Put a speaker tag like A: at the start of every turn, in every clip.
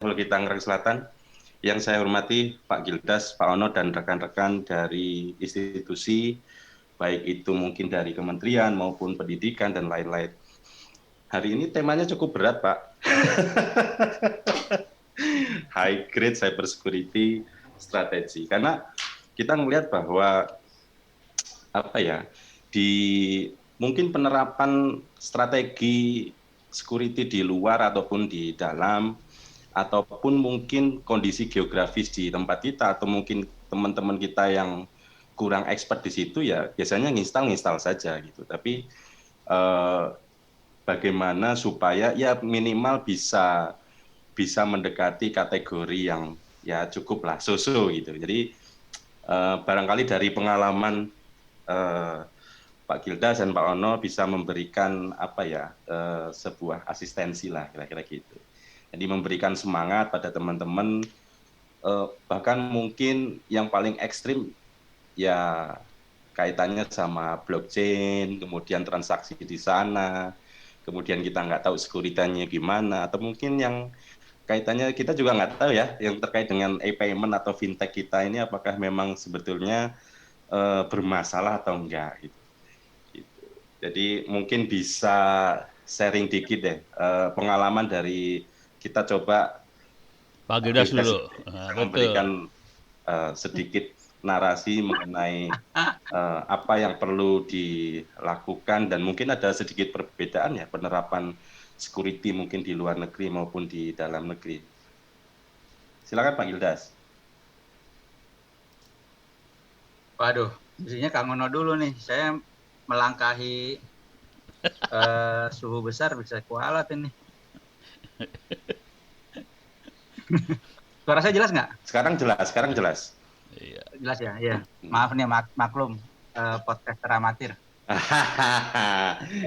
A: Kalau kita Tangerang Selatan, yang saya hormati Pak Gildas, Pak Ono, dan rekan-rekan dari institusi, baik itu mungkin dari kementerian maupun pendidikan dan lain-lain. Hari ini temanya cukup berat, Pak. High grade cyber security strategi. Karena kita melihat bahwa apa ya, di mungkin penerapan strategi security di luar ataupun di dalam, ataupun mungkin kondisi geografis di tempat kita, atau mungkin teman-teman kita yang kurang expert di situ, ya biasanya nginstal saja gitu. Tapi eh, bagaimana supaya ya minimal bisa bisa mendekati kategori yang ya cukup lah so-so gitu. Jadi barangkali dari pengalaman eh, Pak Gildas dan Pak Ono bisa memberikan apa ya, sebuah asistensi lah kira-kira gitu. Jadi memberikan semangat pada teman-teman, bahkan mungkin yang paling ekstrim ya kaitannya sama blockchain, kemudian transaksi di sana, kemudian kita nggak tahu sekuritasnya gimana, atau mungkin yang kaitannya kita juga nggak tahu ya, yang terkait dengan e-payment atau fintech kita ini apakah memang sebetulnya bermasalah atau enggak gitu. Gitu. Jadi mungkin bisa sharing dikit deh, pengalaman dari kita coba
B: Pak
A: Pak
B: Gildas
A: Gildas
B: dulu.
A: bisa
B: Nah, betul.
A: memberikan sedikit narasi mengenai apa yang perlu dilakukan, dan mungkin ada sedikit perbedaan ya penerapan security mungkin di luar negeri maupun di dalam negeri. Silakan Pak Gildas.
C: Waduh, mestinya Kang Ono dulu nih. Saya melangkahi suhu besar bisa kualat ini. Suara saya jelas nggak?
A: Sekarang jelas, sekarang jelas.
B: Iya.
C: Jelas ya? Iya.
A: Hmm.
C: Maaf nih, maklum. Podcaster amatir.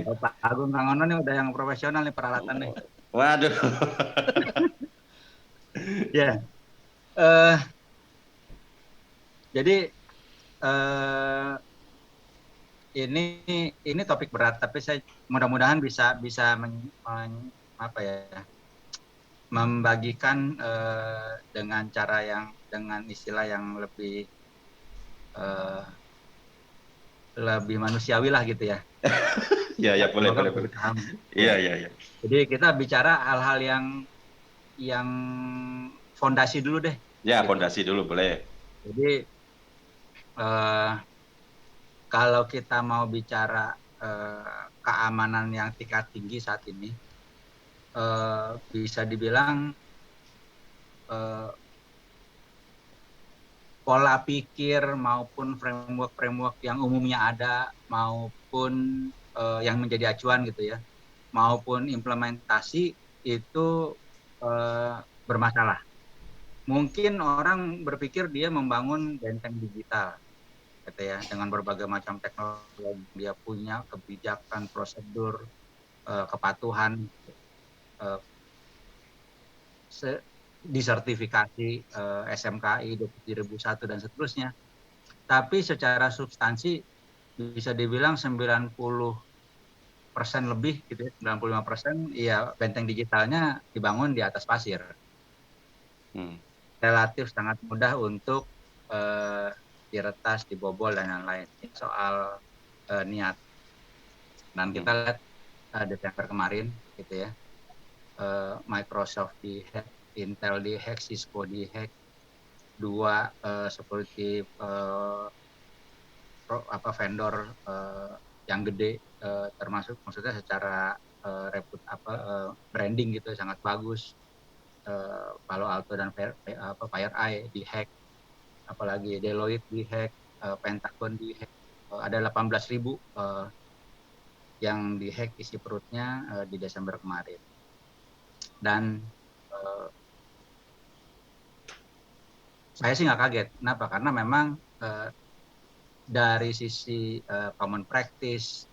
C: Kalau Pak Agung Kang Ono nih udah yang profesional nih peralatan nih.
A: Waduh.
C: Ya. eh jadi eh ini topik berat, tapi saya mudah-mudahan bisa bisa apa ya, membagikan dengan cara yang dengan istilah yang eh, lebih manusiawi lah gitu ya.
A: Ya, ya, boleh,
C: Semoga
A: boleh,
C: bisa
A: boleh.
C: dipahami.
A: Iya,
C: Ya.
A: iya, iya.
C: Jadi kita bicara hal-hal yang fondasi dulu deh,
A: Ya,
C: gitu.
A: fondasi dulu boleh.
C: Jadi eh, kalau kita mau bicara keamanan yang tingkat tinggi saat ini, bisa dibilang eh, pola pikir maupun framework yang umumnya ada maupun yang menjadi acuan gitu ya, maupun implementasi itu bermasalah. Mungkin orang berpikir dia membangun benteng digital gitu ya, dengan berbagai macam teknologi dia punya, kebijakan, prosedur, kepatuhan, eh, disertifikasi SMKI 27001 dan seterusnya. Tapi secara substansi bisa dibilang 90% lebih gitu ya, 95% ya benteng digitalnya dibangun di atas pasir.
A: Hmm.
C: Relatif sangat mudah untuk diretas, dibobol dan lain-lain. Soal niat. Dan kita
A: Hmm.
C: lihat Desember kemarin gitu ya, Microsoft dihack, Intel dihack, Cisco dihack, dua seperti vendor yang gede, termasuk maksudnya secara branding gitu sangat bagus, Palo Alto dan FireEye dihack, apalagi Deloitte dihack, Pentagon dihack, ada 18.000 yang dihack isi perutnya di Desember kemarin. Dan saya sih nggak kaget. Kenapa? Karena memang dari sisi common practice,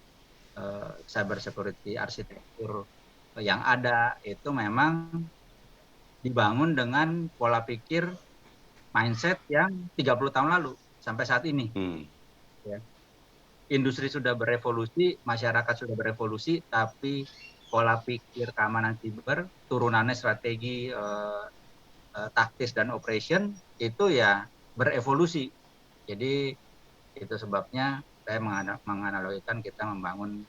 C: cyber security arsitektur yang ada itu memang dibangun dengan pola pikir mindset yang 30 tahun lalu sampai saat ini.
A: Hmm.
C: Ya. Industri sudah berevolusi, masyarakat sudah berevolusi, tapi pola pikir keamanan siber turunannya strategi taktis dan operation itu ya berevolusi. Jadi itu sebabnya saya menganalogikan kita membangun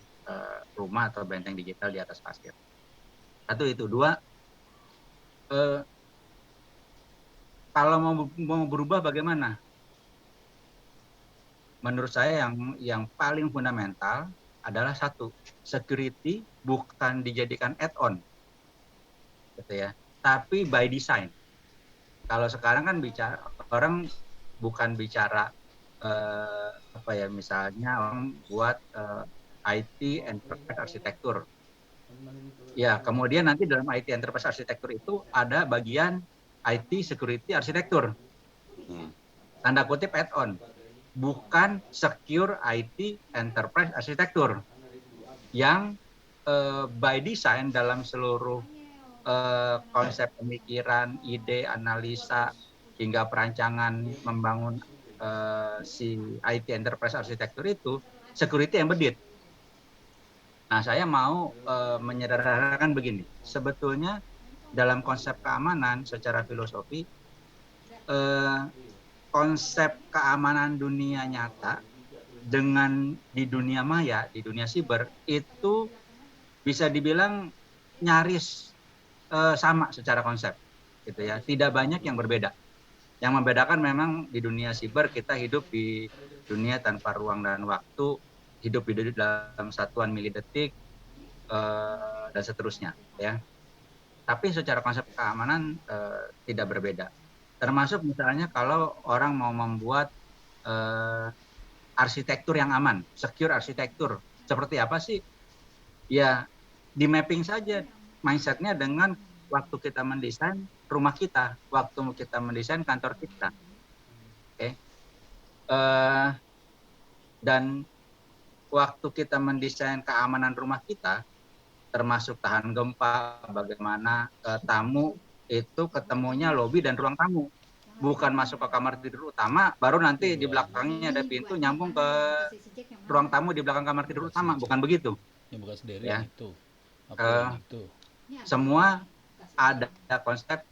C: rumah atau benteng digital di atas pasir. Satu itu. Dua, kalau mau berubah bagaimana? Menurut saya yang paling fundamental adalah satu, security bukan dijadikan add-on, gitu ya, tapi by design. Kalau sekarang kan orang bukan bicara apa ya, misalnya orang buat IT enterprise arsitektur. Ya, kemudian nanti dalam IT enterprise arsitektur itu ada bagian IT security arsitektur. Tanda kutip add-on. Bukan secure IT enterprise arsitektur yang by design dalam seluruh konsep pemikiran, ide, analisa hingga perancangan membangun si IT enterprise arsitektur itu security embedded. Nah, saya mau menyederhanakan begini. Sebetulnya dalam konsep keamanan secara filosofi, konsep keamanan dunia nyata dengan di dunia maya, di dunia siber, itu bisa dibilang nyaris sama secara konsep, gitu ya. Tidak banyak yang berbeda. Yang membedakan memang di dunia siber kita hidup di dunia tanpa ruang dan waktu, hidup di dalam satuan milidetik dan seterusnya, ya. Tapi secara konsep keamanan tidak berbeda. Termasuk misalnya kalau orang mau membuat arsitektur yang aman, secure arsitektur. Seperti apa sih? Ya, di mapping saja mindset-nya dengan waktu kita mendesain rumah kita, waktu kita mendesain kantor kita. Oke. Dan waktu kita mendesain keamanan rumah kita, termasuk tahan gempa, bagaimana tamu itu ketemunya lobi dan ruang tamu. Bukan masuk ke kamar tidur utama, baru nanti di belakangnya ada pintu nyambung ke ruang tamu di belakang kamar tidur utama. Bukan begitu. Ya. Semua ada konsep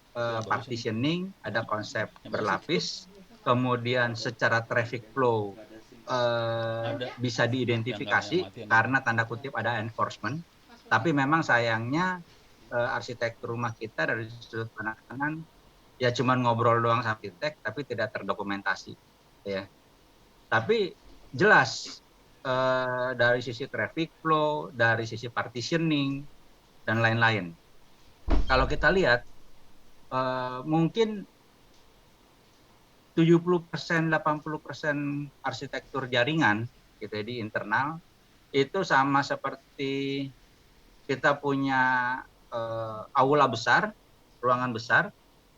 C: partitioning, ada konsep berlapis, kemudian secara traffic flow bisa diidentifikasi karena tanda kutip ada enforcement. Tapi memang sayangnya arsitektur rumah kita dari sudut pandang ya cuma ngobrol doang sama arsitek, tapi tidak terdokumentasi, ya. Tapi jelas dari sisi traffic flow, dari sisi partitioning dan lain-lain. Kalau kita lihat mungkin 70%, 80% arsitektur jaringan gitu ya, di internal itu sama seperti kita punya aula besar, ruangan besar,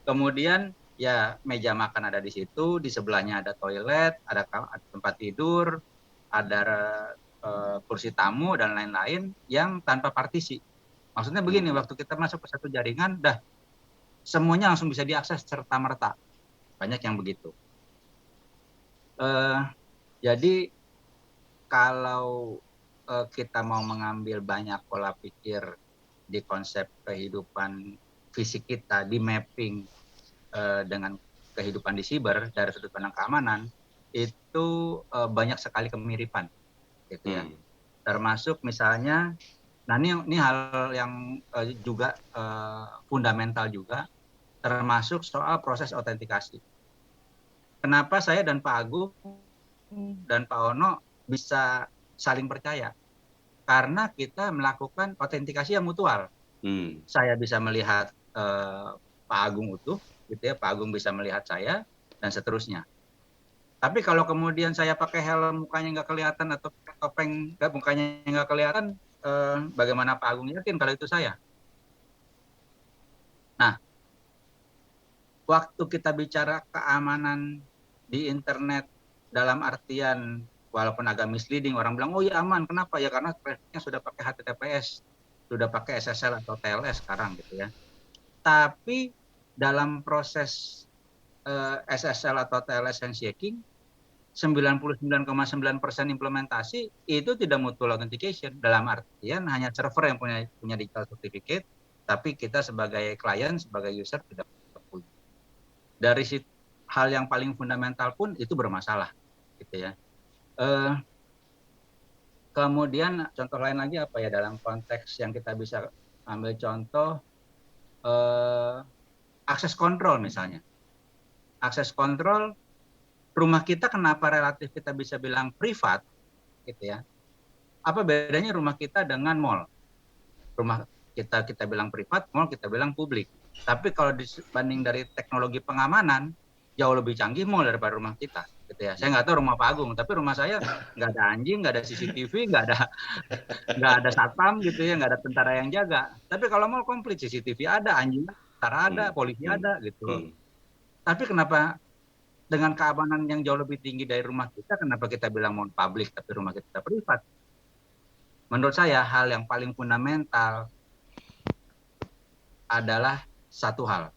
C: kemudian ya meja makan ada di situ, di sebelahnya ada toilet, ada tempat tidur, ada kursi tamu dan lain-lain yang tanpa partisi. Maksudnya begini, waktu kita masuk ke satu jaringan, dah semuanya langsung bisa diakses serta-merta. Banyak yang begitu. Jadi kalau kita mau mengambil banyak pola pikir di konsep kehidupan fisik kita, di mapping dengan kehidupan di siber dari sudut pandang keamanan, itu banyak sekali kemiripan, gitu ya. Termasuk misalnya, nah ini hal yang juga fundamental juga, termasuk soal proses autentikasi. Kenapa saya dan Pak Agung dan Pak Ono bisa saling percaya? Karena kita melakukan autentikasi yang mutual. Saya bisa melihat Pak Agung utuh, gitu ya. Pak Agung bisa melihat saya dan seterusnya. Tapi kalau kemudian saya pakai helm mukanya nggak kelihatan atau topeng mukanya nggak kelihatan, bagaimana Pak Agung yakin kalau itu saya? Nah, waktu kita bicara keamanan di internet dalam artian walaupun agak misleading, orang bilang oh ya aman, kenapa ya, karena trafficnya sudah pakai HTTPS, sudah pakai SSL atau TLS sekarang, gitu ya. Tapi dalam proses SSL atau TLS handshaking 99,9% implementasi itu tidak mutual authentication, dalam artian hanya server yang punya digital certificate, tapi kita sebagai klien, sebagai user tidak punya. dari hal yang paling fundamental pun itu bermasalah, gitu ya. Kemudian contoh lain lagi apa ya dalam konteks yang kita bisa ambil contoh, akses kontrol misalnya. Akses kontrol rumah kita kenapa relatif kita bisa bilang privat, gitu ya. Apa bedanya rumah kita dengan mall? Rumah kita bilang privat, mall kita bilang publik. Tapi kalau dibanding dari teknologi pengamanan, jauh lebih canggih mall daripada rumah kita, gitu ya. Saya nggak tahu rumah Pak Agung, tapi rumah saya nggak ada anjing, nggak ada CCTV, nggak ada satpam gitu ya, nggak ada tentara yang jaga. Tapi kalau mall komplit, CCTV ada, anjing tentara ada, polisi ada gitu loh. Tapi kenapa dengan keamanan yang jauh lebih tinggi dari rumah kita, kenapa kita bilang mall publik tapi rumah kita privat? Menurut saya hal yang paling fundamental adalah satu hal.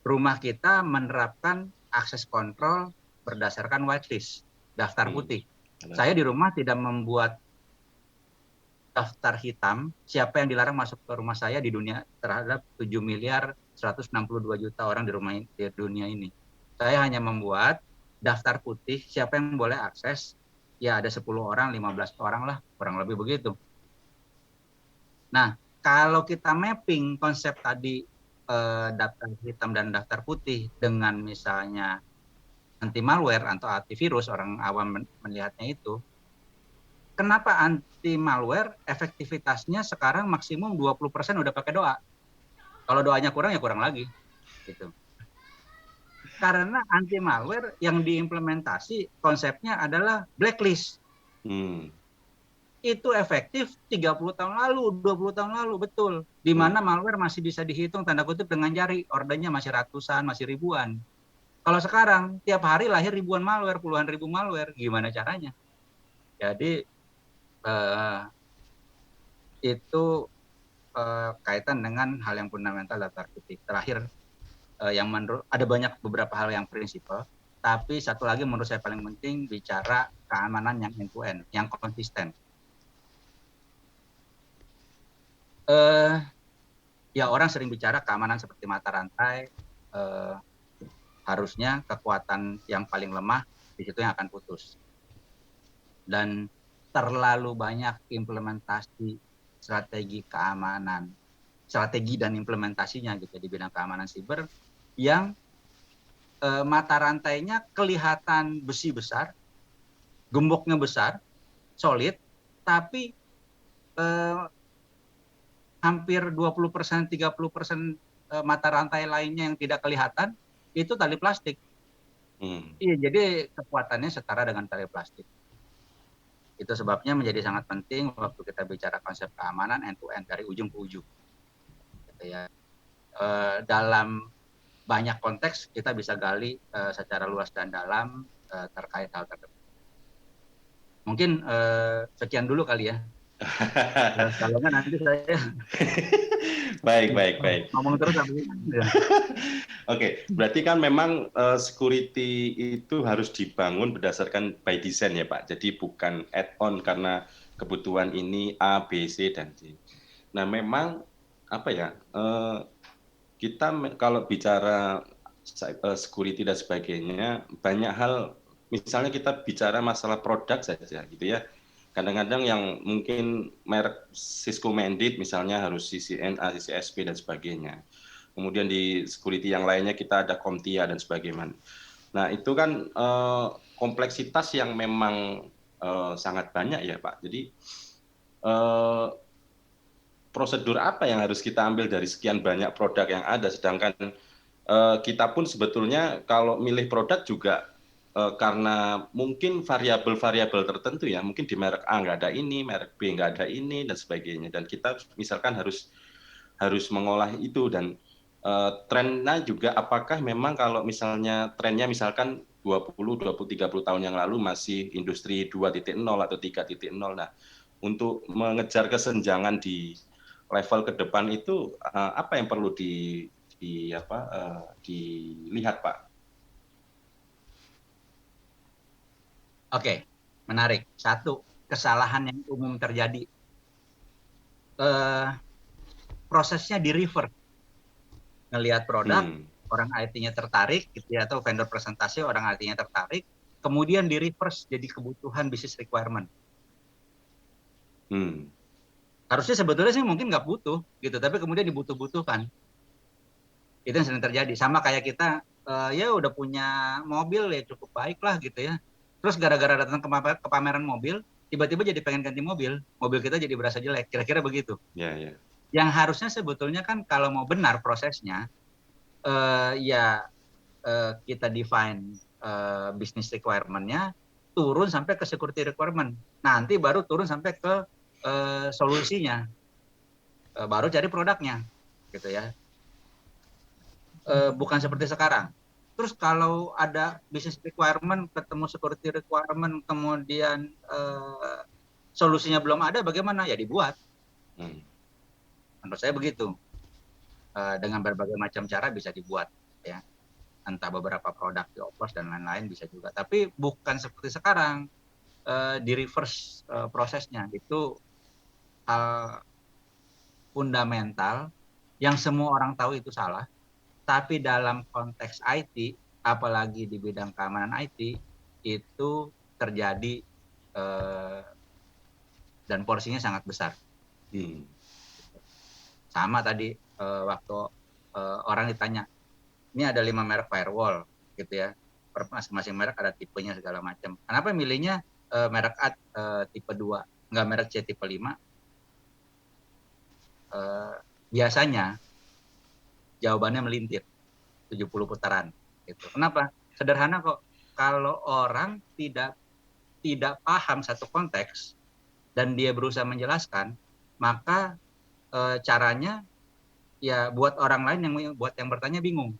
C: Rumah kita menerapkan akses kontrol berdasarkan whitelist, daftar putih. Saya di rumah tidak membuat daftar hitam siapa yang dilarang masuk ke rumah saya di dunia terhadap 7.162.000.000 orang di dunia ini. Saya hanya membuat daftar putih siapa yang boleh akses, ya ada 10 orang, 15 orang lah, kurang lebih begitu. Nah, kalau kita mapping konsep tadi daftar hitam dan daftar putih dengan misalnya anti malware atau antivirus, orang awam melihatnya itu, kenapa anti malware efektivitasnya sekarang maksimum 20% udah pakai doa. Kalau doanya kurang ya kurang lagi. Gitu. Karena anti malware yang diimplementasi konsepnya adalah blacklist. Itu efektif 30 tahun lalu, 20 tahun lalu, betul. Di mana malware masih bisa dihitung tanda kutip dengan jari, ordernya masih ratusan, masih ribuan. Kalau sekarang tiap hari lahir ribuan malware, puluhan ribu malware, gimana caranya? Jadi itu kaitan dengan hal yang fundamental daftar putih. Terakhir, yang menurut ada beberapa hal yang prinsipal, tapi satu lagi menurut saya paling penting bicara keamanan yang end to end, yang konsisten. Ya orang sering bicara keamanan seperti mata rantai, harusnya kekuatan yang paling lemah di situ yang akan putus. Dan terlalu banyak implementasi strategi keamanan, strategi dan implementasinya gitu di bidang keamanan siber yang mata rantainya kelihatan besi besar, gemboknya besar, solid, tapi hampir 20%, 30% mata rantai lainnya yang tidak kelihatan itu tali plastik. Iya, jadi kekuatannya setara dengan tali plastik. Itu sebabnya menjadi sangat penting waktu kita bicara konsep keamanan end to end dari ujung ke ujung. Gitu ya. Dalam banyak konteks kita bisa gali secara luas dan dalam terkait hal tersebut. Mungkin sekian dulu kali ya. Kalau nggak nanti saya
A: baik.
C: ngomong terus sampai ya.
A: Oke, berarti kan memang security itu harus dibangun berdasarkan by design ya Pak. Jadi bukan add-on karena kebutuhan ini A, B, C, dan D. Nah memang apa ya, kita kalau bicara security dan sebagainya, banyak hal, misalnya kita bicara masalah produk saja gitu ya. Kadang-kadang yang mungkin merek Cisco mandate misalnya harus CCNA, CCSP dan sebagainya. Kemudian di security yang lainnya kita ada CompTIA dan sebagainya. Nah itu kan kompleksitas yang memang sangat banyak ya Pak. Jadi prosedur apa yang harus kita ambil dari sekian banyak produk yang ada, sedangkan kita pun sebetulnya kalau milih produk juga karena mungkin variabel-variabel tertentu ya, mungkin di merek A nggak ada ini, merek B nggak ada ini, dan sebagainya. Dan kita misalkan harus mengolah itu, dan trennya juga apakah memang kalau misalnya trennya misalkan 20, 20, 30 tahun yang lalu masih industri 2.0 atau 3.0. Nah, untuk mengejar kesenjangan di level ke depan itu apa yang perlu dilihat Pak?
C: Oke, menarik. Satu, kesalahan yang umum terjadi. Prosesnya di reverse. Ngelihat produk, orang IT-nya tertarik gitu ya, atau vendor presentasi orang IT-nya tertarik, kemudian di reverse jadi kebutuhan business requirement. Harusnya sebetulnya sih mungkin nggak butuh gitu, tapi kemudian dibutuh-butuhkan. Itu yang sering terjadi. Sama kayak kita ya udah punya mobil ya cukup baik lah gitu ya. Terus gara-gara datang ke pameran mobil, tiba-tiba jadi pengen ganti mobil kita jadi berasa jelek, kira-kira begitu. Yang harusnya sebetulnya kan kalau mau benar prosesnya, ya kita define business requirement-nya, turun sampai ke security requirement. Nanti baru turun sampai ke solusinya, baru cari produknya, gitu ya. Bukan seperti sekarang. Terus kalau ada business requirement, ketemu security requirement, kemudian solusinya belum ada, bagaimana? Ya dibuat. Menurut saya begitu. Dengan berbagai macam cara bisa dibuat, ya. Entah beberapa produk di oplos dan lain-lain bisa juga. Tapi bukan seperti sekarang, di reverse prosesnya. Itu hal fundamental yang semua orang tahu itu salah. Tapi dalam konteks IT, apalagi di bidang keamanan IT, itu terjadi dan porsinya sangat besar. Sama tadi waktu orang ditanya, ini ada 5 merek firewall, gitu ya. Masing-masing merek ada tipenya segala macam. Kenapa milihnya merek A tipe 2, nggak merek C tipe 5? Biasanya jawabannya melintir, 70 putaran. Gitu. Kenapa? Sederhana kok. Kalau orang tidak paham satu konteks dan dia berusaha menjelaskan, maka caranya ya buat orang lain yang bertanya bingung.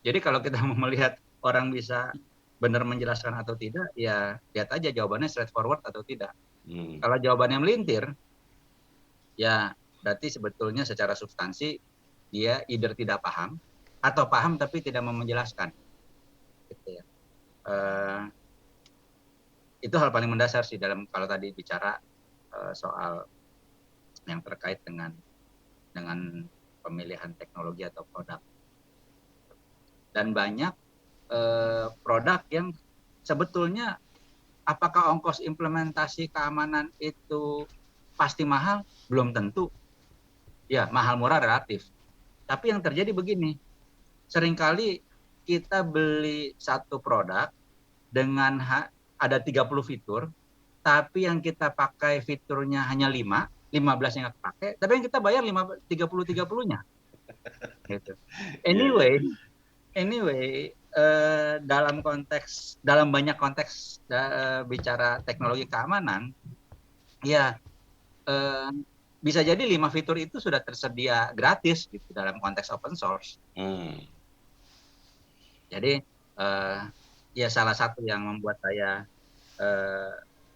C: Jadi kalau kita mau melihat orang bisa benar menjelaskan atau tidak, ya lihat aja jawabannya straightforward atau tidak. Kalau jawabannya melintir, ya berarti sebetulnya secara substansi dia either tidak paham atau paham tapi tidak mau menjelaskan. Gitu ya. Itu hal paling mendasar sih dalam kalau tadi bicara soal yang terkait dengan pemilihan teknologi atau produk. Dan banyak produk yang sebetulnya apakah ongkos implementasi keamanan itu pasti mahal? Belum tentu. Ya, mahal murah relatif. Tapi yang terjadi begini, seringkali kita beli satu produk dengan ada 30 fitur, tapi yang kita pakai fiturnya hanya 5, 15 yang nggak pakai, tapi yang kita bayar 30-30-nya. Gitu. Anyway, dalam banyak konteks bicara teknologi keamanan, ya bisa jadi 5 fitur itu sudah tersedia gratis gitu dalam konteks open source. Jadi ya salah satu yang membuat saya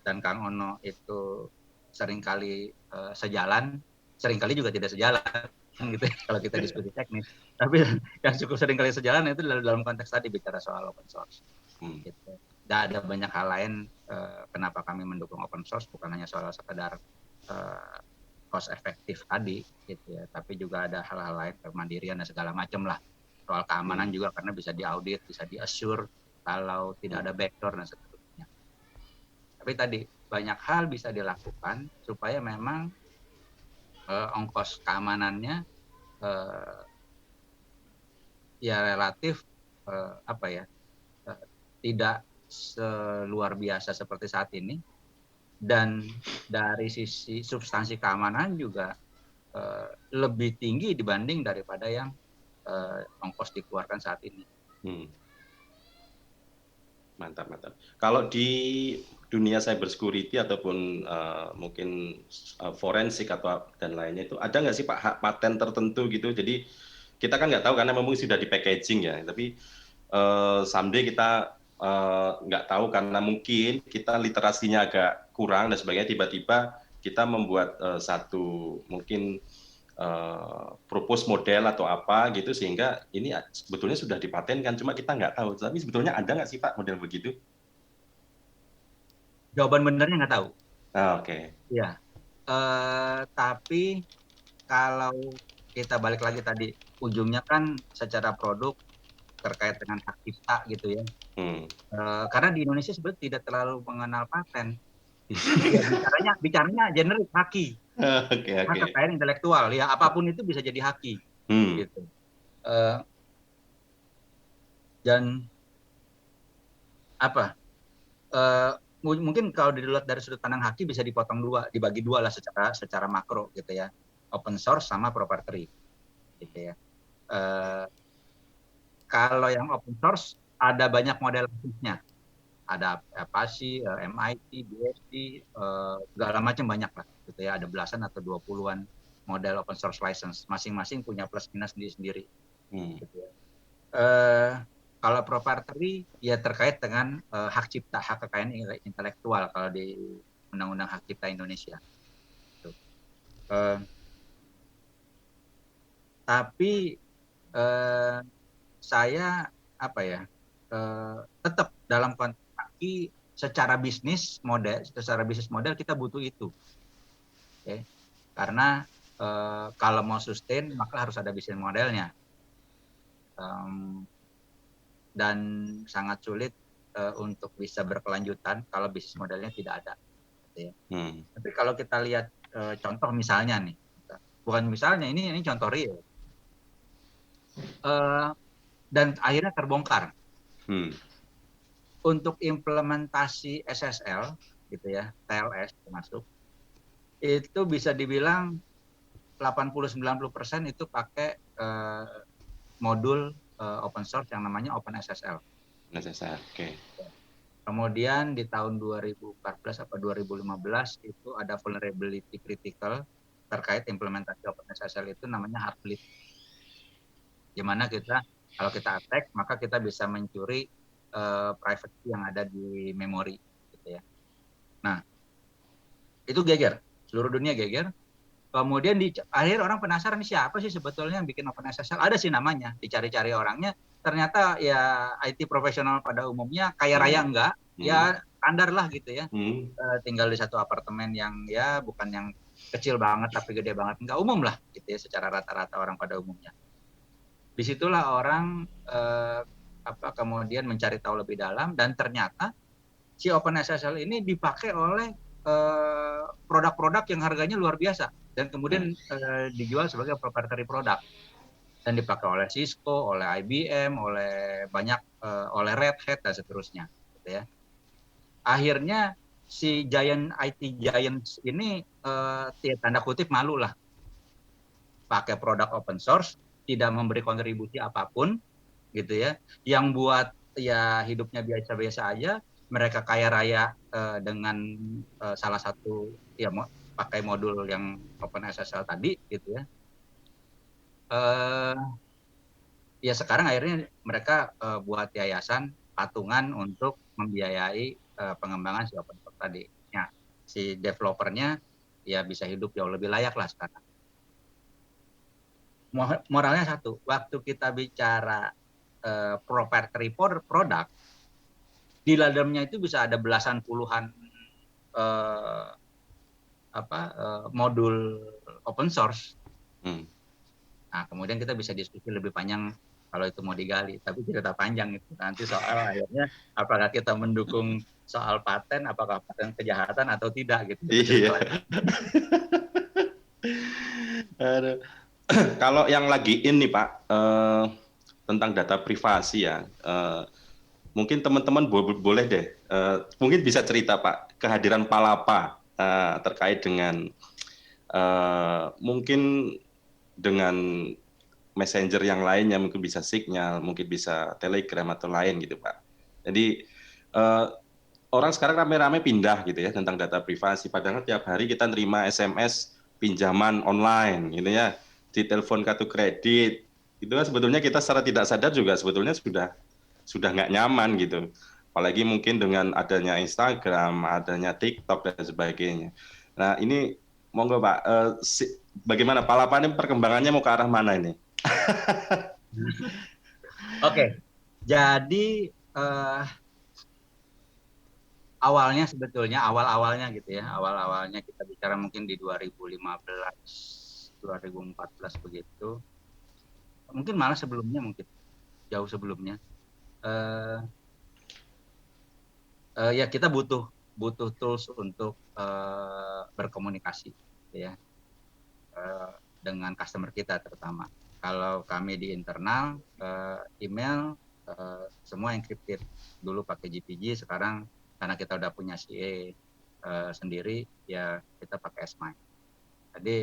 C: dan Kang Ono itu seringkali sejalan, seringkali juga tidak sejalan gitu ya, kalau kita diskusi teknis. Tapi yang cukup seringkali sejalan itu dalam konteks tadi bicara soal open source. Gitu. Dan ada banyak hal lain kenapa kami mendukung open source, bukan hanya soal sekedar cost efektif tadi gitu ya, tapi juga ada hal-hal lain kemandirian dan segala macam lah. Soal keamanan juga karena bisa diaudit, bisa di-assure kalau tidak ada backdoor dan seterusnya. Tapi tadi banyak hal bisa dilakukan supaya memang ongkos keamanannya ya relatif tidak seluar biasa seperti saat ini, dan dari sisi substansi keamanan juga lebih tinggi dibanding daripada yang ongkos dikeluarkan saat ini.
A: Mantap. Kalau di dunia cyber security ataupun mungkin forensik atau dan lainnya itu ada nggak sih Pak hak paten tertentu gitu? Jadi kita kan nggak tahu karena memang sudah di packaging ya, tapi someday kita nggak tahu karena mungkin kita literasinya agak kurang dan sebagainya, tiba-tiba kita membuat satu mungkin propose model atau apa gitu sehingga ini sebetulnya sudah dipatenkan, cuma kita nggak tahu. Tapi sebetulnya ada nggak sih Pak model begitu?
C: Jawaban benernya nggak tahu.
A: Oke.
C: Ya, tapi kalau kita balik lagi tadi, ujungnya kan secara produk terkait dengan hak cipta gitu ya. Karena di Indonesia sebetulnya tidak terlalu mengenal paten. Ya bicaranya generik haki,
A: Oke,
C: hak
A: oke.
C: kekayaan intelektual ya, apapun itu bisa jadi haki gitu. Dan apa? Mungkin kalau dilihat dari sudut pandang haki bisa dipotong dibagi dua lah secara makro gitu ya, open source sama proprietary gitu ya. Kalau yang open source ada banyak model license-nya, ada Apache, MIT, BSD, segala macam banyak lah gitu ya, ada belasan atau 20-an model open source license, masing-masing punya plus minus sendiri-sendiri gitu ya. Kalau proprietary ya terkait dengan hak cipta, hak kekayaan intelektual kalau di Undang-Undang Hak Cipta Indonesia. Tapi saya apa ya, tetap dalam konteks secara bisnis model kita butuh itu, okay? Karena kalau mau sustain maka harus ada bisnis modelnya, dan sangat sulit untuk bisa berkelanjutan kalau bisnis modelnya tidak ada. Gitu ya. Tapi kalau kita lihat contoh misalnya nih, bukan misalnya ini contoh real, dan akhirnya terbongkar. Untuk implementasi SSL gitu ya, TLS termasuk, itu bisa dibilang 80-90% itu pakai modul open source yang namanya OpenSSL.
A: Oke.
C: Kemudian di tahun 2014 atau 2015 itu ada vulnerability critical terkait implementasi OpenSSL, itu namanya Heartbleed. Di mana kalau kita attack maka kita bisa mencuri privacy yang ada di memori gitu ya. Nah, itu geger, seluruh dunia geger. Kemudian di akhir orang penasaran siapa sih sebetulnya yang bikin OpenSSL? Ada sih namanya, dicari-cari orangnya. Ternyata ya IT profesional pada umumnya, kaya raya enggak, ya standar lah gitu ya. Tinggal di satu apartemen yang ya bukan yang kecil banget tapi gede banget, enggak, umum lah gitu ya secara rata-rata orang pada umumnya. Disitulah orang kemudian mencari tahu lebih dalam, dan ternyata si OpenSSL ini dipakai oleh produk-produk yang harganya luar biasa dan kemudian dijual sebagai proprietary product dan dipakai oleh Cisco, oleh IBM, oleh oleh Red Hat dan seterusnya gitu ya. Akhirnya si IT giants ini tanda kutip malu lah pakai produk open source, tidak memberi kontribusi apapun gitu ya, yang buat ya hidupnya biasa-biasa aja, mereka kaya raya dengan salah satu ya pakai modul yang OpenSSL tadi gitu ya. Ya sekarang akhirnya mereka buat yayasan patungan untuk membiayai pengembangan si open source tadi. Ya, si developernya ya bisa hidup jauh lebih layak lah sekarang. Moralnya satu, waktu kita bicara proprietary product, di dalamnya itu bisa ada belasan puluhan modul open source. Nah, kemudian kita bisa diskusi lebih panjang kalau itu mau digali, tapi cerita panjang itu nanti soal akhirnya apakah kita mendukung soal paten, apakah paten kejahatan atau tidak gitu.
A: Iya. Kalau yang lagi in nih Pak, tentang data privasi ya, mungkin teman-teman boleh deh, mungkin bisa cerita Pak, kehadiran Palapa terkait dengan mungkin dengan messenger yang lainnya, mungkin bisa Signal, mungkin bisa Telegram atau lain gitu Pak. Jadi orang sekarang rame-rame pindah gitu ya tentang data privasi. Padahal tiap hari kita nerima SMS pinjaman online gitu ya, di telepon kartu kredit. Itu kan sebetulnya kita secara tidak sadar juga sebetulnya sudah nggak nyaman gitu. Apalagi mungkin dengan adanya Instagram, adanya TikTok dan sebagainya. Nah ini monggo Pak, bagaimana Palapa ini perkembangannya mau ke arah mana ini?
C: Oke, jadi awalnya gitu ya, awal-awalnya kita bicara mungkin di 2015 2014 begitu, mungkin malah sebelumnya, mungkin jauh sebelumnya, eh, ya kita butuh tools untuk berkomunikasi, ya, dengan customer kita terutama. Kalau kami di internal, email semua encrypted. Dulu pakai GPG, sekarang karena kita udah punya CA sendiri, ya kita pakai S-MIME. Jadi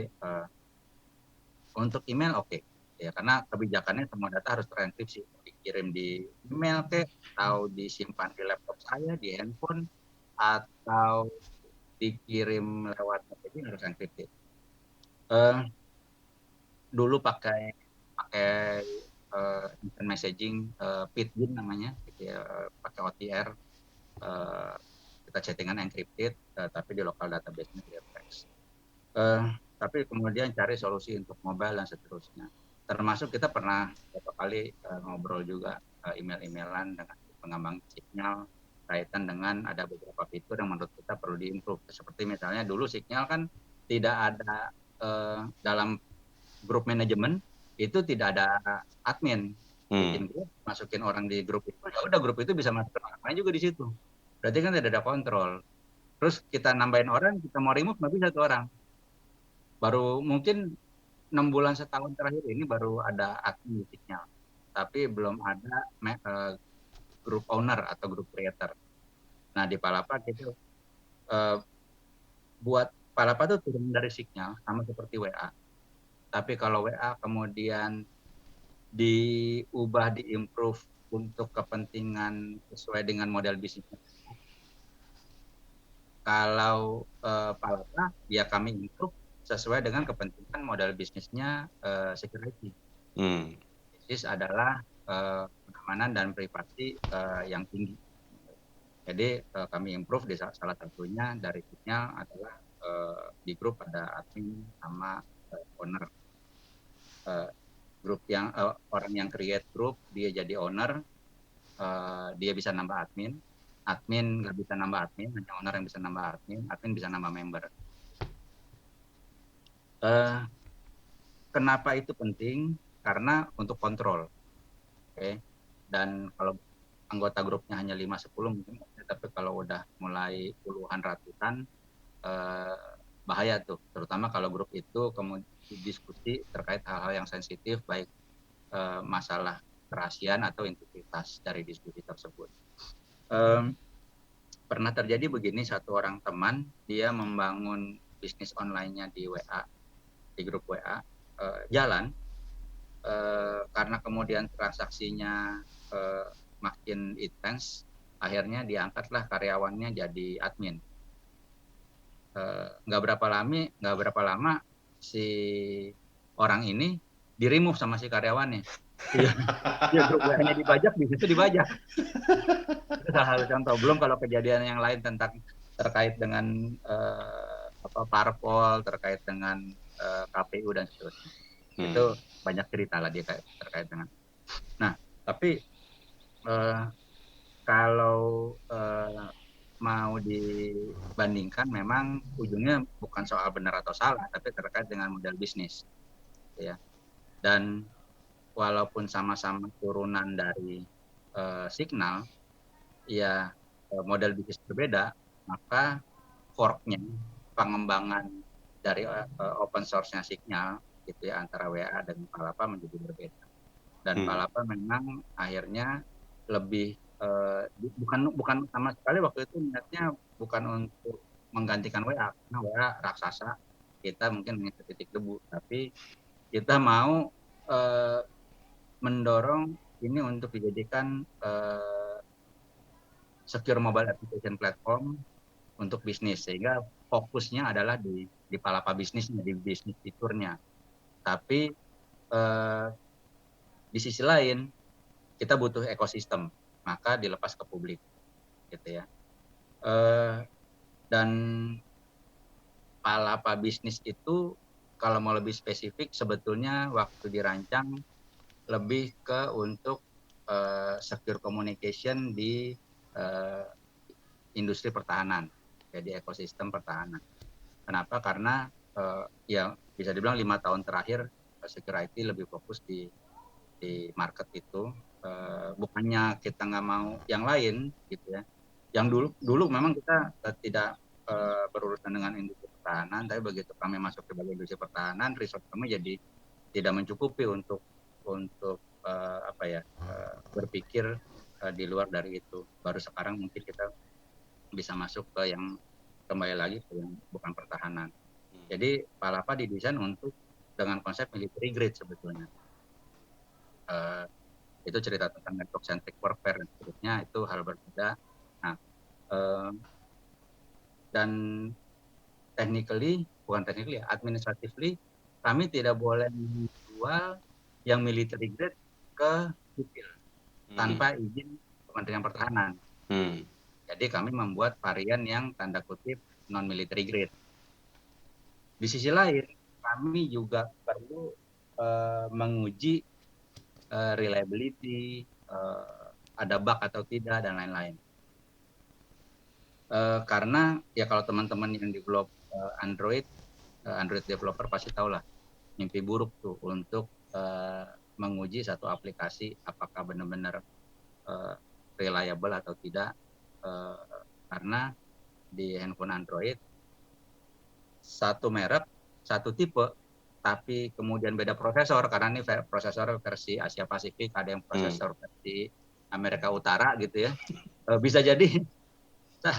C: untuk email oke. Ya, karena kebijakannya semua data harus terenkripsi, dikirim di email atau disimpan di laptop saya, di handphone, atau dikirim lewat messaging harus encrypted. Dulu pakai instant messaging, Pidgin namanya, gitu ya, pakai OTR, kita chattingan encrypted, tapi di local database-nya clear text. Tapi kemudian cari solusi untuk mobile dan seterusnya. Termasuk kita pernah beberapa kali ngobrol juga, email-emailan dengan pengembang Signal kaitan dengan ada beberapa fitur yang menurut kita perlu diimprove. Seperti misalnya dulu Signal kan tidak ada dalam grup manajemen itu tidak ada admin. Bikin grup, masukin orang di grup itu, ya udah grup itu bisa masukin orang lain juga di situ. Berarti kan tidak ada kontrol. Terus kita nambahin orang, kita mau remove nggak bisa 1 orang. Baru mungkin 6 bulan setahun terakhir ini baru ada admin di Signal, tapi belum ada group owner atau group creator. Nah di Palapa gitu, buat Palapa tuh turun dari Signal sama seperti WA. Tapi kalau WA kemudian diubah, diimprove untuk kepentingan sesuai dengan model bisnisnya. Kalau Palapa, ya kami improve sesuai dengan kepentingan model bisnisnya security. Bisnis adalah keamanan dan privasi yang tinggi. Jadi kami improve di salah satunya dari Signal adalah di grup ada admin sama owner. Grup yang orang yang create grup dia jadi owner, dia bisa nambah admin. Admin nggak bisa nambah admin, hanya owner yang bisa nambah admin. Admin bisa nambah member. Kenapa itu penting? Karena untuk kontrol. Oke. Dan kalau anggota grupnya hanya 5-10 mungkin, tapi kalau udah mulai puluhan ratusan bahaya tuh, terutama kalau grup itu kemudian diskusi terkait hal-hal yang sensitif, baik masalah kerahasiaan atau integritas dari diskusi tersebut. Pernah terjadi begini, satu orang teman dia membangun bisnis online-nya di WA, di grup WA, jalan, karena kemudian transaksinya makin intens, akhirnya diangkatlah karyawannya jadi admin. Nggak berapa lama si orang ini di-remove sama si karyawannya. Ya grup WA-nya dibajak, di situ dibajak. Itu salah satu contoh. Belum kalau kejadian yang lain terkait dengan parpol, terkait dengan KPU dan seterusnya. Itu banyak cerita lah dia terkait dengan. Nah, tapi kalau mau dibandingkan, memang ujungnya bukan soal benar atau salah, tapi terkait dengan model bisnis, ya. Dan walaupun sama-sama turunan dari Signal, ya model bisnis berbeda, maka fork-nya, pengembangan dari open source-nya Signal, gitu ya, antara WA dan Palapa menjadi berbeda. Dan Palapa memang akhirnya lebih bukan sama sekali waktu itu niatnya bukan untuk menggantikan WA, karena WA raksasa, kita mungkin hanya setitik debu, tapi kita mau mendorong ini untuk dijadikan secure mobile application platform untuk bisnis, sehingga fokusnya adalah di Palapa bisnisnya, di bisnis fiturnya. Tapi di sisi lain kita butuh ekosistem, maka dilepas ke publik, gitu ya. Dan Palapa bisnis itu kalau mau lebih spesifik sebetulnya waktu dirancang lebih ke untuk secure communication di industri pertahanan, jadi ekosistem pertahanan. Kenapa? Karena ya bisa dibilang 5 tahun terakhir security lebih fokus di market itu. Bukannya kita nggak mau yang lain gitu ya. Yang dulu memang kita tidak berurusan dengan industri pertahanan, tapi begitu kami masuk ke bagian industri pertahanan, resource kami jadi tidak mencukupi untuk berpikir di luar dari itu. Baru sekarang mungkin kita bisa masuk ke yang kembali lagi ke yang bukan pertahanan. Jadi Palapa didesain untuk dengan konsep military grade sebetulnya. Itu cerita tentang network centric warfare dan seterusnya, itu hal berbeda. Nah, dan administratively kami tidak boleh menjual yang military grade ke sipil tanpa izin Kementerian Pertahanan. Jadi kami membuat varian yang tanda kutip non military grade. Di sisi lain, kami juga perlu menguji reliability, ada bug atau tidak dan lain-lain. Karena ya kalau teman-teman yang develop Android developer pasti tahu lah mimpi buruk tuh untuk menguji satu aplikasi apakah benar-benar reliable atau tidak, karena di handphone Android satu merek, satu tipe, tapi kemudian beda prosesor, karena ini prosesor versi Asia Pasifik, ada yang prosesor versi Amerika Utara gitu ya. Bisa jadi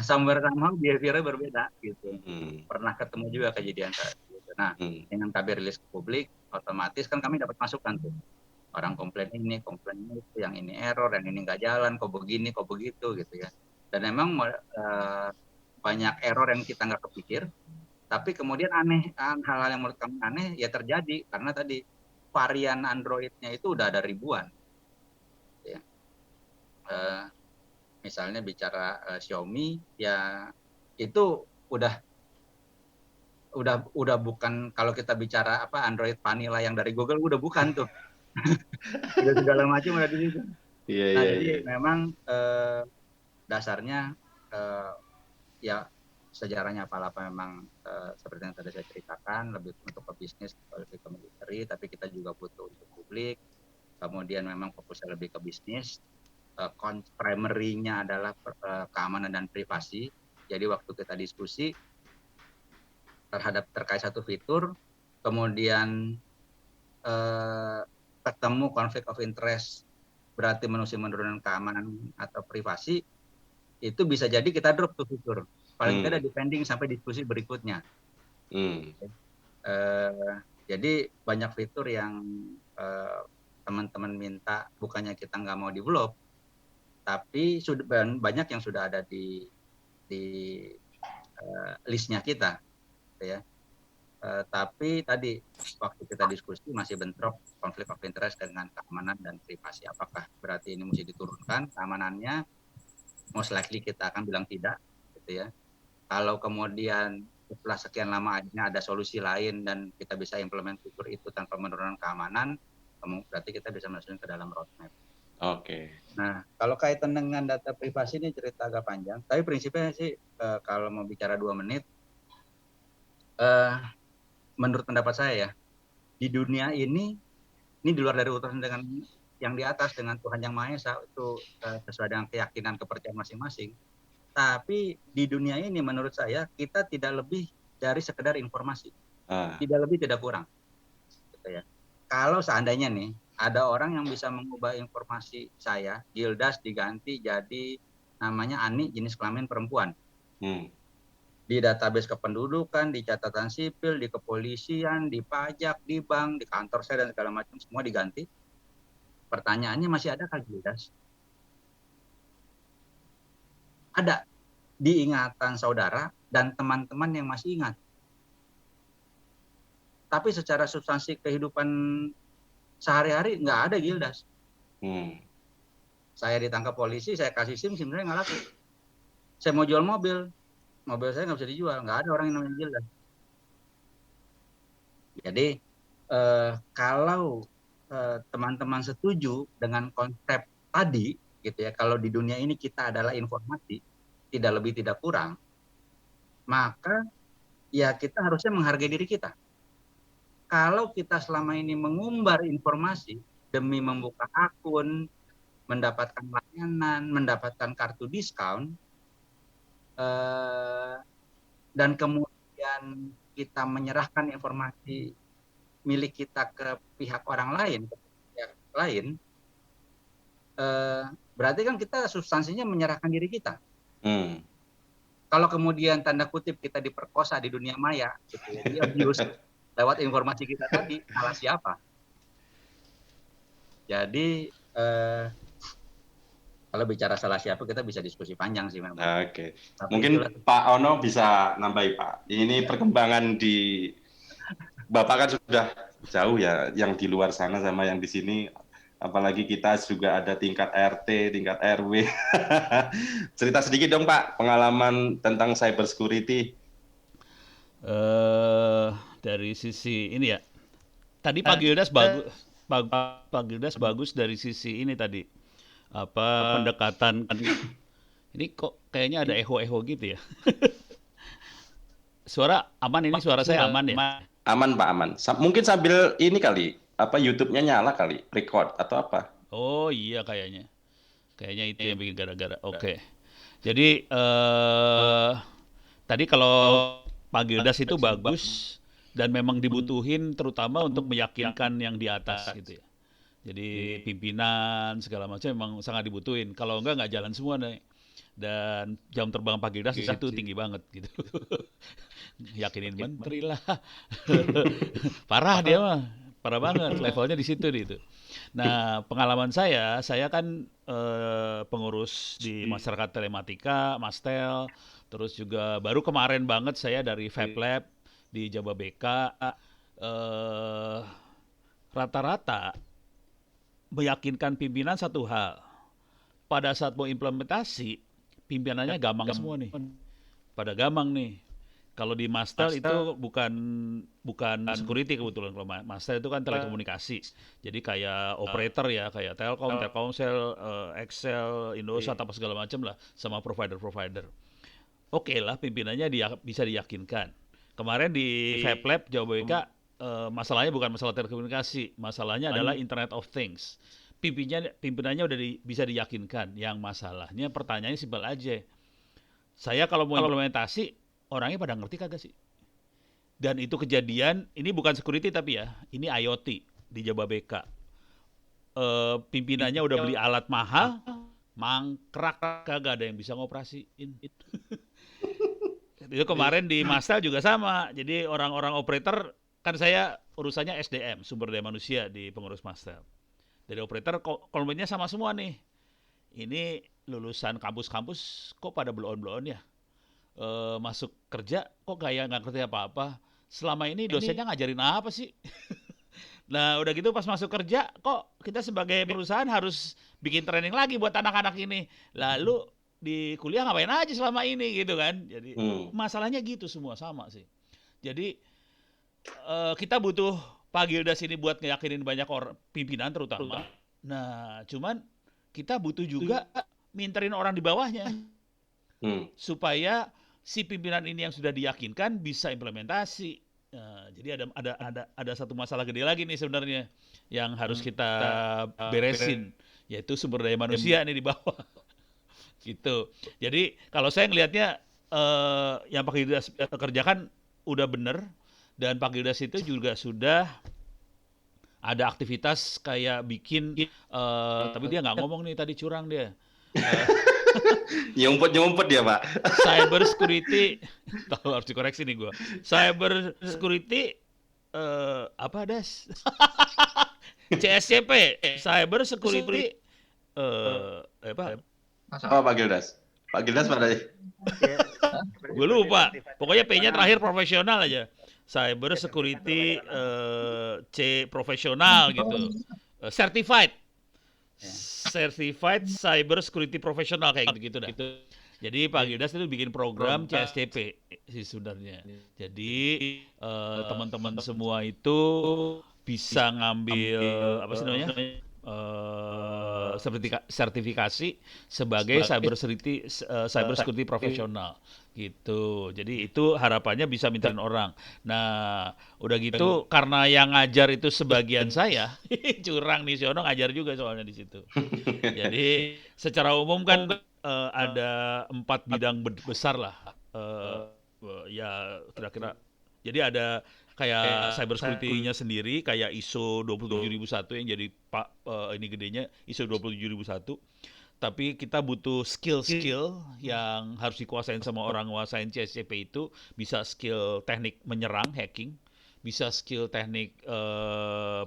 C: somewhere somehow behavior-nya berbeda gitu. Pernah ketemu juga kejadian saat itu. Nah, dengan kami rilis ke publik, otomatis kan kami dapat masukan tuh. Orang komplain ini, komplain itu, yang ini error, yang ini nggak jalan, kok begini, kok begitu gitu ya. Dan memang banyak error yang kita nggak kepikir, tapi kemudian hal-hal yang menurut kami aneh ya terjadi karena tadi varian Android-nya itu udah ada ribuan. Ya. Misalnya bicara Xiaomi ya itu udah bukan, kalau kita bicara Android vanilla yang dari Google udah bukan tuh. Udah segala macam udah di situ. Jadi memang dasarnya ya sejarahnya Palapa memang seperti yang tadi saya ceritakan, lebih untuk ke bisnis, lebih ke military, tapi kita juga butuh untuk publik. Kemudian memang fokusnya lebih ke bisnis. Primary-nya adalah keamanan dan privasi. Jadi waktu kita diskusi terkait satu fitur, kemudian ketemu konflik of interest, berarti menurunkan keamanan atau privasi, itu bisa jadi kita drop tuh fitur. Paling tidak depending sampai diskusi berikutnya. Jadi banyak fitur yang teman-teman minta, bukannya kita nggak mau develop, tapi banyak yang sudah ada di listnya kita, ya. Tapi tadi waktu kita diskusi masih bentrok konflik of interest dengan keamanan dan privasi. Apakah berarti ini mesti diturunkan keamanannya? Most likely kita akan bilang tidak, gitu ya. Kalau kemudian setelah sekian lama ada solusi lain dan kita bisa implement fitur itu tanpa menurunkan keamanan, berarti kita bisa masukin ke dalam roadmap.
A: Oke.
C: Nah, kalau kaitan dengan data privasi ini cerita agak panjang, tapi prinsipnya sih kalau mau bicara 2 menit, menurut pendapat saya ya, di dunia ini di luar dari urusan dengan yang di atas, dengan Tuhan Yang Maha Esa, itu sesuai dengan keyakinan kepercayaan masing-masing. Tapi di dunia ini menurut saya kita tidak lebih dari sekedar informasi, tidak lebih tidak kurang, gitu ya. Kalau seandainya nih ada orang yang bisa mengubah informasi saya, Gildas diganti jadi namanya Ani jenis kelamin perempuan, di database kependudukan, di catatan sipil, di kepolisian, di pajak, di bank, di kantor saya dan segala macam semua diganti. Pertanyaannya masih ada kah Gildas? Ada di ingatan saudara dan teman-teman yang masih ingat. Tapi secara substansi kehidupan sehari-hari nggak ada Gildas. Saya ditangkap polisi, saya kasih SIM saya nggak laku. Saya mau jual mobil saya nggak bisa dijual, nggak ada orang yang namanya Gildas. Jadi kalau teman-teman setuju dengan konsep tadi, gitu ya, kalau di dunia ini kita adalah informasi, tidak lebih tidak kurang, maka ya kita harusnya menghargai diri kita. kalau kita selama ini mengumbar informasi demi membuka akun, mendapatkan layanan, mendapatkan kartu diskon, dan kemudian kita menyerahkan informasi milik kita ke pihak orang lain, ke pihak lain, berarti kan kita substansinya menyerahkan diri kita. Kalau kemudian tanda kutip kita diperkosa di dunia maya, gitu ya, di-abuse lewat informasi kita tadi, salah siapa? Jadi kalau bicara salah siapa kita bisa diskusi panjang sih memang.
A: Oke. Mungkin itulah. Pak Ono bisa nambahi Pak. Ini perkembangan di Bapak kan sudah jauh ya, yang di luar sana sama yang di sini. Apalagi kita juga ada tingkat RT, tingkat RW. Cerita sedikit dong Pak, pengalaman tentang cyber security.
B: Dari sisi ini ya, tadi Pak Gildas bagus, Pak Gildas bagus dari sisi ini tadi, apa pendekatan. Ini kok kayaknya ada eho-eho gitu ya. Suara aman ini, suara saya aman ya?
A: Aman Pak, aman. Mungkin sambil ini kali, apa YouTube-nya nyala kali, record atau apa?
B: Oh iya kayaknya itu yang bikin gara-gara. Oke. Jadi tadi kalau Pak Gildas itu bagus dan memang dibutuhin terutama untuk meyakinkan yang di atas gitu ya. Jadi pimpinan segala macam memang sangat dibutuhin. Kalau nggak jalan semua nih. Dan jam terbang Pak Gildas di situ tinggi banget gitu. Yakinin menteri lah. Parah dia mah. Parah banget, levelnya di situ gitu. Nah, pengalaman saya kan pengurus di Masyarakat Telematika, Mastel, terus juga baru kemarin banget saya dari FabLab di Jababeka. Rata-rata meyakinkan pimpinan satu hal. Pada saat mau implementasi, pimpinannya gampang semua nih. Pada gampang nih. Kalau di Mastel itu bukan security kebetulan. Kalau Mastel itu kan telekomunikasi. Jadi kayak operator ya, kayak Telkom, Telkomsel, Excel, Indosat apa segala macam lah, sama provider-provider. Oke lah, pimpinannya bisa diyakinkan. Kemarin di FabLab Jababeka masalahnya bukan masalah telekomunikasi, masalahnya adalah Internet of Things. Pimpinannya udah bisa diyakinkan. Yang masalahnya pertanyaannya simpel aja. Saya kalau mau implementasi, orangnya pada ngerti kagak sih? Dan itu kejadian, ini bukan security tapi ya, ini IoT di Jababeka. Pimpinannya udah beli alat mahal, mangkrak kagak ada yang bisa ngoperasiin. Itu kemarin di Mastel juga sama. Jadi orang-orang operator, kan saya urusannya SDM, sumber daya manusia di pengurus Mastel. Dari operator komitmennya sama semua nih. Ini lulusan kampus-kampus kok pada blow-on ya? Masuk kerja kok kayak nggak ngerti apa-apa. Selama ini dosennya ngajarin apa sih? Nah udah gitu pas masuk kerja kok kita sebagai perusahaan harus bikin training lagi buat anak-anak ini. Lalu di kuliah ngapain aja selama ini gitu kan? Jadi masalahnya gitu semua sama sih. Jadi kita butuh Pak Gildas ini buat ngeyakinin banyak orang pimpinan terutama. Nah cuman kita butuh juga minterin orang di bawahnya supaya si pimpinan ini yang sudah diyakinkan bisa implementasi. Nah, jadi ada satu masalah gede lagi nih sebenarnya yang harus kita beresin, yaitu sumber daya manusia nih di bawah. Gitu. Jadi kalau saya ngelihatnya yang Pak Gildas kerjakan udah bener, dan Pak Gildas itu juga sudah ada aktivitas kayak bikin, tapi dia nggak ngomong nih tadi, curang dia.
A: Nyumpet ya Pak.
B: Cyber security, tahu harus dikoreksi nih gue. Cyber security apa Das? CSCP, Cyber security apa?
A: Oh Pak Gildas. Pak Gildas pada.
B: Gue lupa. Pokoknya P-nya terakhir profesional aja. Cyber security C profesional gitu. Certified Cyber Security Professional kayak gitu dah. Jadi Pak Gildas itu bikin program CSCP sih sebenarnya. Jadi teman-teman semua itu bisa ngambil apa sih namanya sertifikasi sebagai cyber security profesional gitu. Jadi itu harapannya bisa mintain orang. Nah, udah gitu karena yang ngajar itu sebagian saya, curang nih Siono ngajar juga soalnya di situ. Jadi secara umum kan ada 4 bidang besar lah. Ya kira-kira. Jadi ada kayak cyber security-nya sendiri kayak ISO 27001 yang jadi ini gedenya ISO 27001. Tapi kita butuh skill-skill yang harus dikuasain sama orang nguasain CSCP itu, bisa skill teknik menyerang hacking, bisa skill teknik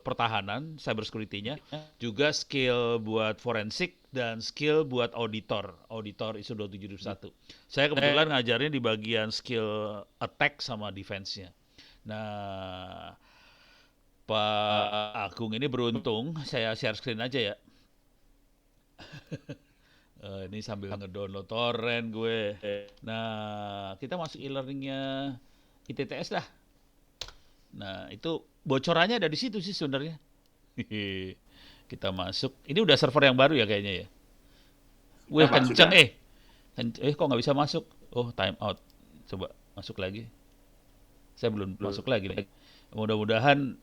B: pertahanan cyber security-nya, juga skill buat forensik dan skill buat auditor ISO 27001. Saya kebetulan ngajarnya di bagian skill attack sama defense-nya. Nah, Pak Agung ini beruntung, saya share screen aja ya. Ini sambil ngedownload torrent gue. Nah, kita masuk e-learningnya ITTS dah. Nah, itu bocorannya ada di situ sih sebenarnya. Kita masuk. Ini udah server yang baru ya kayaknya ya. Wih, kenceng kok nggak bisa masuk? Oh, time out. Coba masuk lagi. Saya belum masuk lagi nih. Mudah-mudahan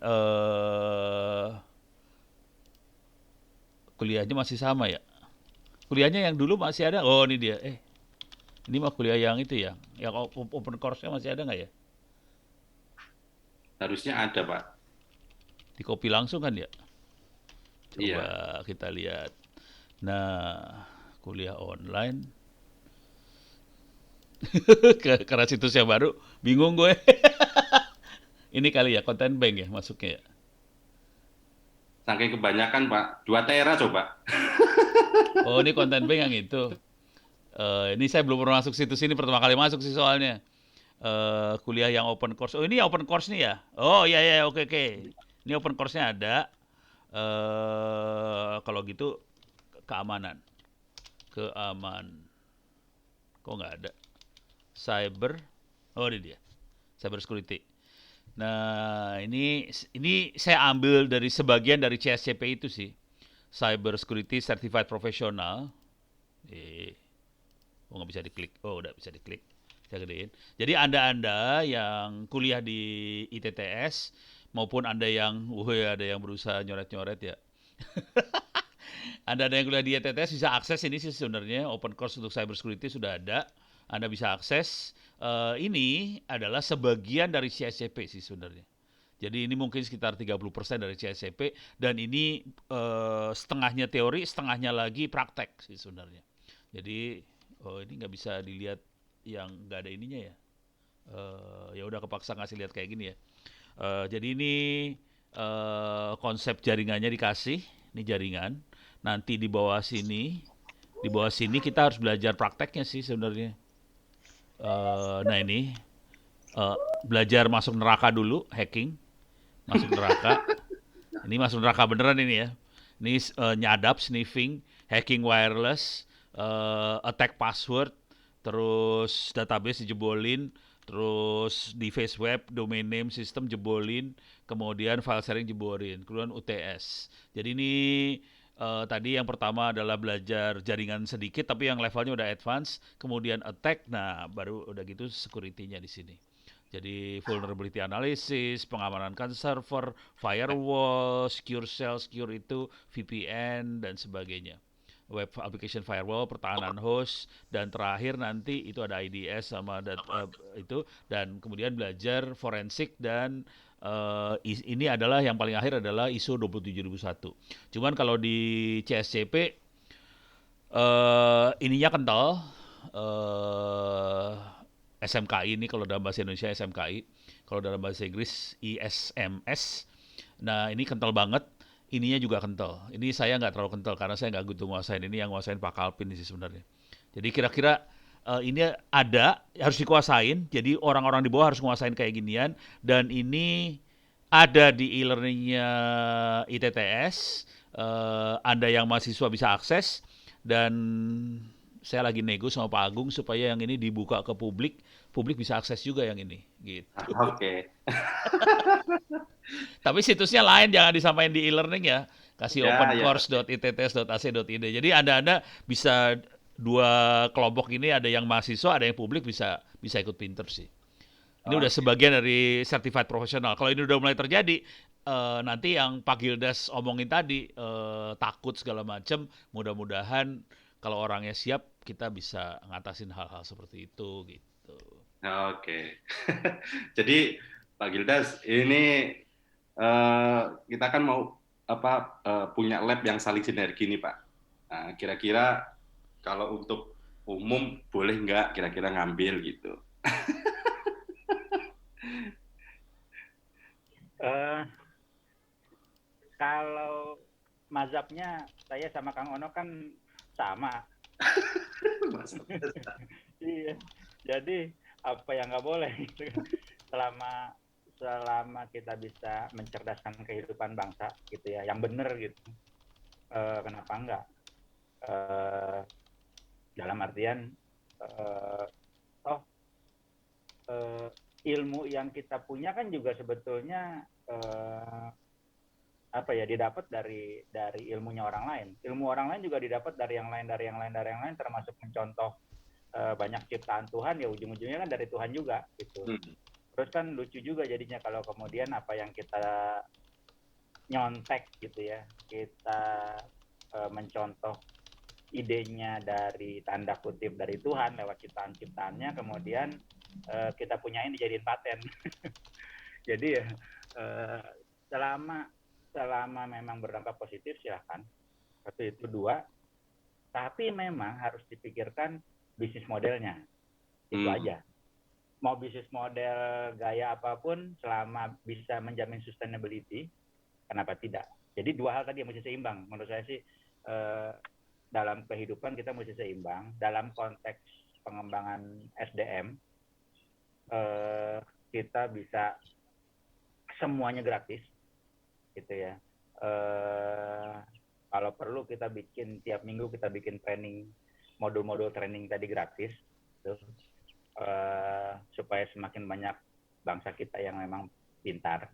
B: kuliahnya masih sama ya. Kuliahnya yang dulu masih ada. Oh, ini dia. Ini mah kuliah yang itu ya. Yang open course-nya masih ada nggak ya?
A: Harusnya ada, Pak.
B: Di copy langsung kan ya? Coba
A: Iya.
B: kita lihat. Nah, kuliah online. Karena situsnya baru, bingung gue. Ini kali ya, konten bank ya masuknya ya?
A: Saking kebanyakan, Pak. 2 tera coba.
B: Oh, ini konten bank yang itu. Ini saya belum pernah masuk situs ini, pertama kali masuk sih soalnya. Kuliah yang open course. Oh, ini open course nih ya? Oh, iya, oke. Ini open course-nya ada. Kalau gitu, keamanan. Kok nggak ada? Cyber. Oh, ini dia. Cyber security. Nah, ini saya ambil dari sebagian dari CSCP itu sih. Cyber Security Certified Professional. Nggak bisa diklik. Oh, udah bisa diklik. Saya gedein. Jadi Anda yang kuliah di ITTS maupun Anda yang berusaha nyoret-nyoret ya. Anda yang kuliah di ITTS bisa akses ini sih sebenarnya. Open course untuk cyber security sudah ada. Anda bisa akses. Ini adalah sebagian dari CSCP sih sebenarnya. Jadi ini mungkin sekitar 30% dari CSCP dan ini setengahnya teori, setengahnya lagi praktek sih sebenarnya. Jadi ini nggak bisa dilihat yang nggak ada ininya ya. Ya udah kepaksa ngasih lihat kayak gini ya. Jadi ini konsep jaringannya dikasih, ini jaringan. Nanti di bawah sini kita harus belajar prakteknya sih sebenarnya. Nah ini belajar masuk neraka dulu, hacking, masuk neraka. Ini masuk neraka beneran ini ya. Ini nyadap, sniffing, hacking wireless, attack password, terus database dijebolin, terus device web, domain name system jebolin, kemudian file sharing jebolin, kemudian UTS. Jadi ini tadi yang pertama adalah belajar jaringan sedikit, tapi yang levelnya udah advance, kemudian attack, nah baru udah gitu security-nya di sini. Jadi vulnerability analysis, pengamanan kan server, firewall, secure shell, secure itu, VPN dan sebagainya. Web application firewall, pertahanan host, dan terakhir nanti itu ada IDS sama itu, dan kemudian belajar forensik dan ini adalah yang paling akhir adalah ISO 27001. Cuman kalau di CSCP ininya kental, SMKI ini kalau dalam bahasa Indonesia SMKI, kalau dalam bahasa Inggris ISMS. Nah ini kental banget, ininya juga kental. Ini saya nggak terlalu kental karena saya nggak gitu nguasain, ini yang nguasain Pak Kalpin sih sebenarnya. Jadi kira-kira ini ada, harus dikuasain, jadi orang-orang di bawah harus nguasain kayak ginian, dan ini ada di e-learningnya ITTS, Anda yang mahasiswa bisa akses, dan saya lagi nego sama Pak Agung supaya yang ini dibuka ke publik bisa akses juga yang ini, gitu.
A: Oke.
B: Tapi situsnya lain, jangan disampaikan di e-learning ya, Kasih
A: Ya, ya.
B: opencourse.itts.ac.id. Jadi Anda bisa dua kelompok ini, ada yang mahasiswa, ada yang publik, bisa bisa ikut pinter sih. Ini udah
A: Oke.
B: sebagian dari certified profesional. Kalau ini udah mulai terjadi, nanti yang Pak Gildas omongin tadi, takut segala macam, mudah-mudahan kalau orangnya siap, kita bisa ngatasin hal-hal seperti itu gitu.
A: Oke. Jadi Pak Gildas, ini kita kan mau punya lab yang saling sinergi nih Pak. Nah, kira-kira kalau untuk umum boleh nggak kira-kira ngambil gitu?
C: Eh, Kalau mazhabnya saya sama Kang Ono kan sama. Iya. Jadi apa yang nggak boleh gitu. Selama selama kita bisa mencerdaskan kehidupan bangsa gitu ya, yang benar gitu. Kenapa enggak? Eh, Dalam artian eh, oh eh, ilmu yang kita punya kan juga sebetulnya apa ya, didapat dari ilmunya orang lain. Ilmu orang lain juga didapat dari yang lain, dari yang lain, dari yang lain, termasuk mencontoh banyak ciptaan Tuhan, ya ujung-ujungnya kan dari Tuhan juga gitu. Terus kan lucu juga jadinya kalau kemudian apa yang kita nyontek gitu ya, kita mencontoh idenya dari tanda kutip dari Tuhan lewat ciptaan-ciptaannya, kemudian kita punyain dijadiin paten. Jadi ya selama memang berdampak positif silahkan. Satu itu, dua, tapi memang harus dipikirkan bisnis modelnya. Itu aja. Mau bisnis model gaya apapun, selama bisa menjamin sustainability, kenapa tidak? Jadi dua hal tadi yang mesti seimbang. Menurut saya sih dalam kehidupan kita mesti seimbang. Dalam konteks pengembangan SDM, kita bisa semuanya gratis, gitu ya. Kalau perlu kita bikin tiap minggu, kita bikin training, modul-modul training tadi gratis, gitu. Supaya semakin banyak bangsa kita yang memang pintar.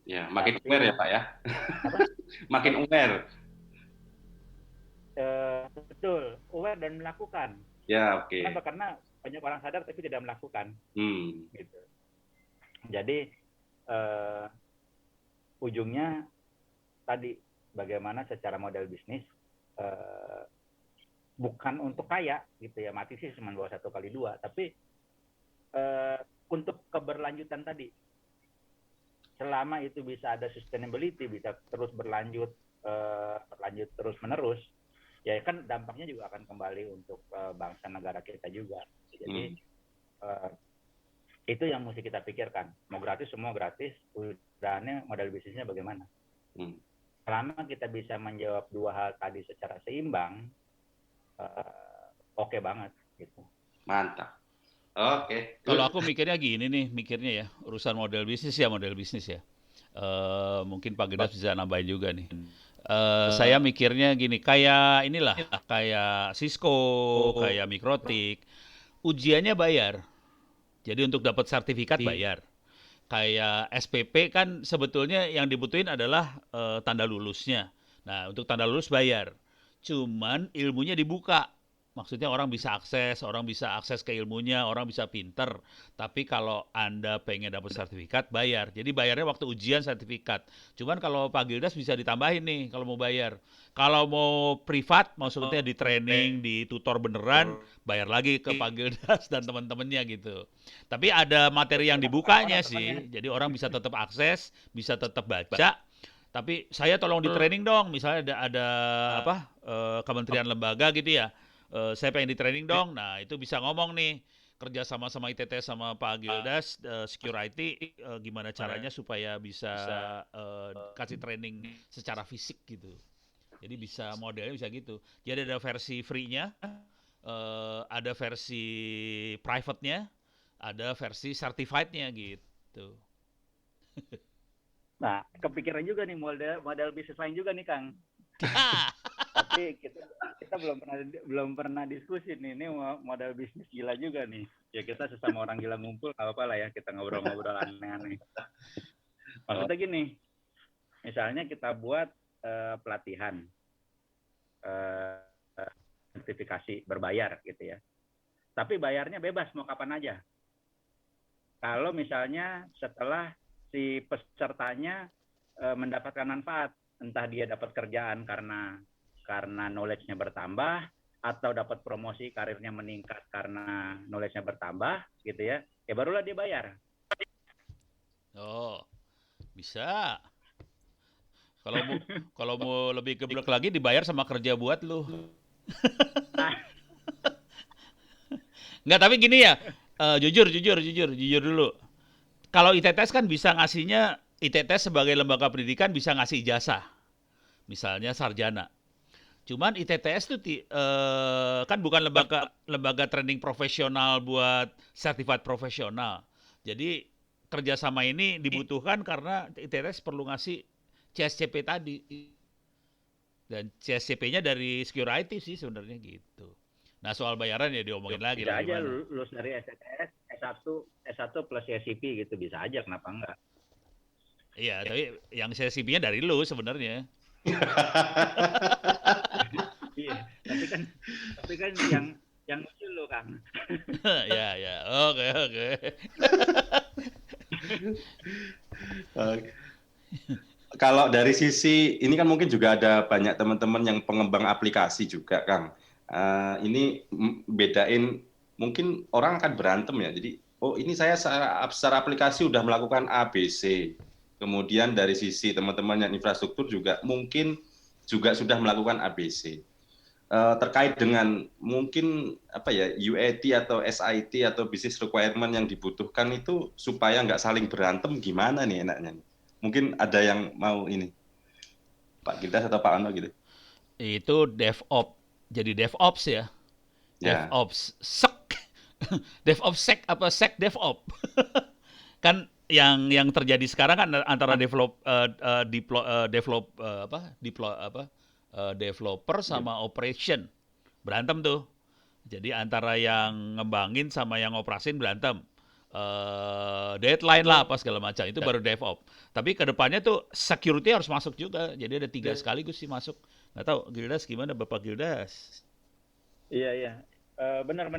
A: Ya, makin aware ya Pak ya. Makin aware.
C: Betul, aware dan melakukan.
A: Ya, oke.
C: Kenapa? Karena banyak orang sadar tapi tidak melakukan. Gitu. Jadi ujungnya tadi bagaimana secara model bisnis bukan untuk kaya gitu ya, mati sih cuma 1x2, tapi untuk keberlanjutan tadi, selama itu bisa ada sustainability, bisa terus berlanjut terus menerus, ya kan dampaknya juga akan kembali untuk bangsa negara kita juga. Jadi itu yang mesti kita pikirkan. Mau gratis, semua gratis, udahannya modal bisnisnya bagaimana. Selama kita bisa menjawab dua hal tadi secara seimbang, oke banget gitu.
A: Mantap. Oke.
B: Kalau aku mikirnya gini nih, ya urusan model bisnis ya. Mungkin Pak Gildas bisa nambahin juga nih. Saya mikirnya gini, kayak inilah, kayak Cisco, kayak Mikrotik, ujiannya bayar. Jadi untuk dapat sertifikat bayar. Kayak SPP kan sebetulnya yang dibutuhin adalah tanda lulusnya. Nah, untuk tanda lulus bayar. Cuman ilmunya dibuka. Maksudnya orang bisa akses ke ilmunya, orang bisa pinter. Tapi kalau Anda pengen dapat sertifikat, bayar. Jadi bayarnya waktu ujian sertifikat. Cuman kalau Pak Gildas bisa ditambahin nih kalau mau bayar. Kalau mau privat, maksudnya di training, di tutor beneran, bayar lagi ke Pak Gildas dan teman-temannya gitu. Tapi ada materi yang dibukanya sih. Jadi orang bisa tetap akses, bisa tetap baca. Tapi saya tolong di training dong. Misalnya ada kementerian lembaga gitu ya. Saya pengen di training dong. Nah, itu bisa ngomong nih, kerja sama ITT sama Pak Gildas, security, gimana caranya supaya bisa kasih training secara fisik gitu. Jadi bisa modelnya bisa gitu. Jadi ada versi free-nya, ada versi private-nya, ada versi certified-nya gitu.
C: Nah, kepikiran juga nih model bisnis lain juga nih Kang. Tapi kita belum pernah diskusi nih. Ini model bisnis gila juga nih. Ya kita sesama orang gila ngumpul, nggak apa-apa lah ya, kita ngobrol-ngobrol aneh-aneh. Maksudnya gini, misalnya kita buat pelatihan eh, sertifikasi berbayar gitu ya. Tapi bayarnya bebas mau kapan aja. Kalau misalnya setelah si pesertanya mendapatkan manfaat, entah dia dapat kerjaan karena knowledge-nya bertambah, atau dapat promosi karirnya meningkat karena knowledge-nya bertambah, gitu ya, ya barulah dia bayar.
B: Oh, bisa. Kalau mau lebih geblek lagi dibayar sama kerja buat lu.
C: Nah,
B: Nggak, tapi gini ya, jujur dulu. Kalau ITTS kan bisa ngasihnya, ITTS sebagai lembaga pendidikan bisa ngasih ijazah, misalnya sarjana. Cuman ITTS itu kan bukan lembaga lembaga training profesional buat sertifikat profesional. Jadi kerjasama ini dibutuhkan karena ITTS perlu ngasih CSCP tadi. Dan CSCP-nya dari security sih sebenarnya gitu. Nah soal bayaran ya diomongin lagi
C: bisa
B: lah
C: aja
B: gimana.
C: lulus dari STS, S1 plus CSCP gitu, bisa aja, kenapa enggak?
B: Iya, tapi yang CSCP-nya dari lu sebenarnya.
C: Iya, tapi kan yang lucu lo, Kang.
B: Ya, ya. Oke, oke.
A: Kalau dari sisi ini kan mungkin juga ada banyak teman-teman yang pengembang aplikasi juga, Kang. Ini bedain mungkin orang akan berantem ya. Jadi, oh ini saya secara aplikasi udah melakukan A, B, C. Kemudian dari sisi teman-teman yang infrastruktur juga mungkin juga sudah melakukan A, B, C. Terkait dengan mungkin apa ya UAT atau SIT atau business requirement yang dibutuhkan itu supaya nggak saling berantem gimana nih enaknya nih? Mungkin ada yang mau ini Pak Gildas atau Pak Ano gitu.
B: Itu DevOps. Jadi DevOps ya.
A: Ya,
B: DevOps sek. DevOps sek apa sek DevOps. Kan yang terjadi sekarang kan antara developer sama operation berantem tuh. Jadi antara yang ngembangin sama yang operasin berantem. Deadline lah apa segala macam itu baru DevOps. Tapi kedepannya tuh security harus masuk juga. Jadi ada 3 sekaligus sih masuk. Nggak tahu Gildas gimana Bapak Gildas?
C: Iya. Benar.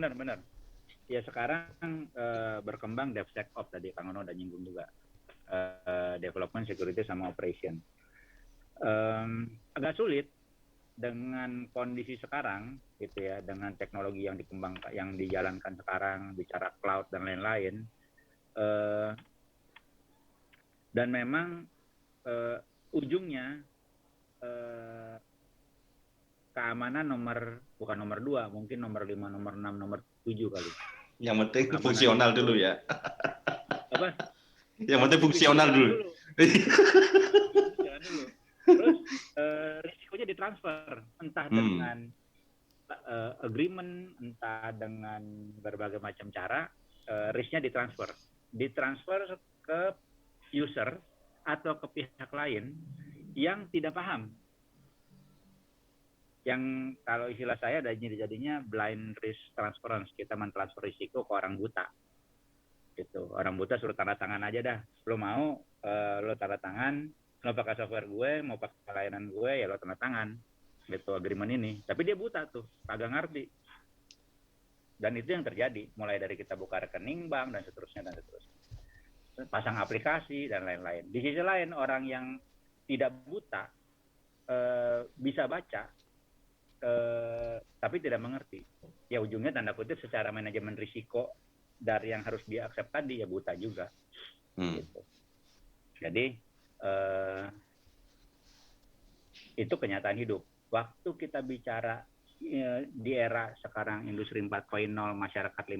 C: Ya sekarang berkembang DevSecOps tadi Kang Ono udah nyinggung juga. Development, security, sama operation. Agak sulit dengan kondisi sekarang gitu ya, dengan teknologi yang dikembangkan, yang dijalankan sekarang, bicara cloud dan lain-lain. Dan memang ujungnya keamanan bukan nomor 2, mungkin nomor 5, nomor 6, nomor 7 kali.
A: yang penting
C: Keamanan
A: fungsional
C: itu,
A: dulu ya.
C: apa?
A: Yang penting fungsional dulu.
C: Jalan dulu. Terus risikonya ditransfer, entah dengan agreement, entah dengan berbagai macam cara, risknya ditransfer ke user atau ke pihak lain yang tidak paham. Yang kalau istilah saya jadinya blind risk transference, kita mentransfer risiko ke orang buta. Gitu. Orang buta suruh tanda tangan aja dah. Lo mau, lo tanda tangan, lo pakai software gue, mau pakai layanan gue, ya lo tanda tangan. Gitu, agreement ini. Tapi dia buta tuh, kagak ngerti. Dan itu yang terjadi, mulai dari kita buka rekening bank, dan seterusnya. Pasang aplikasi, dan lain-lain. Di sisi lain, orang yang tidak buta, bisa baca, tapi tidak mengerti. Ya ujungnya tanda kutip secara manajemen risiko dari yang harus dia accept tadi ya buta juga. Gitu. Jadi itu kenyataan hidup. Waktu kita bicara di era sekarang industri 4.0, masyarakat 5.0,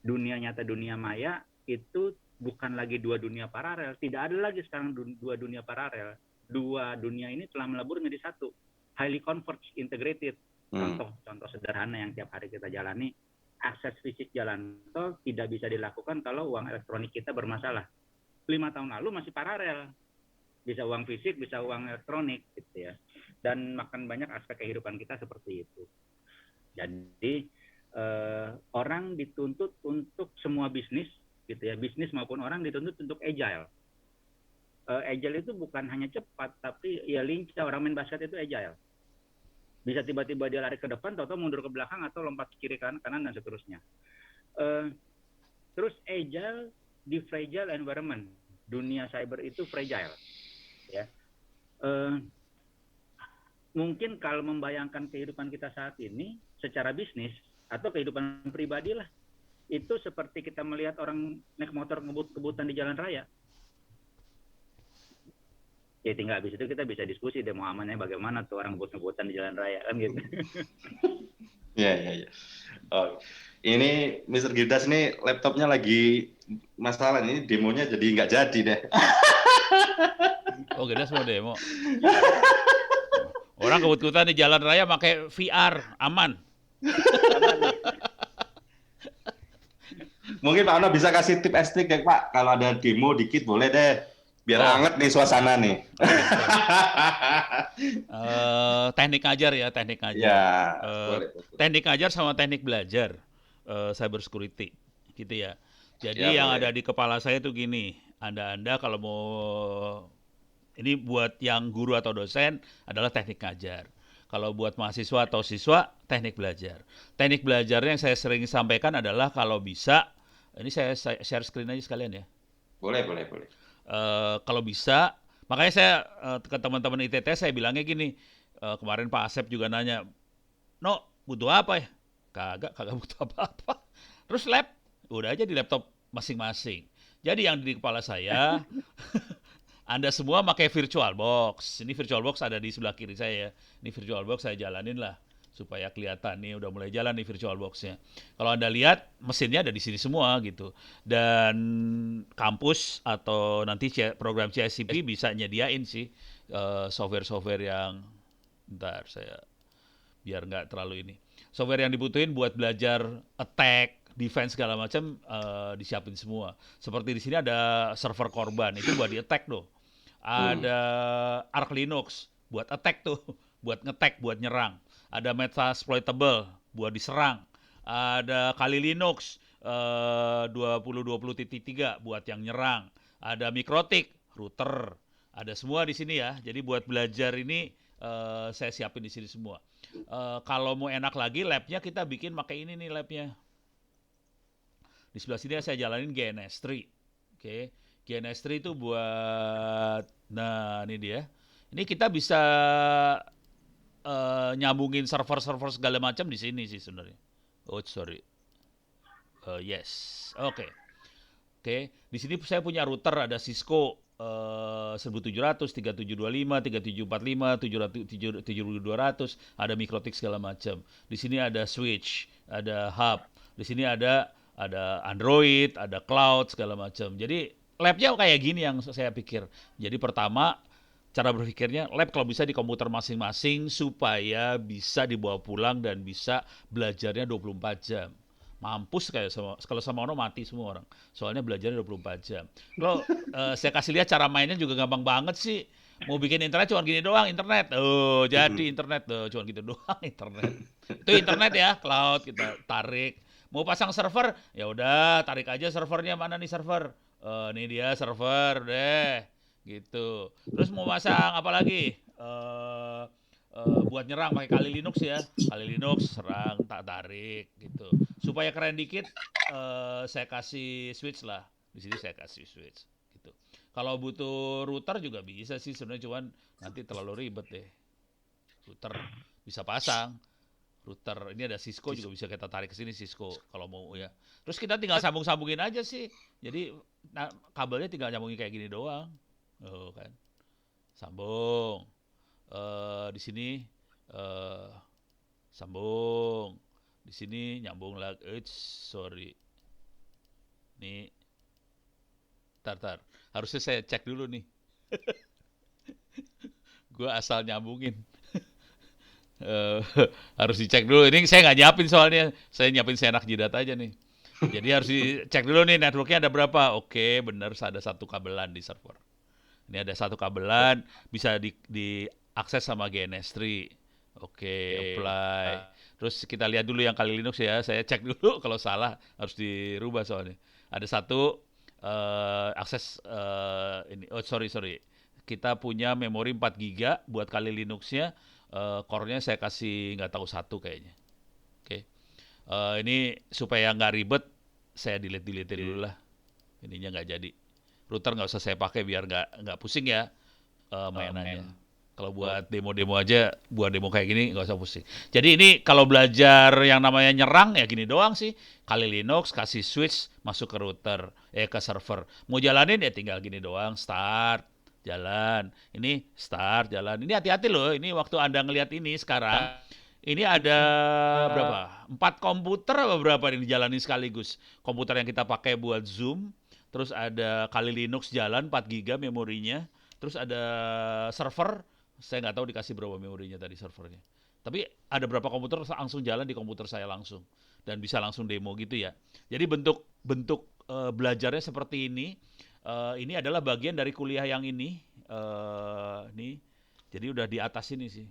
C: dunia nyata dunia maya itu bukan lagi dua dunia paralel. Tidak ada lagi sekarang dua dunia paralel. Dua dunia ini telah melebur menjadi satu. Highly converged, integrated. Contoh sederhana yang tiap hari kita jalani, akses fisik jalan tol tidak bisa dilakukan kalau uang elektronik kita bermasalah. 5 tahun lalu masih paralel. Bisa uang fisik, bisa uang elektronik gitu ya. Dan makan banyak aspek kehidupan kita seperti itu. Jadi orang dituntut untuk semua bisnis gitu ya, bisnis maupun orang dituntut untuk agile.
D: agile itu bukan hanya cepat, tapi ya lincah. Orang main basket itu agile. Bisa tiba-tiba dia lari ke depan, atau mundur ke belakang, atau lompat ke kiri kanan dan seterusnya. Terus agile di fragile environment. Dunia cyber itu fragile. Ya. Mungkin kalau membayangkan kehidupan kita saat ini secara bisnis atau kehidupan pribadi lah, itu seperti kita melihat orang naik motor ngebut-kebutan di jalan raya. Ya tinggal habis itu kita bisa diskusi deh mau amannya bagaimana tuh orang ngebut-ngebutan di jalan raya kan gitu.
A: Ya. Oh, ini Mr. Girdas ini laptopnya lagi masalah, ini demonya jadi nggak jadi deh.
B: Oh, Girdas mau demo. Orang kebut-kebutan di jalan raya pakai VR, aman.
A: Mungkin Pak Ono bisa kasih tip and trick ya Pak, kalau ada demo dikit boleh deh, biar hangat nih suasana nih.
B: Teknik ngajar ya, teknik ngajar.
A: Ya, boleh.
B: Teknik ngajar sama teknik belajar cyber security, gitu ya. Jadi
A: Ya,
B: yang
A: boleh.
B: ada di kepala saya tuh gini, Anda kalau mau, ini buat yang guru atau dosen adalah teknik ngajar. Kalau buat mahasiswa atau siswa, teknik belajar. Teknik belajarnya yang saya sering sampaikan adalah kalau bisa, ini saya share screen aja sekalian ya.
A: Boleh.
B: Kalau bisa, makanya saya ke teman-teman ITT saya bilangnya gini, kemarin Pak Asep juga nanya, no butuh apa ya? Kagak butuh apa-apa. Terus lab, udah aja di laptop masing-masing. Jadi yang di kepala saya, Anda semua pakai VirtualBox. Ini VirtualBox ada di sebelah kiri saya ya. Ini VirtualBox saya jalanin lah supaya kelihatan nih udah mulai jalan nih VirtualBox-nya. Kalau Anda lihat mesinnya ada di sini semua gitu. Dan kampus atau nanti program CSCP bisa nyediain sih software-software yang bentar saya biar nggak terlalu ini. Software yang dibutuhin buat belajar attack, defense segala macam disiapin semua. Seperti di sini ada server korban itu buat di attack tuh. Ada Arch Linux buat attack tuh, buat ngetek, buat nyerang. Ada Metasploitable buat diserang. Ada Kali Linux 2020.3 buat yang nyerang. Ada Mikrotik, router. Ada semua di sini ya. Jadi buat belajar ini saya siapin di sini semua. Kalau mau enak lagi labnya kita bikin pakai ini nih labnya. Di sebelah sini saya jalanin GNS3. Oke. GNS3 itu buat, nah ini dia. Ini kita bisa nyambungin server-server segala macam di sini sih sebenarnya. Oh sorry. Yes. Oke. Di sini saya punya router ada Cisco 1700, 3725, 3745, 7200, ada Mikrotik segala macam. Di sini ada switch, ada hub. Di sini ada Android, ada cloud segala macam. Jadi labnya kayak gini yang saya pikir. Jadi pertama cara berpikirnya lab kalau bisa di komputer masing-masing supaya bisa dibawa pulang dan bisa belajarnya 24 jam. Mampus kayak kalau sama Ono mati semua orang. Soalnya belajarnya 24 jam. Kalau saya kasih lihat cara mainnya juga gampang banget sih. Mau bikin internet cuma gini doang, internet. Oh, jadi internet cuma gitu doang internet. Itu internet ya, cloud kita tarik. Mau pasang server, ya udah tarik aja servernya, mana nih server? Ini dia server deh. Gitu. Terus mau pasang apa lagi? Buat nyerang pakai Kali Linux ya. Kali Linux serang tak tarik gitu. Supaya keren dikit saya kasih switch lah. Di sini saya kasih switch gitu. Kalau butuh router juga bisa sih sebenarnya, cuman nanti terlalu ribet deh. Router bisa pasang. Router ini ada Cisco juga bisa kita tarik ke sini Cisco kalau mau ya. Terus kita tinggal sambung-sambungin aja sih. Jadi kabelnya tinggal nyambungin kayak gini doang. Oh kan. Sambung. Di sini sambung, di sini nyambung lagi. Sorry, nih, tar, harusnya saya cek dulu nih. Gue asal nyambungin. Harus dicek dulu. Ini saya nggak nyiapin soalnya, saya nyiapin senak jidat aja nih. Jadi harus dicek dulu nih networknya ada berapa. Oke, benar ada satu kabelan di server. Ini ada satu kabelan, bisa diakses sama GNS3. Oke, apply. Terus kita lihat dulu yang Kali Linux ya. Saya cek dulu kalau salah harus dirubah soalnya. Ada satu akses ini. Oh sorry. Kita punya memori 4 giga buat kali Linuxnya. Core-nya saya kasih nggak tahu 1 kayaknya. Oke. Ini supaya nggak ribet, saya delete dulu lah. Ininya nggak jadi. Router nggak usah saya pakai biar nggak pusing ya mainannya. Kalau buat demo-demo aja, buat demo kayak gini nggak usah pusing. Jadi ini kalau belajar yang namanya nyerang ya gini doang sih. Kali Linux, kasih switch, masuk ke router, ke server. Mau jalanin ya tinggal gini doang, start, jalan. Ini start, jalan. Ini hati-hati loh, ini waktu Anda ngelihat ini sekarang. Ini ada berapa? 4 komputer apa berapa ini dijalani sekaligus. Komputer yang kita pakai buat Zoom, terus ada kali Linux jalan 4 giga memorinya, terus ada server, saya nggak tahu dikasih berapa memorinya tadi servernya. Tapi ada berapa komputer langsung jalan di komputer saya langsung dan bisa langsung demo gitu ya. Jadi bentuk belajarnya seperti ini. Ini adalah bagian dari kuliah yang ini. Nih, jadi udah di atas ini sih.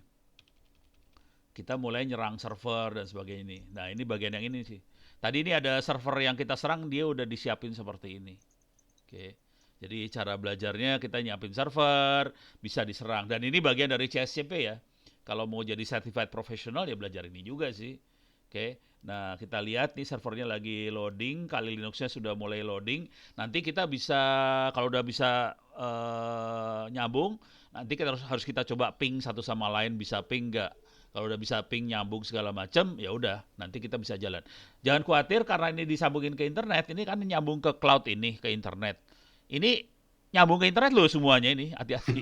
B: Kita mulai nyerang server dan sebagainya ini. Nah ini bagian yang ini sih. Tadi ini ada server yang kita serang, dia udah disiapin seperti ini. Oke. Jadi cara belajarnya kita nyiapin server, bisa diserang. Dan ini bagian dari CSCP ya. Kalau mau jadi certified professional ya belajar ini juga sih. Oke. Nah kita lihat nih servernya lagi loading, kali Linuxnya sudah mulai loading. Nanti kita bisa, kalau udah bisa nyambung, nanti kita harus kita coba ping satu sama lain, bisa ping nggak. Kalau udah bisa ping, nyambung segala macam, ya udah, nanti kita bisa jalan. Jangan khawatir karena ini disambungin ke internet, ini kan nyambung ke cloud ini, ke internet. Ini nyambung ke internet loh semuanya ini, hati-hati.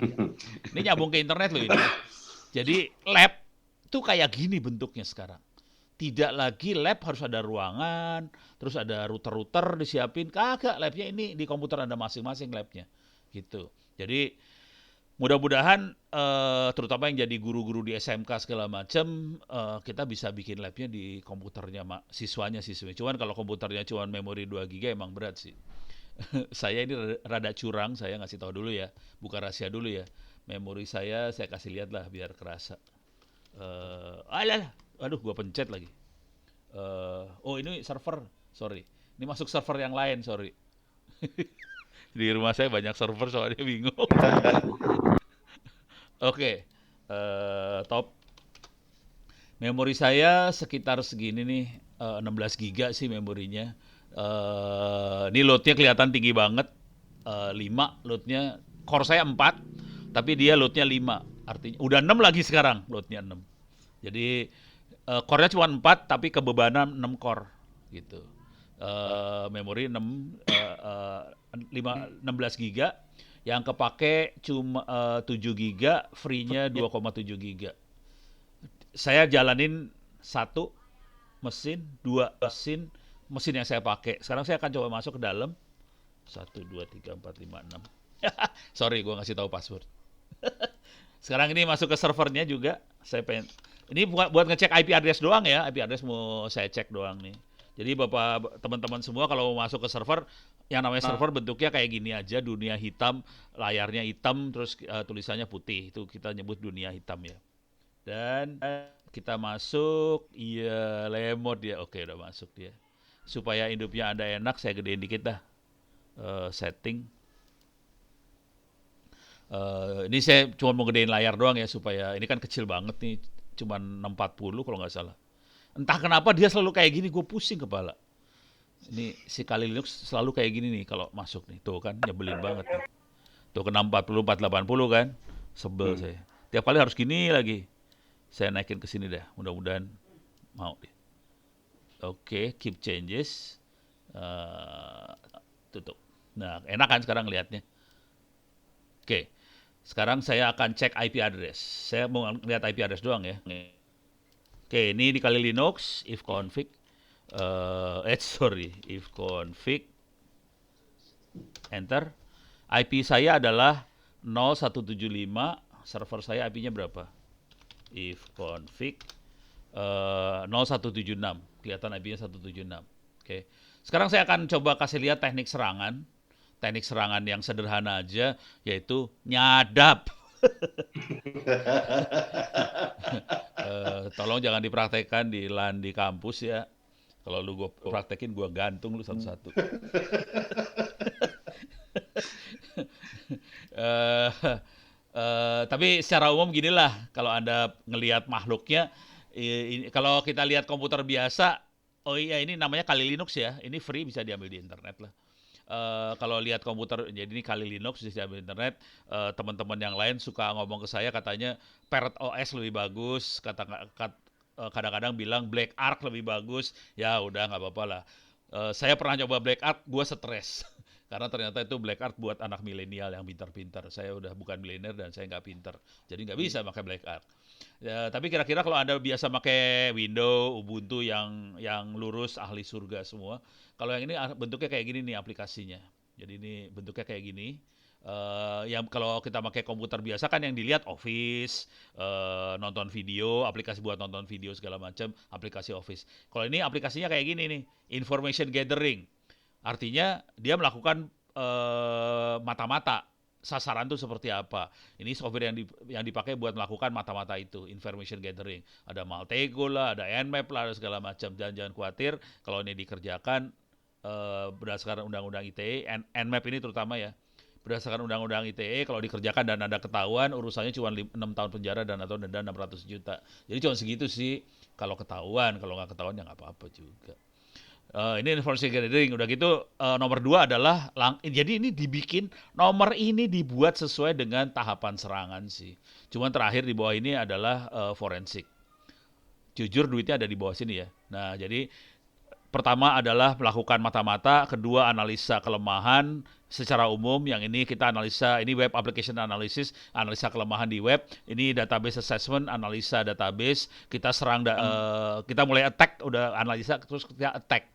B: Ini nyambung ke internet loh ini. Jadi lab tuh kayak gini bentuknya sekarang. Tidak lagi lab harus ada ruangan, terus ada router-router disiapin. Kagak, labnya ini di komputer Anda masing-masing labnya. Gitu. Jadi mudah-mudahan terutama yang jadi guru-guru di SMK segala macam, kita bisa bikin labnya di komputernya siswanya. Cuman kalau komputernya cuma memori 2 GB emang berat sih. Saya ini rada curang, saya ngasih tahu dulu ya, buka rahasia dulu ya. Memori saya kasih lihat lah biar kerasa. Aduh gua pencet lagi. Oh ini server, sorry. Ini masuk server yang lain, sorry. Di rumah saya banyak server soalnya bingung. Oke, top. Memori saya sekitar segini nih, 16 giga sih memorinya. Ini loadnya kelihatan tinggi banget, 5 loadnya. Core saya 4, tapi dia loadnya 5. Artinya udah 6 lagi sekarang, loadnya 6. Jadi core-nya cuma 4, tapi kebebanan 6 core gitu. Memori 16 giga. Yang kepake cuma 7 giga, free-nya 2,7 giga. Saya jalanin 1 mesin, 2 mesin yang saya pakai. Sekarang saya akan coba masuk ke dalam. 1, 2, 3, 4, 5, 6. Sorry, gue ngasih tahu password. Sekarang ini masuk ke servernya juga. Ini buat ngecek IP address doang ya. IP address mau saya cek doang nih. Jadi Bapak teman-teman semua kalau mau masuk ke server, yang namanya server bentuknya kayak gini aja, dunia hitam, layarnya hitam, terus tulisannya putih. Itu kita nyebut dunia hitam ya. Dan kita masuk, iya lemot dia. Oke udah masuk dia. Supaya hidupnya Anda enak, saya gedein dikit dah. Setting. Ini saya cuma mau gedein layar doang ya, supaya ini kan kecil banget nih. Cuma 640 kalau nggak salah. Entah kenapa dia selalu kayak gini, gue pusing kepala. Ini si Kali Linux selalu kayak gini nih kalau masuk nih. Tuh kan nyebelin banget nih. Tuh ke 640, 480 kan. Sebel saya. Tiap kali harus gini lagi. Saya naikin ke sini dah. Mudah-mudahan mau deh. Oke, keep changes. Tutup. Nah, enak kan sekarang lihatnya. Oke. Sekarang saya akan cek IP address. Saya mau lihat IP address doang ya. Oke, ini di Kali Linux, if config, if config, enter. IP saya adalah 0175, server saya IP-nya berapa? If config, 0176, kelihatan IP-nya 176. Oke, sekarang saya akan coba kasih lihat teknik serangan. Teknik serangan yang sederhana aja, yaitu nyadap. Tolong jangan dipraktekkan di LAN di kampus ya. Kalau lu gue praktekin, gue gantung lu satu-satu. Eh, tapi secara umum ginilah, kalau Anda ngelihat makhluknya, kalau kita lihat komputer biasa, oh iya ini namanya Kali Linux ya, ini free bisa diambil di internet lah. Kalau lihat komputer, jadi ini Kali Linux bisa diambil di internet. Teman-teman yang lain suka ngomong ke saya katanya Parrot OS lebih bagus, kadang-kadang bilang Black Ark lebih bagus. Ya udah nggak apa-apa lah. Saya pernah coba Black Ark, gue stres. Karena ternyata itu Black Art buat anak milenial yang pintar-pintar. Saya udah bukan milenial dan saya nggak pintar. Jadi nggak bisa pakai Black Art. Ya, tapi kira-kira kalau Anda biasa pakai Windows, Ubuntu yang lurus ahli surga semua. Kalau yang ini bentuknya kayak gini nih aplikasinya. Jadi ini bentuknya kayak gini. Yang kalau kita pakai komputer biasa kan yang dilihat Office, nonton video, aplikasi buat nonton video segala macam, aplikasi Office. Kalau ini aplikasinya kayak gini nih, information gathering. Artinya dia melakukan mata-mata sasaran itu seperti apa. Ini software yang dipakai buat melakukan mata-mata itu, information gathering. Ada Maltego lah, ada Nmap lah, ada segala macam. Dan jangan khawatir kalau ini dikerjakan berdasarkan Undang-Undang ITE, Nmap ini terutama ya. Berdasarkan Undang-Undang ITE, kalau dikerjakan dan ada ketahuan, urusannya cuma 6 tahun penjara dan atau denda 600 juta. Jadi cuma segitu sih kalau ketahuan, kalau nggak ketahuan ya nggak apa-apa juga. Ini information gathering. Udah gitu nomor 2 adalah jadi ini nomor ini dibuat sesuai dengan tahapan serangan sih. Cuman terakhir di bawah ini adalah forensik. Jujur duitnya ada di bawah sini ya. Nah, jadi pertama adalah melakukan mata-mata, kedua analisa kelemahan secara umum, yang ini kita analisa, ini web application analysis, analisa kelemahan di web, ini database assessment, analisa database, kita serang, kita mulai attack, udah analisa, terus kita attack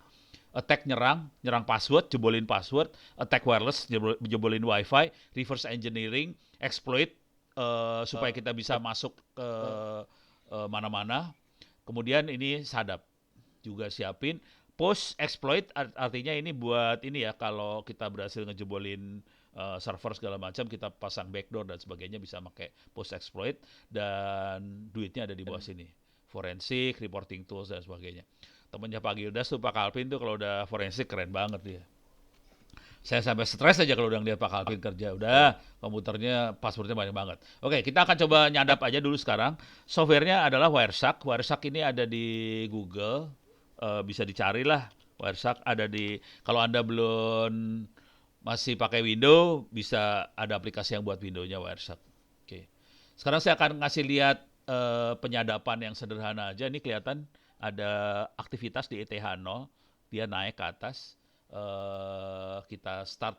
B: nyerang password, jebolin password, attack wireless, jebolin wifi, reverse engineering, exploit supaya kita bisa masuk ke mana-mana. Kemudian ini sadap juga siapin. Post exploit artinya ini buat ini ya, kalau kita berhasil ngejebolin server segala macam, kita pasang backdoor dan sebagainya, bisa pakai post exploit, dan duitnya ada di bawah sini. Forensik, reporting tools dan sebagainya. Temennya Pak Gildas tuh, Pak Kalvin tuh kalau udah forensik keren banget dia. Saya sampai stres aja kalau udah ngeliat Pak Kalvin kerja. Udah, komputernya, passwordnya banyak banget. Oke, kita akan coba nyadap aja dulu sekarang. Softwarenya adalah Wireshark. Wireshark ini ada di Google. Bisa dicari lah. Wireshark ada di, kalau Anda belum masih pakai Windows, bisa ada aplikasi yang buat Windows-nya Wireshark. Oke. Sekarang saya akan ngasih lihat penyadapan yang sederhana aja. Ini kelihatan ada aktivitas di ETH0, dia naik ke atas. Kita start.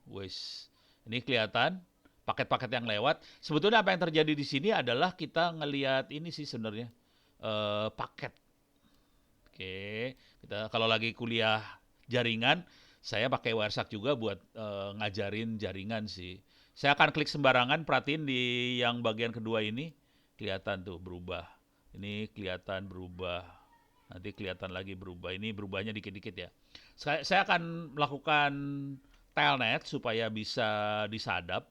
B: Wes, ini kelihatan paket-paket yang lewat. Sebetulnya apa yang terjadi di sini adalah kita ngelihat ini sih sebenarnya paket. Oke, kita kalau lagi kuliah jaringan, saya pakai Wireshark juga buat ngajarin jaringan sih. Saya akan klik sembarangan, perhatiin di yang bagian kedua ini, kelihatan tuh berubah. Ini kelihatan berubah. Nanti kelihatan lagi berubah. Ini berubahnya dikit-dikit ya. Saya akan melakukan telnet supaya bisa disadap.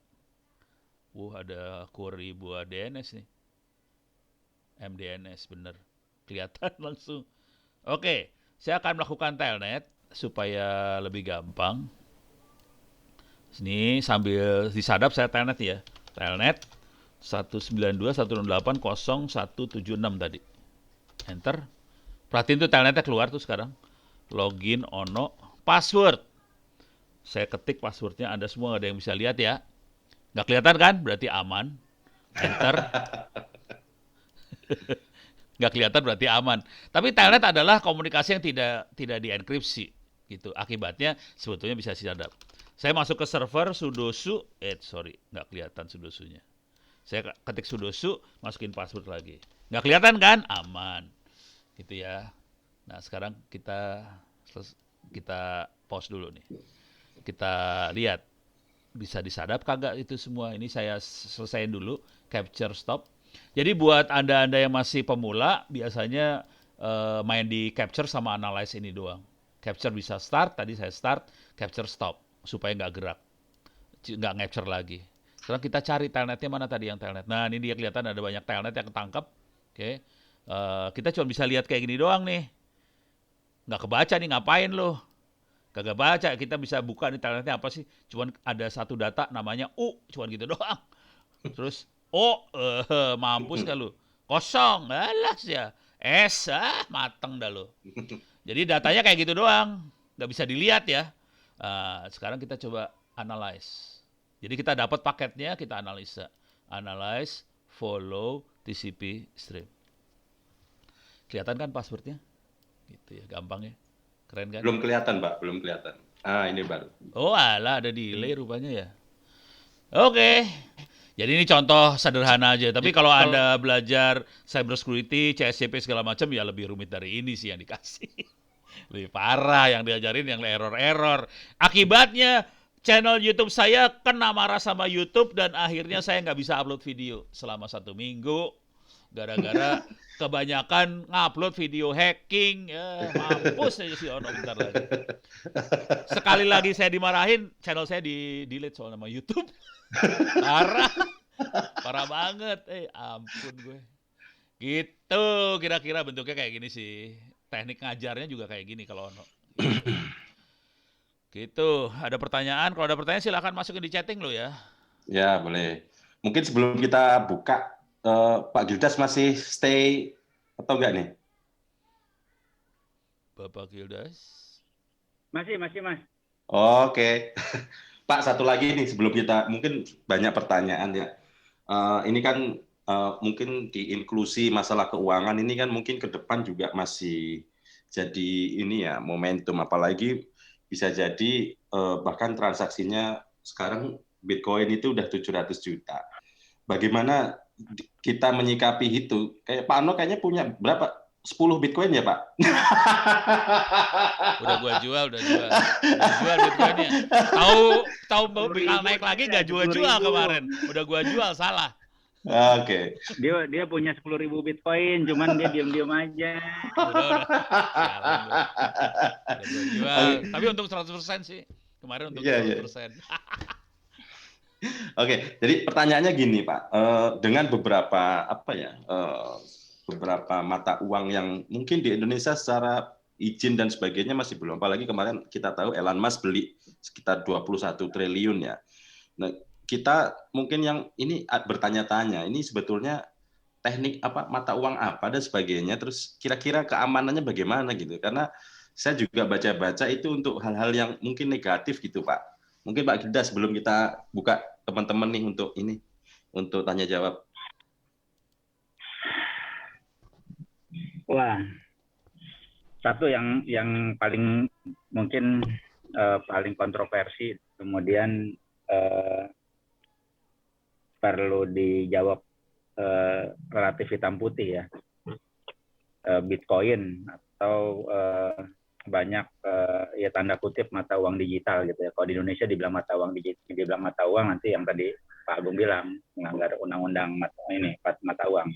B: Ada query buat DNS nih. MDNS bener. Kelihatan langsung. Oke, saya akan melakukan telnet supaya lebih gampang. Sini sambil disadap saya telnet ya. Telnet 192.168.0.176 tadi. Enter. Perhatiin tuh telnetnya keluar tuh sekarang. Login, ono, password. Saya ketik passwordnya, Anda semua nggak ada yang bisa lihat ya. Nggak kelihatan kan? Berarti aman. Enter. Nggak kelihatan berarti aman. Tapi telnet adalah komunikasi yang tidak dienkripsi. Gitu. Akibatnya sebetulnya bisa disadap. Saya masuk ke server sudosu, nggak kelihatan sudosunya. Saya ketik sudosu, masukin password lagi. Nggak kelihatan kan? Aman. Gitu ya. Nah sekarang kita pause dulu nih. Kita lihat bisa disadap kagak itu semua. Ini saya selesaiin dulu, capture stop. Jadi buat Anda yang masih pemula, biasanya main di capture sama analyze ini doang. Capture bisa start, tadi saya start, capture stop, supaya nggak gerak, nggak capture lagi. Sekarang kita cari telnetnya mana tadi yang telnet. Nah ini dia kelihatan ada banyak telnet yang ketangkep. Oke. Kita cuma bisa lihat kayak gini doang nih. Nggak kebaca nih, ngapain loh. Kagak baca, kita bisa buka nih ternyata apa sih? Cuman ada satu data namanya U, cuman gitu doang. Terus mampus kan lu? Kosong, alas ya. Mateng dah lu. Jadi datanya kayak gitu doang, nggak bisa dilihat ya. Sekarang kita coba analyze. Jadi kita dapat paketnya, kita analisa. Analyze, follow, TCP stream. Kelihatan kan passwordnya? Gitu ya, gampang ya. Keren kan?
A: Belum kelihatan, Pak, belum kelihatan. Ini baru.
B: Oh alah, ada delay rupanya ya. Oke. Jadi ini contoh sederhana aja. Tapi kalau Anda belajar cyber security, CSCP segala macam ya lebih rumit dari ini sih yang dikasih. Lebih parah yang diajarin yang error-error. Akibatnya channel YouTube saya kena marah sama YouTube dan akhirnya saya nggak bisa upload video selama 1 minggu. Gara-gara kebanyakan ngupload video hacking. Ya, mampus aja si Ono bentar lagi. Sekali lagi saya dimarahin, channel saya di-delete soal nama YouTube. Parah banget. Ampun gue. Gitu, kira-kira bentuknya kayak gini sih. Teknik ngajarnya juga kayak gini kalau Ono. Gitu. Ada pertanyaan? Kalau ada pertanyaan silakan masukin di chatting lo ya.
A: Ya, boleh. Mungkin sebelum kita buka, Pak Gildas masih stay atau enggak nih?
B: Bapak Gildas.
D: Masih, Mas.
A: Oke. Pak, satu lagi nih sebelum kita, mungkin banyak pertanyaan ya. Ini kan mungkin di inklusi masalah keuangan ini kan mungkin ke depan juga masih jadi ini ya momentum, apalagi bisa jadi bahkan transaksinya sekarang Bitcoin itu udah 700 juta. Bagaimana kita menyikapi itu? Kayak Pak Ano kayaknya punya berapa? 10 Bitcoin ya, Pak?
B: Udah jual Bitcoinnya. Tahu bakal naik lagi nggak jual kemarin. Udah gua jual, salah.
A: Oke.
D: Dia punya 10.000 Bitcoin, cuman dia diam-diam aja.
B: Udah. Sialan gua. Udah gua jual. Tapi untuk 100% sih. Kemarin untuk 100%.
A: Oke, jadi pertanyaannya gini, Pak. Dengan beberapa beberapa mata uang yang mungkin di Indonesia secara izin dan sebagainya masih belum. Apalagi kemarin kita tahu Elon Musk beli sekitar 21 triliun ya. Nah, kita mungkin yang ini bertanya-tanya, ini sebetulnya teknik apa, mata uang apa dan sebagainya, terus kira-kira keamanannya bagaimana gitu. Karena saya juga baca-baca itu untuk hal-hal yang mungkin negatif gitu, Pak. Mungkin Pak Gildas sebelum kita buka teman-teman nih untuk tanya jawab.
D: Wah, satu yang paling mungkin paling kontroversi, kemudian perlu dijawab relatif hitam putih ya, Bitcoin atau banyak ya tanda kutip mata uang digital gitu ya. Kalau di Indonesia dibilang mata uang digital, dibilang mata uang, nanti yang tadi Pak Agung bilang melanggar undang-undang mata uang.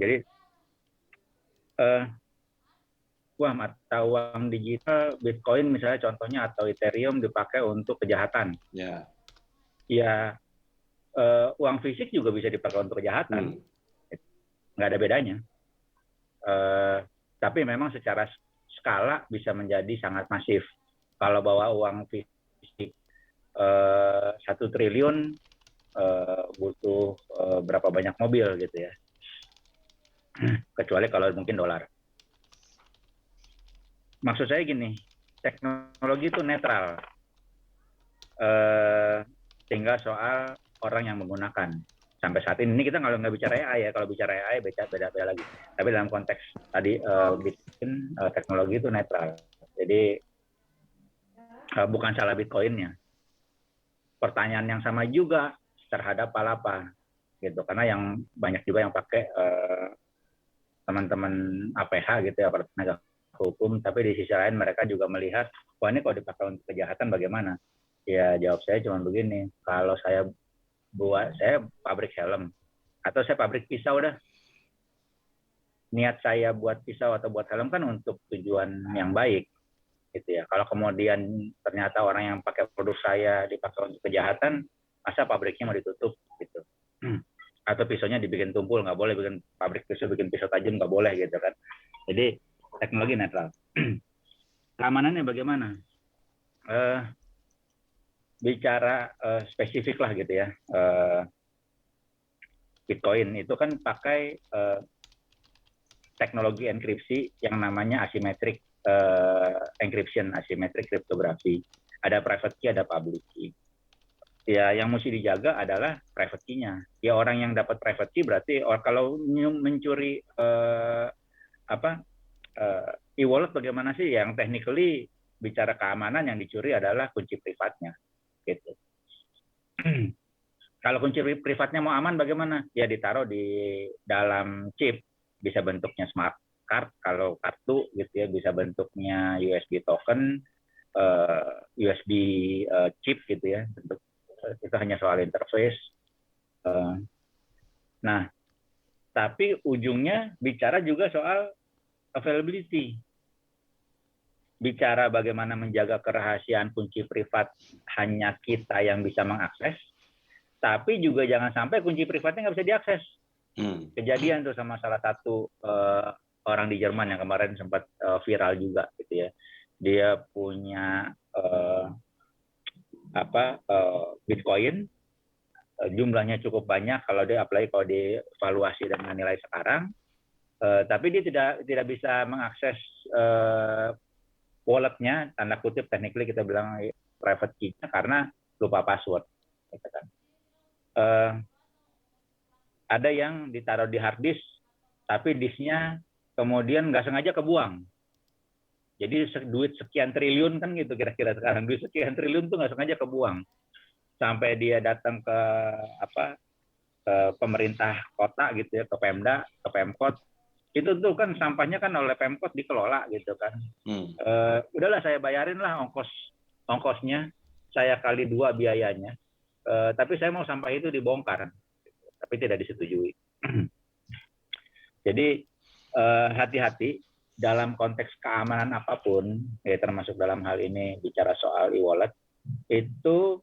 D: Jadi mata uang digital, Bitcoin misalnya contohnya, atau Ethereum dipakai untuk kejahatan.
A: Ya.
D: Ya, uang fisik juga bisa dipakai untuk kejahatan. Nggak ada bedanya. Tapi memang secara skala bisa menjadi sangat masif. Kalau bawa uang fisik 1 triliun butuh berapa banyak mobil gitu ya. Kecuali kalau mungkin dolar. Maksud saya gini, teknologi itu netral. Tinggal soal orang yang menggunakan. Sampai saat ini kita kalau nggak bicara AI ya, kalau bicara AI beda lagi. Tapi dalam konteks tadi bikin teknologi itu netral. Jadi bukan salah Bitcoinnya. Pertanyaan yang sama juga terhadap Palapa gitu, karena yang banyak juga yang pakai teman-teman APH gitu ya, penegak hukum, tapi di sisi lain mereka juga melihat, wah ini kalau dipakai untuk kejahatan bagaimana? Ya jawab saya cuma begini, kalau saya pabrik helm atau saya pabrik pisau dah, niat saya buat pisau atau buat helm kan untuk tujuan yang baik gitu ya. Kalau kemudian ternyata orang yang pakai produk saya dipakai untuk kejahatan, masa pabriknya mau ditutup gitu. Atau pisaunya dibikin tumpul, nggak boleh, bikin pabrik pisau bikin pisau tajam nggak boleh gitu kan. Jadi teknologi netral. Keamanannya bagaimana? bicara spesifik lah gitu ya, Bitcoin itu kan pakai teknologi enkripsi yang namanya asymmetric encryption, asymmetric cryptography. Ada private key, ada public key. Ya, yang mesti dijaga adalah private key-nya. Ya, orang yang dapat private key berarti kalau mencuri e-wallet bagaimana sih? Yang technically bicara keamanan yang dicuri adalah kunci privatnya, gitu. Kalau kunci privatnya mau aman bagaimana? Ya ditaruh di dalam chip, bisa bentuknya smart card kalau kartu gitu ya, bisa bentuknya USB token, USB chip gitu ya. Bentuk itu hanya soal interface. Nah, tapi ujungnya bicara juga soal availability. Bicara bagaimana menjaga kerahasiaan kunci privat hanya kita yang bisa mengakses, tapi juga jangan sampai kunci privatnya nggak bisa diakses. Kejadian tuh sama salah satu orang di Jerman yang kemarin sempat viral juga gitu ya. Dia punya Bitcoin, jumlahnya cukup banyak kalau dia apply, kalau dievaluasi dengan nilai sekarang, tapi dia tidak bisa mengakses walletnya, tanda kutip technically kita bilang private key-nya karena lupa password. Gitu kan. Ada yang ditaruh di hard disk, tapi disknya kemudian nggak sengaja kebuang. Jadi duit sekian triliun kan gitu kira-kira sekarang, duit sekian triliun tuh nggak sengaja kebuang. Sampai dia datang ke pemerintah kota gitu ya, ke Pemda, ke Pemkot, itu tuh kan sampahnya kan oleh Pemkot dikelola gitu kan. Udahlah saya bayarin lah ongkosnya, saya kali 2 biayanya, tapi saya mau sampah itu dibongkar, tapi tidak disetujui. Jadi hati-hati dalam konteks keamanan apapun, ya termasuk dalam hal ini bicara soal e-wallet, itu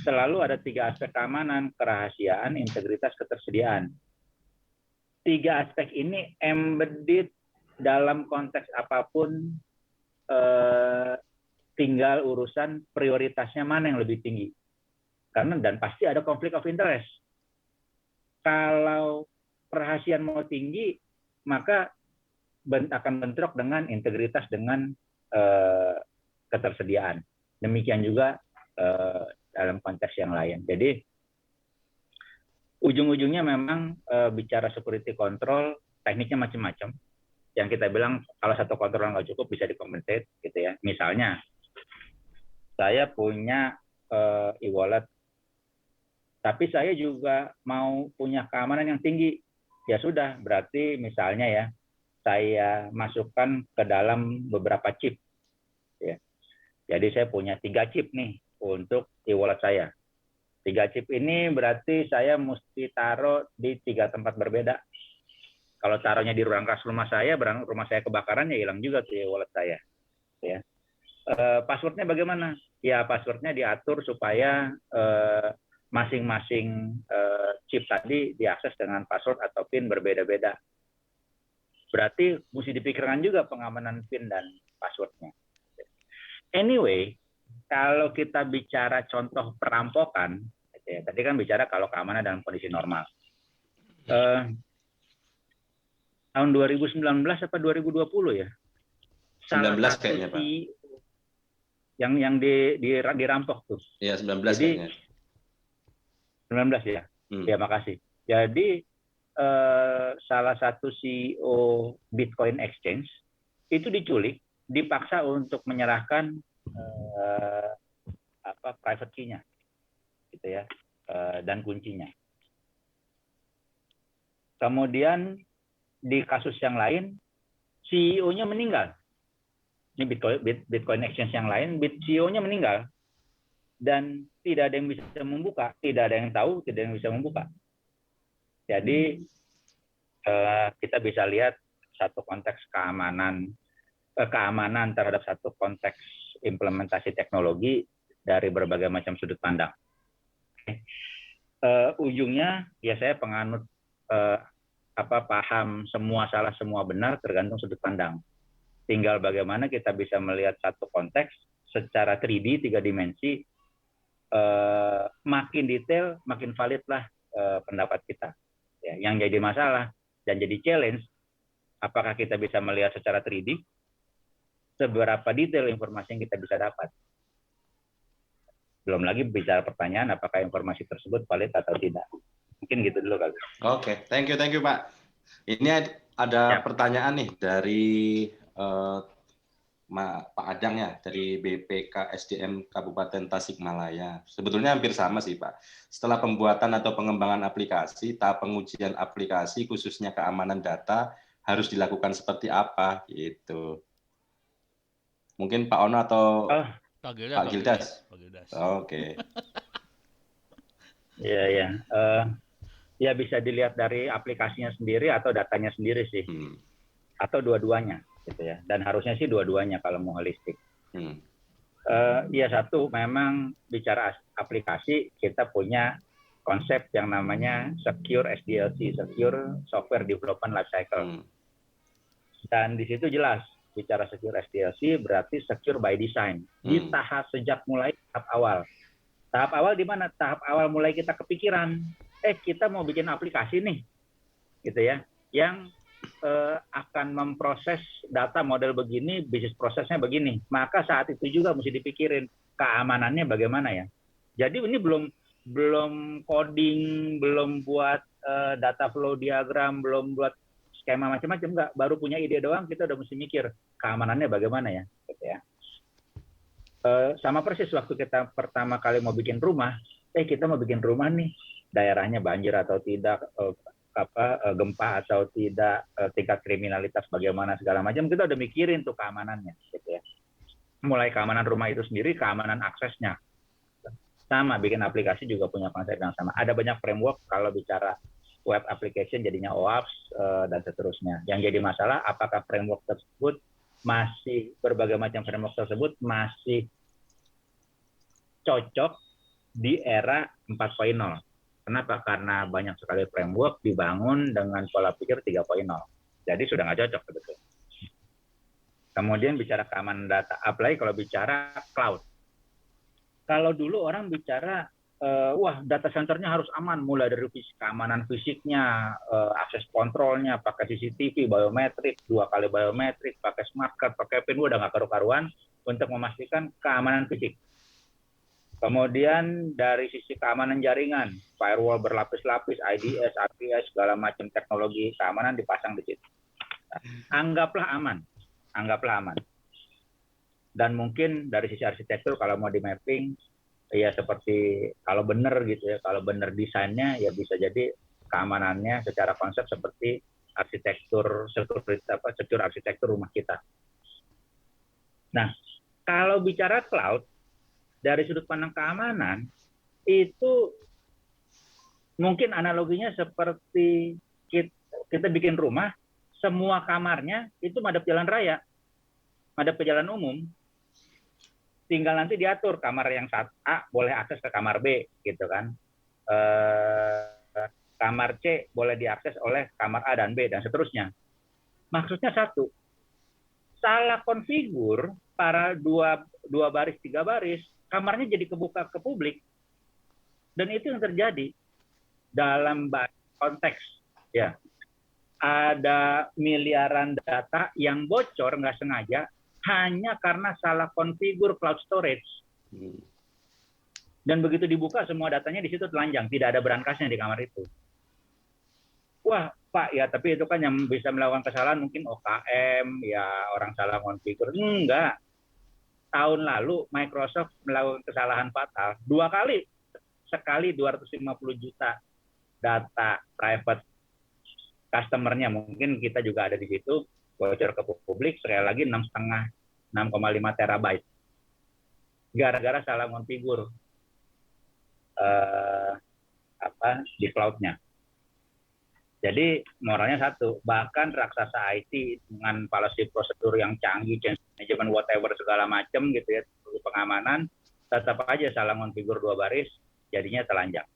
D: selalu ada 3 aspek keamanan: kerahasiaan, integritas, ketersediaan. 3 aspek ini embedded dalam konteks apapun, tinggal urusan prioritasnya mana yang lebih tinggi. Karena dan pasti ada konflik of interest. Kalau kerahasiaan mau tinggi, maka akan bentrok dengan integritas, dengan ketersediaan. Demikian juga dalam konteks yang lain. Jadi ujung-ujungnya memang bicara security control, tekniknya macam-macam. Yang kita bilang kalau satu kontrol nggak cukup bisa dikompensate, gitu ya. Misalnya saya punya e-wallet, tapi saya juga mau punya keamanan yang tinggi. Ya sudah, berarti misalnya ya, saya masukkan ke dalam beberapa chip. Ya. Jadi saya punya 3 chip nih untuk e-wallet saya. 3 chip ini berarti saya mesti taruh di 3 tempat berbeda. Kalau taruhnya di ruang kas rumah saya kebakaran, ya hilang juga tuh e-wallet saya. Ya. Passwordnya bagaimana? Ya passwordnya diatur supaya masing-masing chip tadi diakses dengan password atau PIN berbeda-beda. Berarti mesti dipikirkan juga pengamanan PIN dan passwordnya. Anyway, kalau kita bicara contoh perampokan, ya, tadi kan bicara kalau keamanan dalam kondisi normal. Tahun 2019 apa 2020 ya?
A: 19 kayaknya, Pak.
D: Yang dirampok tuh.
A: Iya, 19
D: Jadi,
A: kayaknya.
D: 19 ya? Ya, makasih. Jadi, salah satu CEO Bitcoin Exchange itu diculik, dipaksa untuk menyerahkan private key-nya, gitu ya, dan kuncinya. Kemudian di kasus yang lain, CEO-nya meninggal. Ini Bitcoin Exchange yang lain, CEO-nya meninggal dan tidak ada yang bisa membuka, tidak ada yang tahu, tidak ada yang bisa membuka. Jadi kita bisa lihat satu konteks keamanan terhadap satu konteks implementasi teknologi dari berbagai macam sudut pandang. Ujungnya ya saya penganut paham semua salah semua benar tergantung sudut pandang. Tinggal bagaimana kita bisa melihat satu konteks secara 3D, 3 dimensi, makin detail, makin valid lah pendapat kita. Ya, yang jadi masalah dan jadi challenge, apakah kita bisa melihat secara 3D, seberapa detail informasi yang kita bisa dapat. Belum lagi bicara pertanyaan, apakah informasi tersebut valid atau tidak. Mungkin gitu dulu kali.
A: Oke, thank you Pak. Ini ada pertanyaan nih dari Pak Adang ya, dari BPK SDM Kabupaten Tasikmalaya. Sebetulnya hampir sama sih Pak. Setelah pembuatan atau pengembangan aplikasi, tahap pengujian aplikasi khususnya keamanan data harus dilakukan seperti apa gitu. Mungkin Pak Ono atau Pak Gildas. Oke.
D: Iya. Ya bisa dilihat dari aplikasinya sendiri atau datanya sendiri sih. Atau dua-duanya. Gitu ya. Dan harusnya sih dua-duanya kalau mau holistik. Ya satu, memang bicara aplikasi kita punya konsep yang namanya secure SDLC, secure software development lifecycle. Dan di situ jelas bicara secure SDLC berarti secure by design. Di tahap sejak mulai tahap awal. Tahap awal di mana? Tahap awal mulai kita kepikiran, kita mau bikin aplikasi nih, gitu ya, yang akan memproses data model begini, bisnis prosesnya begini. Maka saat itu juga mesti dipikirin keamanannya bagaimana ya. Jadi ini belum coding, belum buat data flow diagram, belum buat skema macam-macam, enggak. Baru punya ide doang, kita udah mesti mikir keamanannya bagaimana ya. Gitu ya. Sama persis waktu kita pertama kali mau bikin rumah, kita mau bikin rumah nih, daerahnya banjir atau tidak, gempa atau tidak, tingkat kriminalitas bagaimana segala macam, kita udah mikirin tuh keamanannya, gitu ya. Mulai keamanan rumah itu sendiri, keamanan aksesnya, sama. Bikin aplikasi juga punya konsep yang sama. Ada banyak framework kalau bicara web application jadinya OAuth dan seterusnya. Yang jadi masalah apakah framework tersebut masih, berbagai macam framework tersebut masih cocok di era 4.0. Kenapa? Karena banyak sekali framework dibangun dengan pola pikir 3.0. Jadi sudah nggak cocok sebetulnya. Kemudian bicara keamanan data, apalagi kalau bicara cloud. Kalau dulu orang bicara, wah data centernya harus aman, mulai dari keamanan fisiknya, akses kontrolnya, pakai CCTV, biometrik, 2 kali biometrik, pakai smart card, pakai PIN, udah nggak karu-karuan untuk memastikan keamanan fisik. Kemudian dari sisi keamanan jaringan, firewall berlapis-lapis, IDS, APS, segala macam teknologi keamanan dipasang di situ. Anggaplah aman. Dan mungkin dari sisi arsitektur kalau mau di mapping, ya seperti kalau benar gitu ya, kalau benar desainnya ya bisa jadi keamanannya secara konsep seperti arsitektur, secure arsitektur rumah kita. Nah, kalau bicara cloud, dari sudut pandang keamanan, itu mungkin analoginya seperti kita bikin rumah, semua kamarnya itu madep jalan raya, madep ke jalan umum. Tinggal nanti diatur kamar yang A boleh akses ke kamar B, gitu kan. Kamar C boleh diakses oleh kamar A dan B, dan seterusnya. Maksudnya satu, salah konfigur para dua baris, 3 baris, kamarnya jadi kebuka ke publik. Dan itu yang terjadi dalam konteks. Ya, ada miliaran data yang bocor nggak sengaja hanya karena salah konfigur cloud storage. Dan begitu dibuka, semua datanya di situ telanjang, tidak ada berangkasnya di kamar itu. Wah, Pak, ya tapi itu kan yang bisa melakukan kesalahan mungkin OKM, ya orang salah konfigur. Enggak. Tahun lalu Microsoft melakukan kesalahan fatal 2 kali. Sekali 250 juta data private customer-nya, mungkin kita juga ada di situ, bocor ke publik, sekali lagi 6,5 terabyte. Gara-gara salah konfigur di cloud-nya. Jadi moralnya satu, bahkan raksasa IT dengan policy prosedur yang canggih, change management, whatever segala macam gitu ya, pengamanan, tetap aja salah konfigur 2 baris, jadinya telanjang.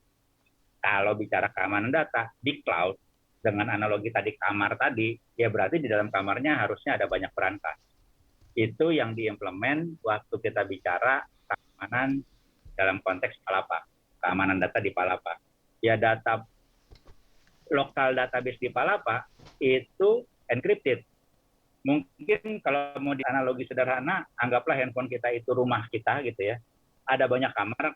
D: Kalau bicara keamanan data di cloud, dengan analogi tadi kamar tadi, ya berarti di dalam kamarnya harusnya ada banyak perangkat. Itu yang diimplement waktu kita bicara keamanan dalam konteks Palapa, keamanan data di Palapa. Ya, data lokal database di Palapa itu encrypted. Mungkin kalau mau di analogi sederhana, anggaplah handphone kita itu rumah kita gitu ya. Ada banyak kamar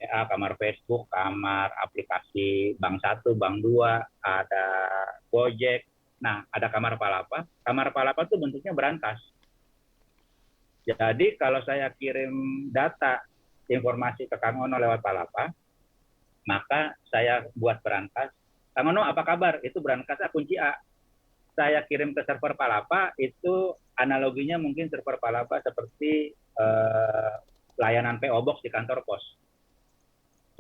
D: ya, kamar Facebook, kamar aplikasi Bank 1, Bank 2, ada Gojek. Nah, ada kamar Palapa. Kamar Palapa itu bentuknya brankas. Jadi kalau saya kirim data informasi ke Kang Ono lewat Palapa, maka saya buat brankas. Kang Ono apa kabar? Itu brankasnya kunci A. Saya kirim ke server Palapa, itu analoginya mungkin server Palapa seperti layanan PO Box di kantor pos.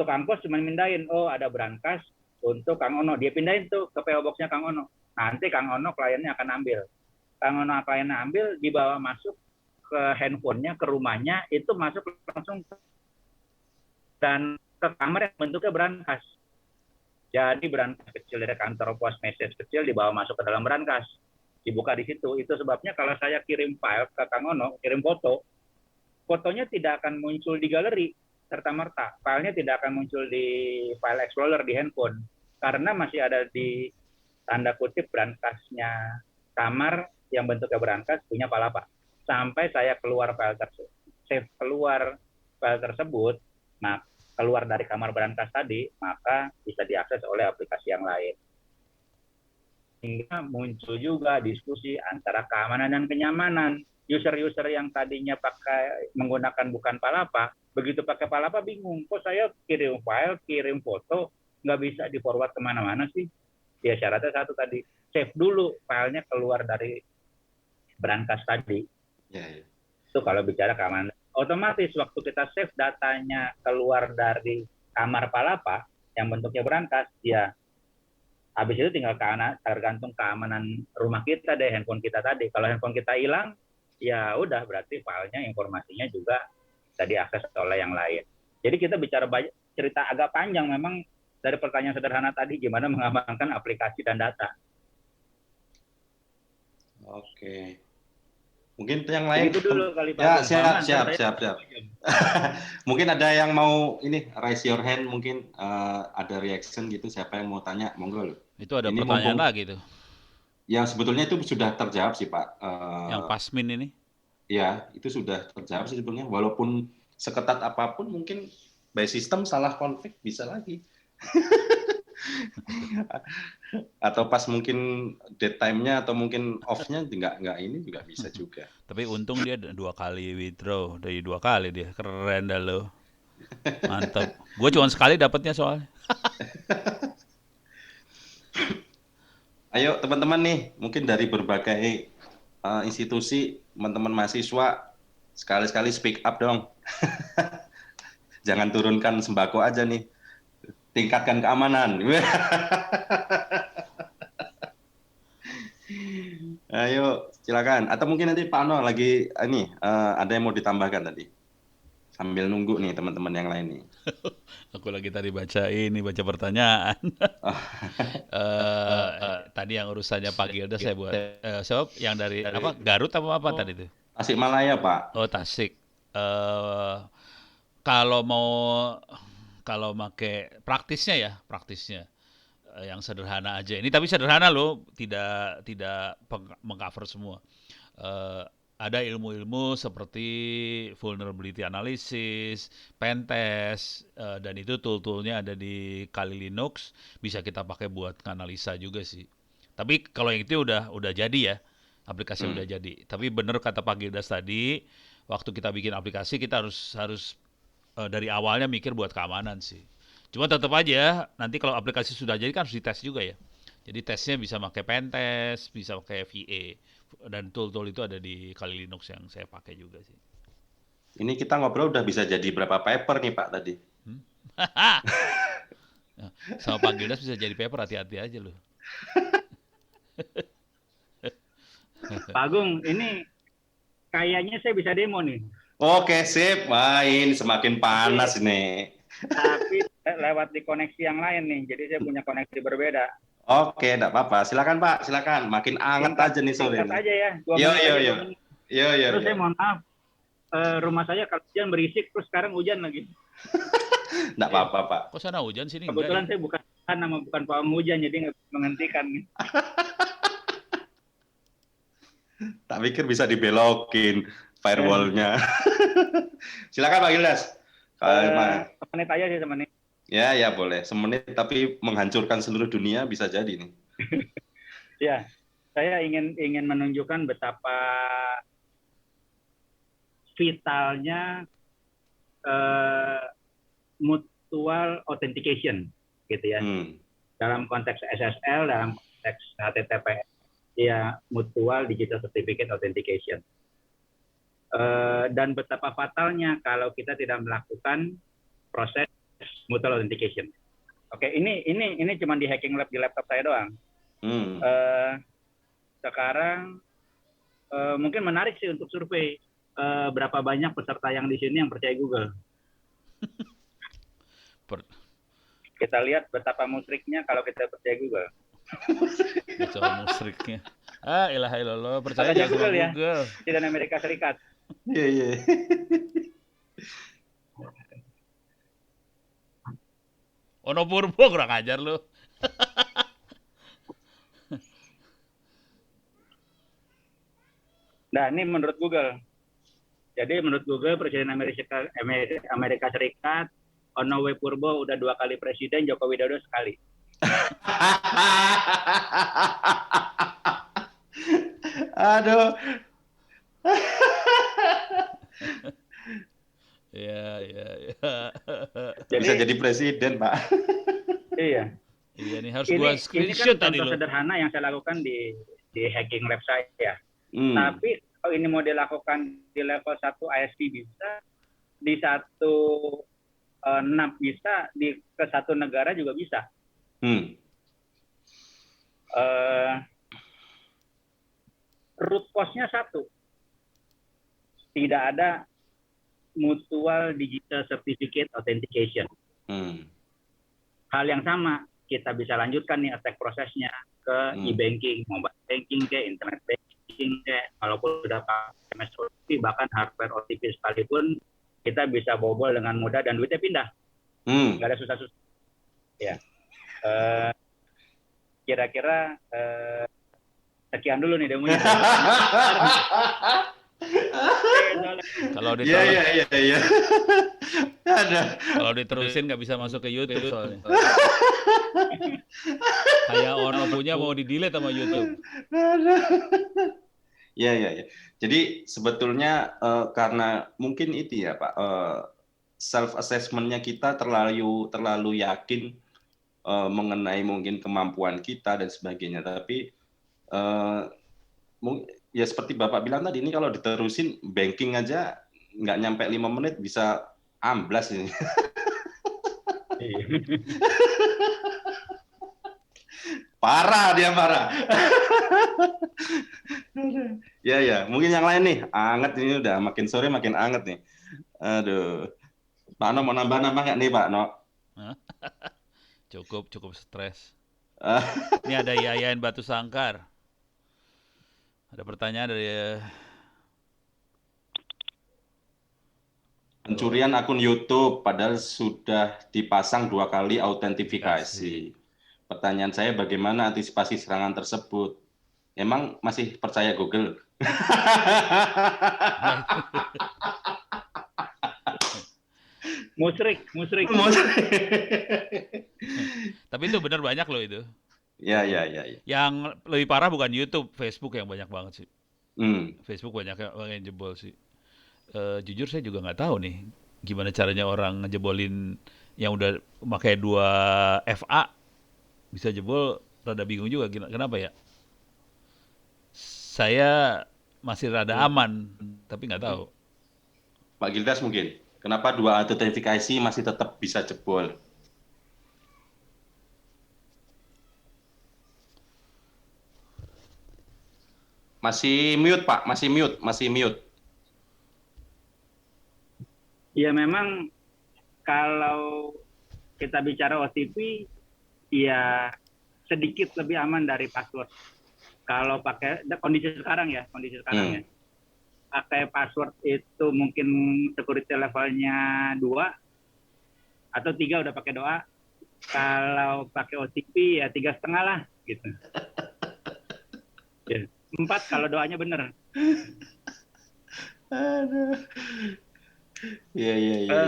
D: Tukang pos cuma mindahin, oh ada brankas untuk Kang Ono. Dia pindahin tuh ke PO Box-nya Kang Ono. Nanti Kang Ono kliennya akan ambil. Kang Ono kliennya ambil, dibawa masuk ke handphonenya, ke rumahnya, itu masuk langsung dan ke kamar yang bentuknya brankas. Jadi brankas kecil dari kantor pos, message kecil dibawa masuk ke dalam brankas, dibuka di situ. Itu sebabnya kalau saya kirim file ke Kang Ono, kirim foto, fotonya tidak akan muncul di galeri serta-merta. Filenya tidak akan muncul di file explorer di handphone, karena masih ada di tanda kutip brankasnya kamar yang bentuknya brankas punya Palapa. Sampai saya keluar file tersebut, save keluar file tersebut, nah keluar dari kamar brankas tadi, maka bisa diakses oleh aplikasi yang lain. Hingga muncul juga diskusi antara keamanan dan kenyamanan. User-user yang tadinya menggunakan bukan Palapa, begitu pakai Palapa bingung, kok saya kirim file, kirim foto, nggak bisa di-forward kemana-mana sih? Ya syaratnya satu tadi, save dulu filenya keluar dari brankas tadi.
A: Ya, ya.
D: Itu kalau bicara keamanan. Otomatis waktu kita save datanya keluar dari kamar Palapa yang bentuknya brankas, ya habis itu tinggal tergantung keamanan rumah kita deh, handphone kita tadi. Kalau handphone kita hilang, ya udah berarti filenya, informasinya juga bisa diakses oleh yang lain. Jadi kita bicara cerita agak panjang memang dari pertanyaan sederhana tadi, gimana mengamankan aplikasi dan data.
A: Oke. Mungkin yang lain.
D: Itu dulu kali Pak.
A: Ya, siap. Mungkin ada yang mau ini raise your hand, mungkin ada reaction gitu, siapa yang mau tanya, monggo loh.
B: Itu ada
A: ini
B: pertanyaan lagi tuh.
A: Yang sebetulnya itu sudah terjawab sih Pak.
B: Yang Pasmin ini?
A: Ya, itu sudah terjawab sih sebetulnya. Walaupun seketat apapun, mungkin by system salah konfig bisa lagi. Atau pas mungkin dead time-nya atau mungkin off-nya nggak ini juga bisa juga.
B: Tapi untung dia 2 kali withdraw, dari 2 kali dia. Keren dah lo. Mantap. Gue cuma sekali dapatnya soalnya.
A: Ayo teman-teman nih, mungkin dari berbagai institusi, teman-teman mahasiswa, sekali-sekali speak up dong. Jangan turunkan sembako aja nih. Tingkatkan keamanan. Ayo, silakan. Atau mungkin nanti Pak Ano lagi ini ada yang mau ditambahkan tadi. Sambil nunggu nih teman-teman yang lain nih.
B: Aku lagi tadi baca pertanyaan. Tadi yang urusannya Pak Gilda saya buat. Sob, yang dari apa? Garut apa tadi itu?
A: Tasikmalaya, Pak.
B: Oh, Tasik. Kalau make praktisnya yang sederhana aja. Ini tapi sederhana loh, tidak mengcover semua. Ada ilmu-ilmu seperti vulnerability analysis, pentest, dan itu tool-toolnya ada di Kali Linux, bisa kita pakai buat analisa juga sih. Tapi kalau yang itu udah jadi ya, aplikasi udah jadi. Tapi benar kata Pak Gildas tadi, waktu kita bikin aplikasi kita harus dari awalnya mikir buat keamanan sih. Cuma tetap aja nanti kalau aplikasi sudah jadi kan harus dites juga ya. Jadi tesnya bisa pakai pentest, bisa pakai VA, dan tool-tool itu ada di Kali Linux yang saya pakai juga sih.
A: Ini kita ngobrol udah bisa jadi berapa paper nih Pak tadi?
B: Sama Pak Gildas bisa jadi paper, hati-hati aja loh.
D: Pak Agung, ini kayaknya saya bisa demo nih.
A: Oke, sip. Main semakin panas nih.
D: Tapi lewat di koneksi yang lain nih, jadi saya punya koneksi berbeda.
A: Oke, enggak apa-apa. Silakan Pak, silakan. Makin anget aja nih sore.
D: Singkat aja ya.
A: Yo. Iya.
D: Terus saya mohon maaf, rumah saya kalau hujan berisik, terus sekarang hujan lagi.
A: Nggak apa-apa, Pak.
B: Kok sana hujan sini
D: Kebetulan
B: enggak ya?
D: saya bukan pawang hujan, jadi nggak bisa menghentikan.
A: Tak pikir bisa dibelokin firewall-nya. Silakan Pak Gildas.
D: Semenit aja sih, semenit.
A: Ya boleh. Semenit tapi menghancurkan seluruh dunia bisa jadi nih.
D: Ya, saya ingin menunjukkan betapa vitalnya mutual authentication, gitu ya. Dalam konteks SSL, dalam konteks HTTPS, ya mutual digital certificate authentication. Dan betapa fatalnya kalau kita tidak melakukan proses mutual authentication. Oke, ini cuma di hacking lab di laptop saya doang. Sekarang mungkin menarik sih untuk survei berapa banyak peserta yang di sini yang percaya Google. Kita lihat betapa musriknya kalau kita percaya Google.
B: Betapa musriknya. Ilaha illallah, percaya
D: Makanya
B: jangan sama
D: Google ya,
B: Google.
D: tidak Amerika Serikat.
A: Iya.
B: Ono Purbo kurang ajar lu.
D: Nah, ini menurut Google. Jadi menurut Google Presiden Amerika Serikat Ono Purbo udah 2 kali presiden, Joko Widodo sekali.
A: Aduh.
B: Ya.
A: Bisa jadi presiden, Pak.
D: Iya.
B: Iya nih harus gua
D: Ini
B: screenshot
D: kan
B: tadi
D: contoh
B: lo.
D: sederhana yang saya lakukan di hacking lab saya. Tapi kalau ini mau dilakukan di level 1 ISP bisa, di satu NAP bisa, ke satu negara juga bisa. Root cause-nya satu. Tidak ada mutual digital certificate authentication. Hal yang sama, kita bisa lanjutkan nih attack prosesnya ke e-banking, mobile banking ke internet banking ke, walaupun sudah pakai MS OTP, bahkan hardware OTP sekalipun, kita bisa bobol dengan mudah dan duitnya pindah. Nggak ada susah-susah. Ya. Kira-kira sekian dulu nih demonya.
B: Kalau
A: Iya. Ada.
B: Kalau diterusin nggak bisa masuk ke YouTube soalnya. Kayak Ono punya mau di-delete sama YouTube.
A: Iya. Jadi sebetulnya karena mungkin itu ya Pak, self assessment-nya kita terlalu yakin mengenai mungkin kemampuan kita dan sebagainya. Tapi ya seperti Bapak bilang tadi, ini kalau diterusin banking aja nggak nyampe 5 menit bisa amblas ini. Parah. Ya. Mungkin yang lain nih, anget ini udah makin sore makin anget nih. Aduh. Pak No mau nambah nggak nih Pak No?
B: Cukup stres. Ini ada Yayan Batu Sangkar. Ada pertanyaan dari
A: pencurian akun YouTube padahal sudah dipasang 2 kali autentifikasi. Pertanyaan saya bagaimana antisipasi serangan tersebut? Emang masih percaya Google?
D: Musrik.
B: Tapi itu benar banyak loh itu.
A: Ya.
B: Yang lebih parah bukan YouTube, Facebook yang banyak banget sih. Facebook banyak yang jebol sih. Jujur saya juga nggak tahu nih gimana caranya orang ngejebolin yang udah pakai 2 FA bisa jebol. Rada bingung juga kenapa ya. Saya masih rada aman tapi nggak tahu.
A: Pak Gildas mungkin kenapa 2 autentifikasi masih tetap bisa jebol? Masih mute Pak, masih mute.
D: Ya memang kalau kita bicara OTP ya sedikit lebih aman dari password. Kalau pakai kondisi sekarang ya. pakai password itu mungkin security levelnya 2 atau 3 udah pakai doa. Kalau pakai OTP ya 3,5 lah gitu. 4 kalau doanya bener.
A: Aduh. Iya, iya, iya.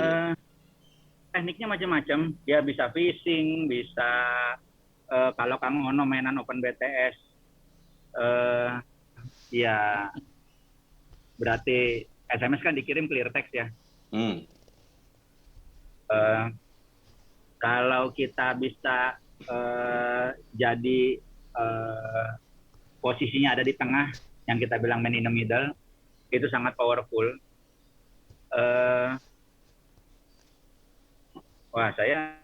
D: Tekniknya macam-macam. Ya bisa phishing, bisa kalau kamu ono mainan Open BTS, ya berarti SMS kan dikirim clear text ya. Kalau kita bisa jadi posisinya ada di tengah, yang kita bilang man in the middle, itu sangat powerful. Wah, saya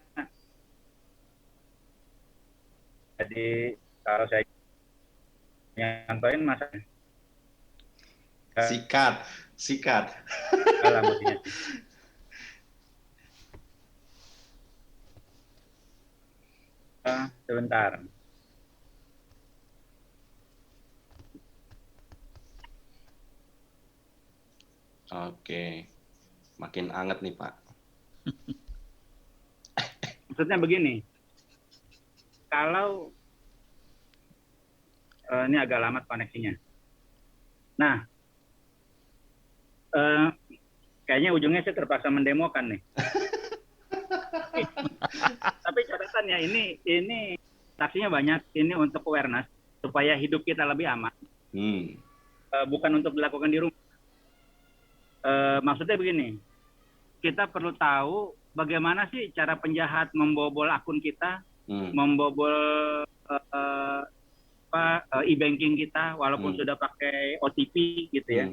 D: jadi kalau saya nyampain mas
A: Sikat.
D: kalah mestinya. Sebentar.
A: Oke, makin anget nih Pak.
D: Maksudnya begini, kalau ini agak lama koneksinya. Nah, kayaknya ujungnya saya terpaksa mendemokan nih. Tapi catatannya ini saksinya banyak. Ini untuk awareness supaya hidup kita lebih aman. Bukan untuk dilakukan di rumah. Maksudnya begini, kita perlu tahu bagaimana sih cara penjahat membobol akun kita, membobol e-banking kita, walaupun sudah pakai OTP gitu ya.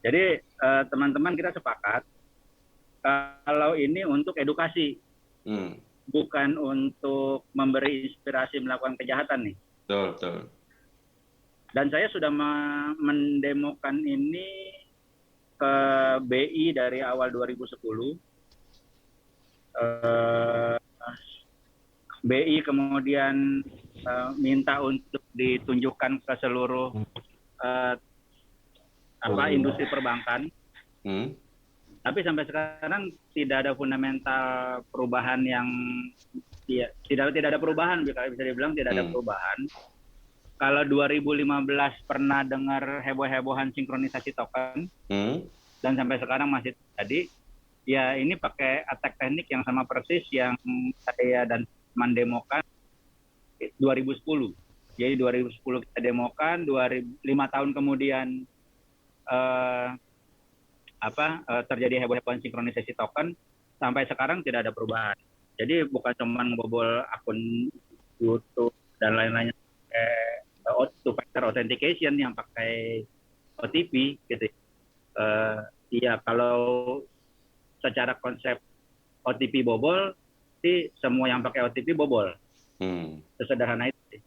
D: Jadi teman-teman kita sepakat kalau ini untuk edukasi, bukan untuk memberi inspirasi melakukan kejahatan nih.
A: Betul.
D: Dan saya sudah mendemokan ini ke BI dari awal 2010. BI kemudian minta untuk ditunjukkan ke seluruh industri perbankan. Tapi sampai sekarang tidak ada fundamental perubahan yang tidak ada perubahan, bisa dibilang tidak ada perubahan. Kalau 2015 pernah dengar heboh-hebohan sinkronisasi token, dan sampai sekarang masih terjadi, ya ini pakai attack teknik yang sama persis yang saya dan mendemokan 2010. Jadi 2010 kita demokan, 5 tahun kemudian terjadi heboh-hebohan sinkronisasi token, sampai sekarang tidak ada perubahan. Jadi bukan cuma membobol akun YouTube dan lain-lainnya, two-factor authentication yang pakai OTP gitu. Iya, kalau secara konsep OTP bobol, sih semua yang pakai OTP bobol. Sesederhana itu.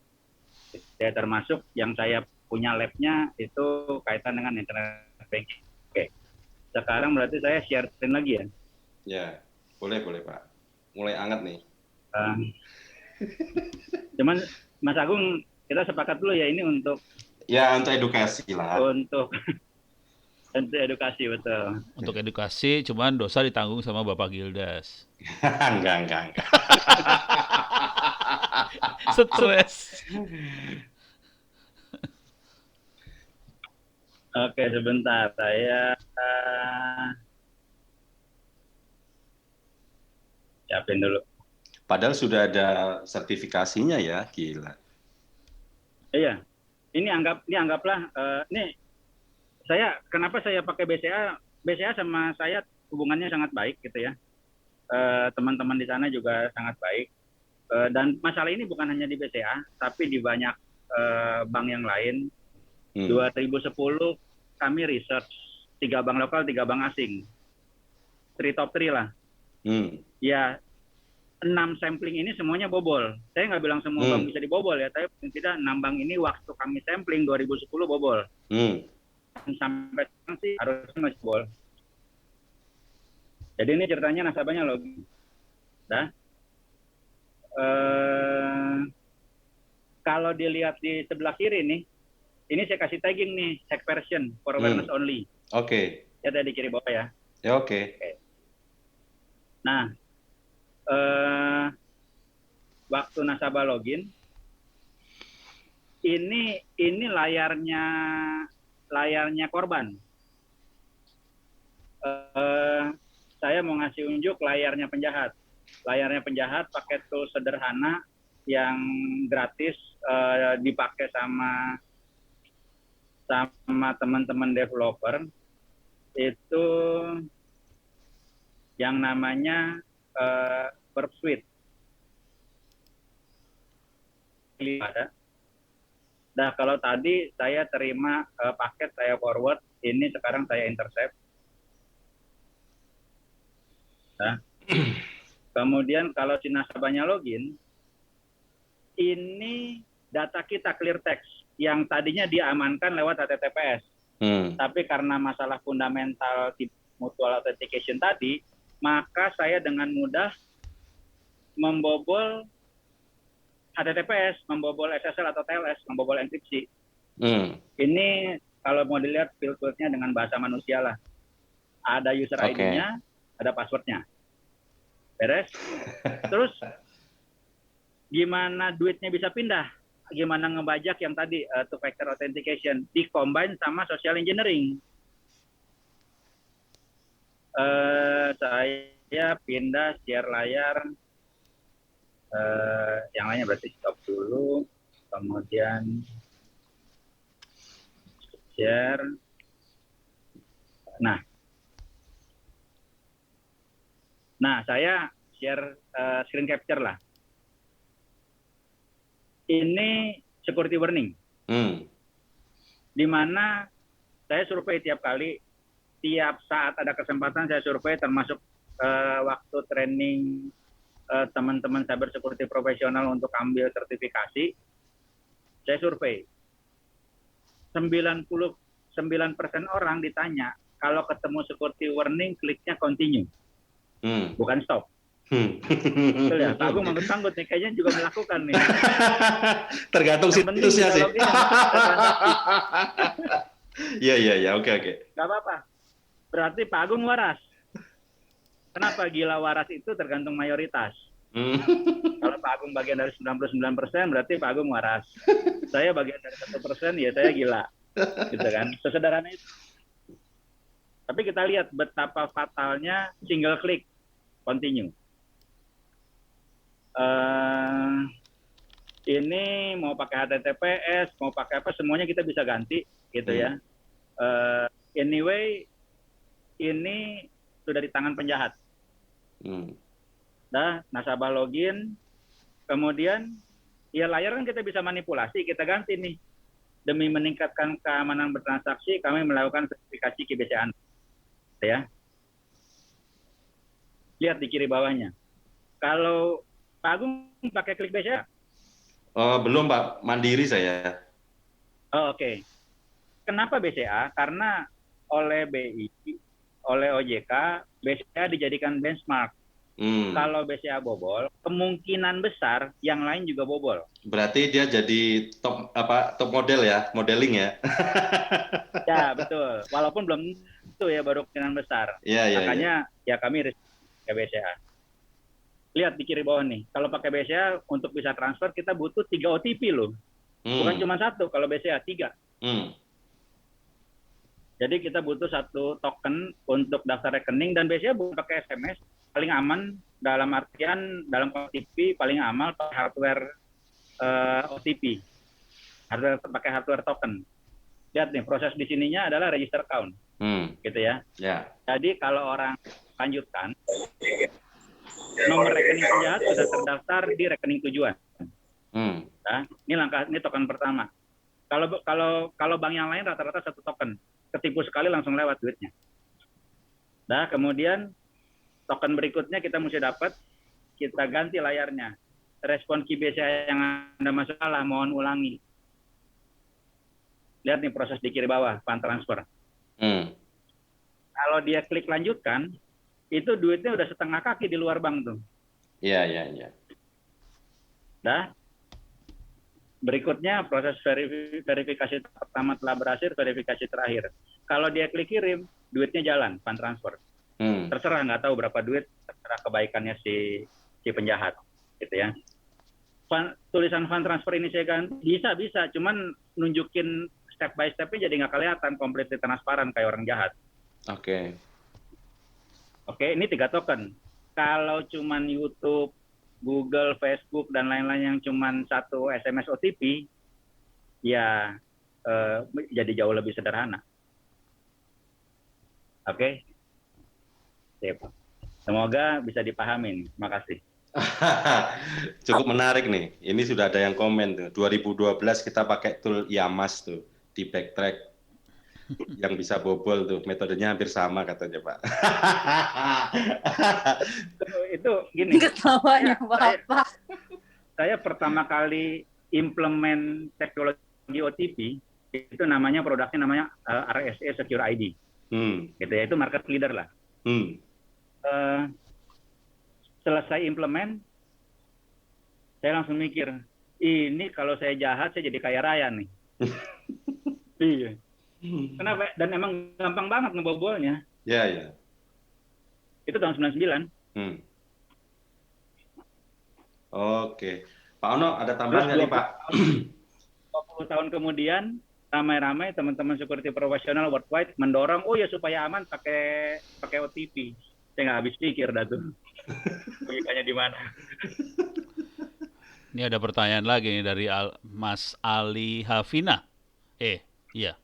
D: Ya, termasuk yang saya punya labnya itu kaitan dengan internet banking. Oke. Sekarang berarti saya share screen lagi ya?
A: Ya, boleh Pak. Mulai anget nih.
D: Cuman Mas Agung, kita sepakat dulu ya ini untuk...
A: Ya, untuk edukasi lah.
D: Untuk edukasi, betul.
B: Untuk edukasi, cuman dosa ditanggung sama Bapak Gildas.
A: Enggak.
B: Stres.
D: Oke, sebentar. Saya siapin dulu.
A: Padahal sudah ada sertifikasinya ya, gila.
D: Iya. Ini anggaplah kenapa saya pakai BCA? BCA sama saya hubungannya sangat baik gitu ya. Teman-teman di sana juga sangat baik. Dan masalah ini bukan hanya di BCA, tapi di banyak bank yang lain. 2010 kami research 3 bank lokal, 3 bank asing. 3 top 3 lah. Ya, 6 sampling ini semuanya bobol. Saya nggak bilang semua bank bisa dibobol ya, tapi tidak 6 bank ini waktu kami sampling 2010 bobol. Sampai sekarang sih harusnya masih bobol. Jadi ini ceritanya nasabahnya loh. Kalau dilihat di sebelah kiri nih, ini saya kasih tagging nih, check version for awareness only.
A: Oke.
D: Ya ada di kiri bawah ya.
A: Ya, oke.
D: Nah, waktu nasabah login, ini layarnya korban. Saya mau ngasih unjuk layarnya penjahat. Layarnya penjahat pakai tool sederhana yang gratis, dipakai sama teman-teman developer, itu yang namanya Burp Suite. Ada. Nah, kalau tadi saya terima paket, saya forward, ini sekarang saya intercept. Nah, kemudian kalau si nasabahnya login, ini data kita clear text yang tadinya diamankan lewat HTTPS. Tapi karena masalah fundamental mutual authentication tadi, maka saya dengan mudah membobol HTTPS, membobol SSL atau TLS, membobol enkripsi. Ini kalau mau dilihat filternya dengan bahasa manusia lah. Ada user ID-nya, ada password-nya. Beres? Terus gimana duitnya bisa pindah? Gimana ngebajak yang tadi two-factor authentication? Di-combine sama social engineering. Saya pindah share layar. Yang lainnya berarti stop dulu, kemudian share. Nah, saya share screen capture lah. Ini security warning, di mana saya survei tiap kali, tiap saat ada kesempatan saya survei, termasuk waktu training teman-teman cyber security profesional untuk ambil sertifikasi, saya survei. 99% orang ditanya, kalau ketemu security warning, kliknya continue, bukan stop. Betul ya, Pak Agung manggut-manggut nih, kayaknya juga melakukan nih.
A: Tergantung situsnya sih. Iya, oke.
D: Gak apa-apa. Berarti Pak Agung waras. Kenapa gila waras itu tergantung mayoritas. Kalau Pak Agung bagian dari 99%, berarti Pak Agung waras. Saya bagian dari 1%, ya saya gila. Gitu kan. Sesederhana itu. Tapi kita lihat betapa fatalnya single click continue. Ini mau pakai HTTPS, mau pakai apa, semuanya kita bisa ganti, gitu ya. Anyway, ini sudah di tangan penjahat. Nah, nasabah login, kemudian ya layar kan kita bisa manipulasi, kita ganti nih. Demi meningkatkan keamanan bertransaksi, kami melakukan sertifikasi KBCA. Ya. Lihat di kiri bawahnya. Kalau Pak Agung pakai klik BCA?
A: Belum, Pak. Mandiri saya.
D: Oke. Kenapa BCA? Karena oleh BI, oleh OJK, BCA dijadikan benchmark. Kalau BCA bobol, kemungkinan besar yang lain juga bobol.
A: Berarti dia jadi top model ya, modeling ya.
D: Ya, betul. Walaupun belum itu ya, baru kemungkinan besar. Makanya ya kami ke BCA. Lihat di kiri bawah nih, kalau pakai BCA untuk bisa transfer kita butuh 3 OTP loh. Bukan cuma 1, kalau BCA 3. Jadi kita butuh 1 token untuk daftar rekening, dan BCA bukan pakai SMS, paling aman dalam artian dalam OTP paling aman pakai hardware OTP. Pakai hardware token. Lihat nih, proses di sininya adalah register account. Gitu ya. Jadi kalau orang lanjutkan, nomor rekening penjahat sudah terdaftar di rekening tujuan. Nah, ini token pertama. Kalau bank yang lain rata-rata 1 token, ketipu sekali langsung lewat duitnya. Nah, kemudian token berikutnya kita mesti dapat, kita ganti layarnya. Respon KBCA yang Anda masalah, mohon ulangi. Lihat nih proses di kiri bawah, fund transfer. Kalau dia klik lanjutkan, itu duitnya udah setengah kaki di luar bank tuh.
A: Iya.
D: Nah, berikutnya proses verifikasi pertama telah berhasil, verifikasi terakhir. Kalau dia klik kirim, duitnya jalan, fund transfer. Terserah, nggak tahu berapa duit, terserah kebaikannya si penjahat, gitu ya. Tulisan fund transfer ini saya ganti, bisa, cuman nunjukin step by step-nya jadi nggak kelihatan, completely transparan kayak orang jahat.
A: Oke.
D: Oke, ini 3 token. Kalau cuman YouTube, Google, Facebook, dan lain-lain yang cuman 1 SMS OTP, ya jadi jauh lebih sederhana. Oke? Sip. Semoga bisa dipahamin. Terima kasih.
A: Cukup menarik nih. Ini sudah ada yang komen tuh. 2012 kita pakai tool Yamas tuh di backtrack. Yang bisa bobol tuh, metodenya hampir sama katanya Pak.
D: Itu gini.
E: Ketawanya Bapak.
D: Saya pertama kali implement teknologi OTP, itu namanya produknya namanya RSA Secure ID. Gitu ya, itu market leader lah. Selesai implement, saya langsung mikir, ini kalau saya jahat, saya jadi kaya raya nih. Iya. Kenapa? Dan emang gampang banget ngebobolnya.
A: Ya.
D: Itu tahun 99.
A: Oke. Pak Ono, ada tambahan nggak nih Pak?
D: 20 tahun kemudian, ramai-ramai teman-teman security profesional worldwide mendorong, oh ya supaya aman pakai OTP. Saya nggak habis pikir dah tuh. Logikanya di mana?
B: Ini ada pertanyaan lagi nih dari Mas Ali Hafina. Iya.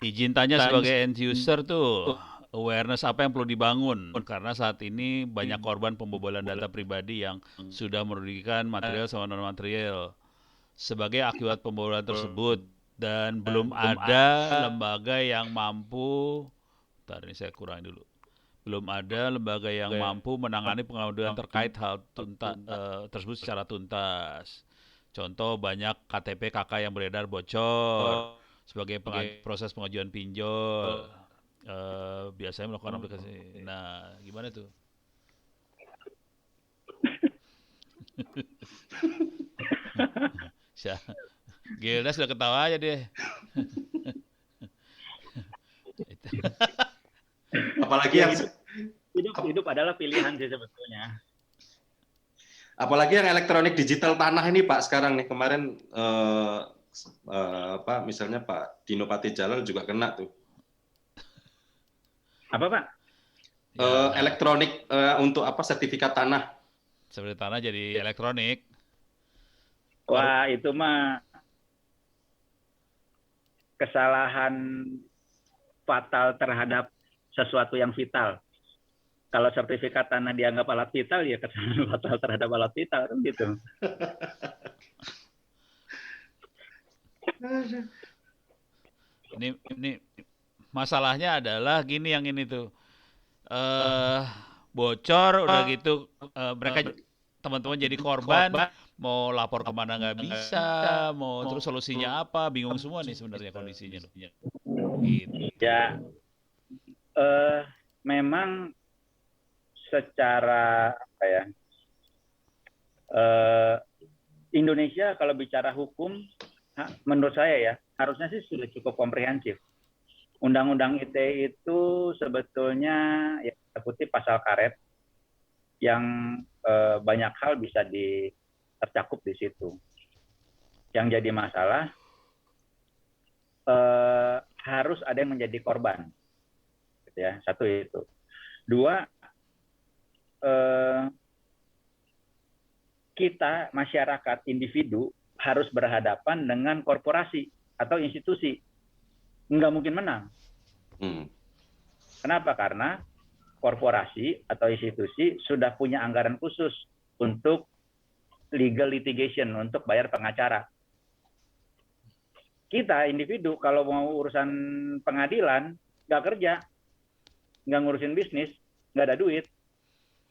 B: Izin tanya sebagai end user tuh, awareness apa yang perlu dibangun? Karena saat ini banyak korban pembobolan data pribadi yang sudah merugikan material sama non-material. Sebagai akibat pembobolan tersebut, dan belum ada lembaga yang mampu, ini saya kurangi dulu. Belum ada lembaga yang mampu menangani pengaduan terkait hal tersebut secara tuntas. Contoh, banyak KTP KK yang beredar bocor sebagai proses pengajuan pinjol. Biasanya melakukan aplikasi. Nah, gimana tuh? Gilda sudah ketawa aja deh.
A: Apalagi yang
D: hidup adalah pilihan sih sebetulnya.
A: Apalagi yang elektronik digital tanah ini Pak sekarang nih, kemarin misalnya Pak Dino Patijalal juga kena tuh.
D: Apa Pak?
A: Elektronik untuk sertifikat tanah.
B: Sertifikat tanah jadi elektronik.
D: Wah, itu mah kesalahan fatal terhadap sesuatu yang vital. Kalau sertifikat tanah dianggap alat vital, ya kesalahan fatal terhadap alat vital, kan gitu.
B: Ini masalahnya adalah gini, yang ini tuh bocor udah gitu, mereka teman-teman jadi korban, mau lapor kemana nggak bisa, mau terus solusinya apa, bingung semua nih sebenarnya kondisinya. Gitu.
D: Ya, memang secara Indonesia kalau bicara hukum, menurut saya ya harusnya sih sudah cukup komprehensif. Undang-undang ITE itu sebetulnya ya kutip pasal karet yang banyak hal bisa tercakup di situ. Yang jadi masalah harus ada yang menjadi korban, gitu ya. Satu itu. Dua, kita masyarakat individu harus berhadapan dengan korporasi atau institusi. Nggak mungkin menang. Kenapa? Karena korporasi atau institusi sudah punya anggaran khusus untuk legal litigation, untuk bayar pengacara. Kita individu kalau mau urusan pengadilan nggak kerja, nggak ngurusin bisnis, nggak ada duit,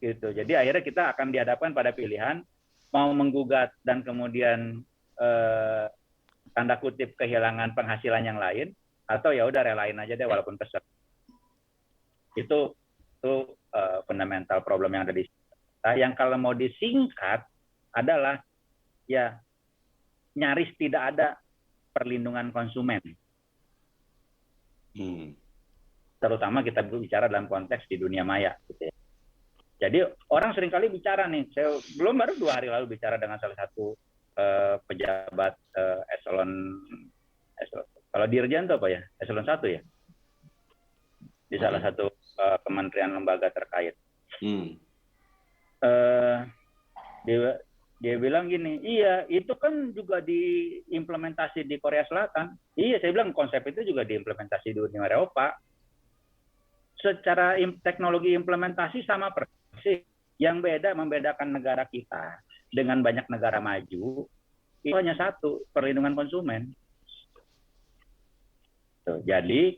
D: gitu. Jadi akhirnya kita akan dihadapkan pada pilihan mau menggugat dan kemudian tanda kutip kehilangan penghasilan yang lain, atau ya udah relain aja deh walaupun kesel. Itu fundamental problem yang ada di sini. kita yang kalau mau disingkat adalah ya nyaris tidak ada perlindungan konsumen. Terutama kita bicara dalam konteks di dunia maya. Gitu ya. Jadi orang seringkali bicara nih, saya baru 2 hari lalu bicara dengan salah satu pejabat eselon, kalau dirjen itu apa ya? Eselon 1 ya? Di salah satu kementerian lembaga terkait. Dia bilang gini, iya itu kan juga diimplementasi di Korea Selatan. Iya, saya bilang konsep itu juga diimplementasi di Uni Eropa. Secara teknologi implementasi sama persis. Yang membedakan negara kita dengan banyak negara maju, itu hanya satu, perlindungan konsumen. Tuh, jadi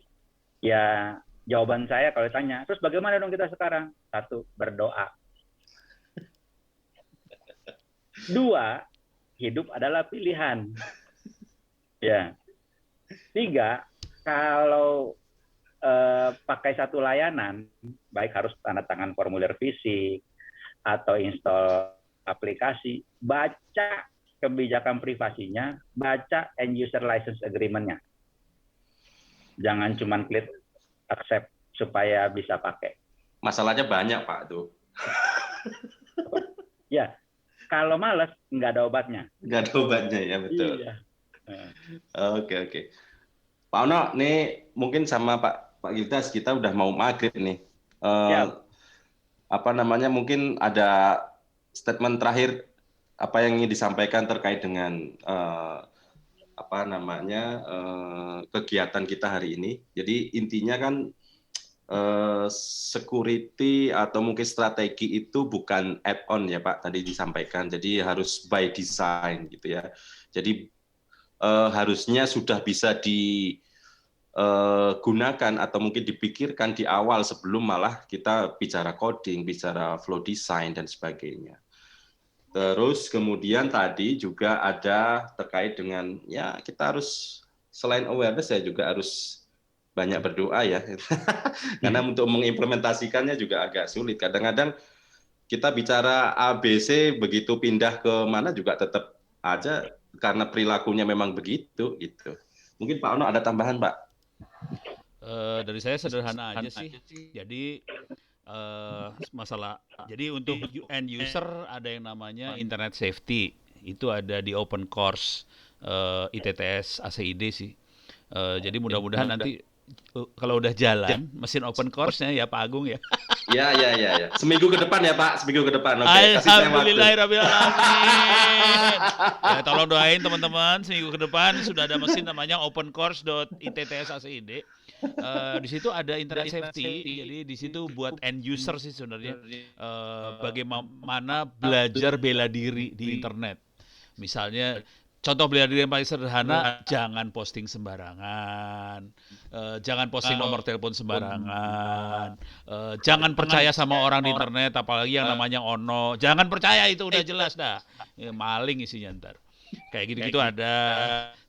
D: ya jawaban saya kalau ditanya, terus bagaimana dong kita sekarang? 1, berdoa. 2, hidup adalah pilihan. Ya. 3, kalau pakai satu layanan, baik harus tanda tangan formulir fisik atau install aplikasi, baca kebijakan privasinya, baca end user license agreement-nya. Jangan cuma klik accept supaya bisa pakai.
A: Masalahnya banyak, Pak, tuh.
D: Ya, kalau malas nggak ada obatnya.
A: Nggak ada obatnya, ya betul.
D: Iya.
A: Oke. Pak Ono, nih mungkin sama Pak Gildas kita udah mau maghrib nih. Mungkin ada statement terakhir apa yang ingin disampaikan terkait dengan kegiatan kita hari ini. Jadi intinya kan security atau mungkin strategi itu bukan add-on ya Pak, tadi disampaikan. Jadi harus by design gitu ya. Jadi harusnya sudah bisa digunakan atau mungkin dipikirkan di awal sebelum malah kita bicara coding, bicara flow design dan sebagainya. Terus kemudian tadi juga ada terkait dengan ya kita harus selain awareness ya juga harus banyak berdoa ya. Karena untuk mengimplementasikannya juga agak sulit. Kadang-kadang kita bicara ABC begitu pindah ke mana juga tetap aja karena perilakunya memang begitu gitu. Mungkin Pak Ono ada tambahan, Pak?
B: Dari saya sederhana aja sih. Jadi jadi untuk end user ada yang namanya internet safety, itu ada di open course ITTS ACID sih. Jadi mudah-mudahan nanti kalau udah jalan mesin open course-nya ya Pak Agung ya.
A: Ya. Seminggu ke depan ya Pak, seminggu ke depan. Oke,
B: Alhamdulillahirrahmanirrahim. Ya tolong doain teman-teman, seminggu ke depan sudah ada mesin namanya opencourse.itts.acid. Di situ ada internet safety, jadi di situ buat end user sih sebenarnya bagaimana belajar bela diri di internet. Misalnya contoh bela diri yang paling sederhana, jangan posting sembarangan, jangan posting nomor telepon sembarangan, jangan percaya sama orang di internet, apalagi yang namanya Ono, jangan percaya, itu udah jelas dah, maling isinya ntar. Kayak gitu-gitu ada.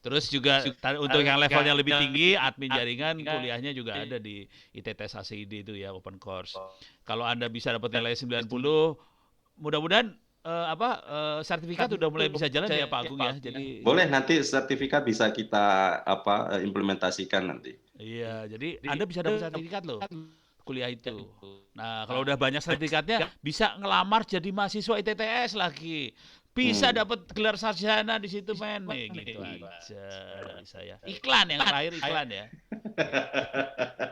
B: Terus juga untuk yang levelnya lebih tinggi, admin jaringan kuliahnya juga ada di ITTS ACID itu ya, open course. Kalau Anda bisa dapat nilai 90, mudah-mudahan sertifikat udah mulai bisa jalan ya Pak Agung ya. Jadi
A: boleh nanti sertifikat bisa kita implementasikan nanti.
B: Iya, jadi Anda bisa dapat sertifikat loh kuliah itu. Nah, kalau udah banyak sertifikatnya bisa ngelamar jadi mahasiswa ITTS lagi. Bisa dapat gelar sarjana di situ men. Gitu aja dari saya. Iklan yang terakhir, iklan ya.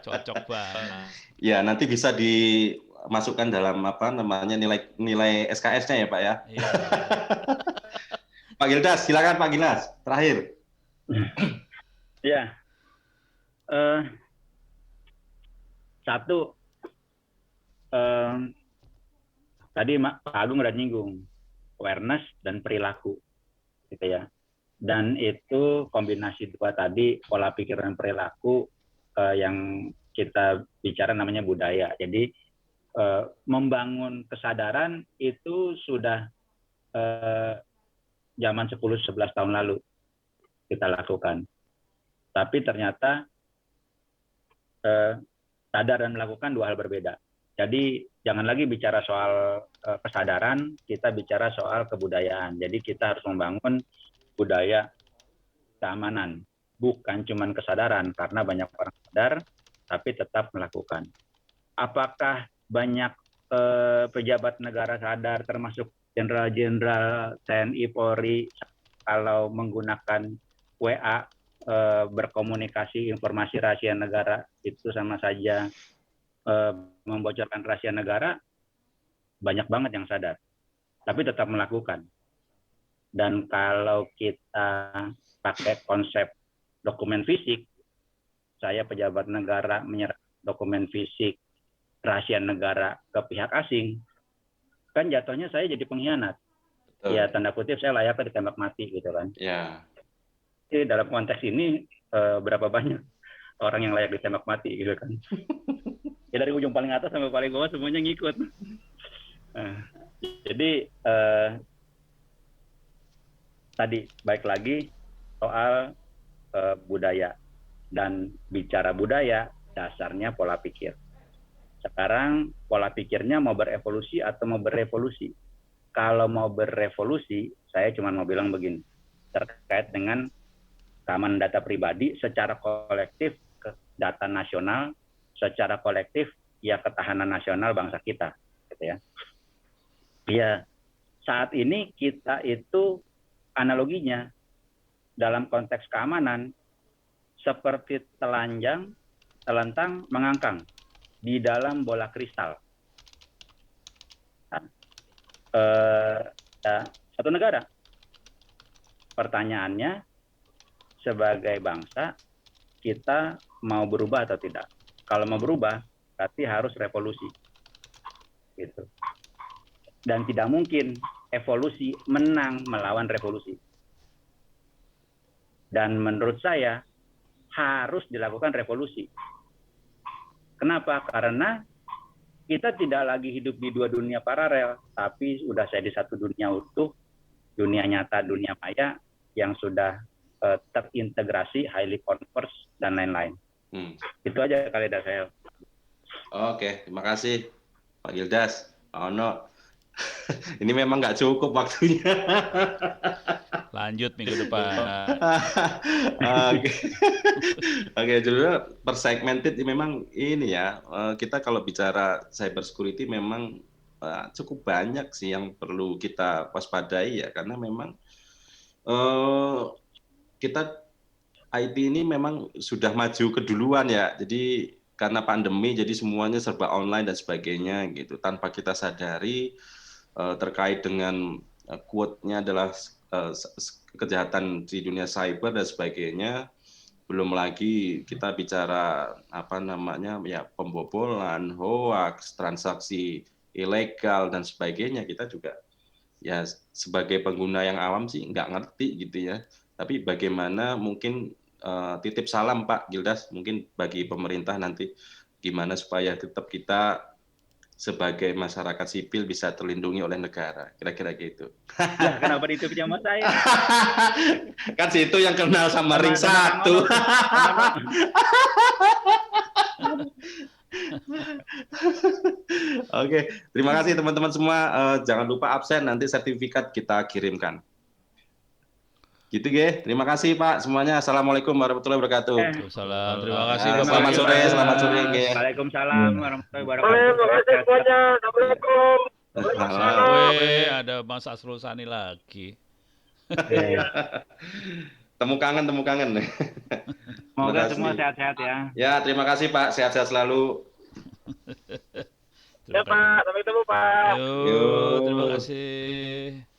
B: Cocok banget.
A: Ya, nanti bisa dimasukkan dalam nilai SKS-nya ya Pak ya.
B: Iya.
A: Pak Gildas, silakan Pak Gildas, terakhir.
D: Ya. Satu, tadi Pak Agung udah nyinggung awareness dan perilaku, gitu ya. Dan itu kombinasi dua tadi, pola pikir dan perilaku yang kita bicara namanya budaya. Jadi membangun kesadaran itu sudah zaman 10-11 tahun lalu kita lakukan. Tapi ternyata sadar dan melakukan dua hal berbeda. Jadi jangan lagi bicara soal kesadaran, kita bicara soal kebudayaan. Jadi kita harus membangun budaya keamanan, bukan cuma kesadaran, karena banyak orang sadar tapi tetap melakukan. Apakah banyak pejabat negara sadar, termasuk jenderal-jenderal TNI, Polri, kalau menggunakan WA berkomunikasi informasi rahasia negara itu sama saja membocorkan rahasia negara? Banyak banget yang sadar, tapi tetap melakukan. Dan kalau kita pakai konsep dokumen fisik, saya pejabat negara menyerahkan dokumen fisik rahasia negara ke pihak asing, kan jatuhnya saya jadi pengkhianat. Ya tanda kutip saya layaknya ditembak mati gitu kan.
A: Ya.
D: Jadi dalam konteks ini berapa banyak orang yang layak ditembak mati gitu kan. Ya dari ujung paling atas sampai paling bawah semuanya ngikut. Jadi tadi baik lagi soal budaya, dan bicara budaya dasarnya pola pikir. Sekarang pola pikirnya mau berevolusi atau mau berevolusi. Kalau mau berevolusi, saya cuma mau bilang begini, terkait dengan keamanan data pribadi secara kolektif, data nasional, secara kolektif ya ketahanan nasional bangsa kita, gitu ya. Ya, saat ini kita itu analoginya dalam konteks keamanan seperti telanjang, telentang, mengangkang di dalam bola kristal. Satu negara. Pertanyaannya, sebagai bangsa, kita mau berubah atau tidak? Kalau mau berubah, berarti harus revolusi. Gitu. Dan tidak mungkin evolusi menang melawan revolusi. Dan menurut saya, harus dilakukan revolusi. Kenapa? Karena kita tidak lagi hidup di dua dunia paralel, tapi sudah saya di satu dunia utuh, dunia nyata, dunia maya, yang sudah terintegrasi, highly converged, dan lain-lain. Itu aja kali dari saya.
A: Oke, terima kasih Pak Gildas, Pak Ono. Ini memang nggak cukup waktunya.
B: Lanjut minggu depan.
A: Oke, jadi per segmented memang ini ya, kita kalau bicara cyber security memang cukup banyak sih yang perlu kita waspadai ya, karena memang kita IT ini memang sudah maju keduluan ya, jadi karena pandemi jadi semuanya serba online dan sebagainya gitu, tanpa kita sadari terkait dengan quote-nya adalah kejahatan di dunia cyber dan sebagainya. Belum lagi kita bicara apa namanya ya, pembobolan, hoax, transaksi ilegal dan sebagainya. Kita juga ya sebagai pengguna yang awam sih nggak ngerti gitu ya. Tapi bagaimana mungkin titip salam Pak Gildas mungkin bagi pemerintah nanti gimana supaya tetap kita sebagai masyarakat sipil bisa terlindungi oleh negara, kira-kira gitu.
D: Ya, kenapa dititip sama saya?
A: Kan situ yang kenal sama ring 1. Oke, terima kasih teman-teman semua. Jangan lupa absen, nanti sertifikat kita kirimkan. Gitu ge. Terima kasih Pak semuanya. Assalamualaikum warahmatullahi wabarakatuh.
B: Waalaikumsalam. Terima kasih.
A: Selamat sore, selamat sore.
D: Waalaikumsalam warahmatullahi wabarakatuh.
F: Terima kasih semuanya. Assalamualaikum.
B: Ada Mas Asrul Sani lagi.
A: Temu kangen.
D: Semoga semua sehat-sehat ya.
A: Ya, terima kasih Pak. Sehat-sehat selalu.
F: Ya Pak, sampai ketemu Pak.
B: Terima kasih.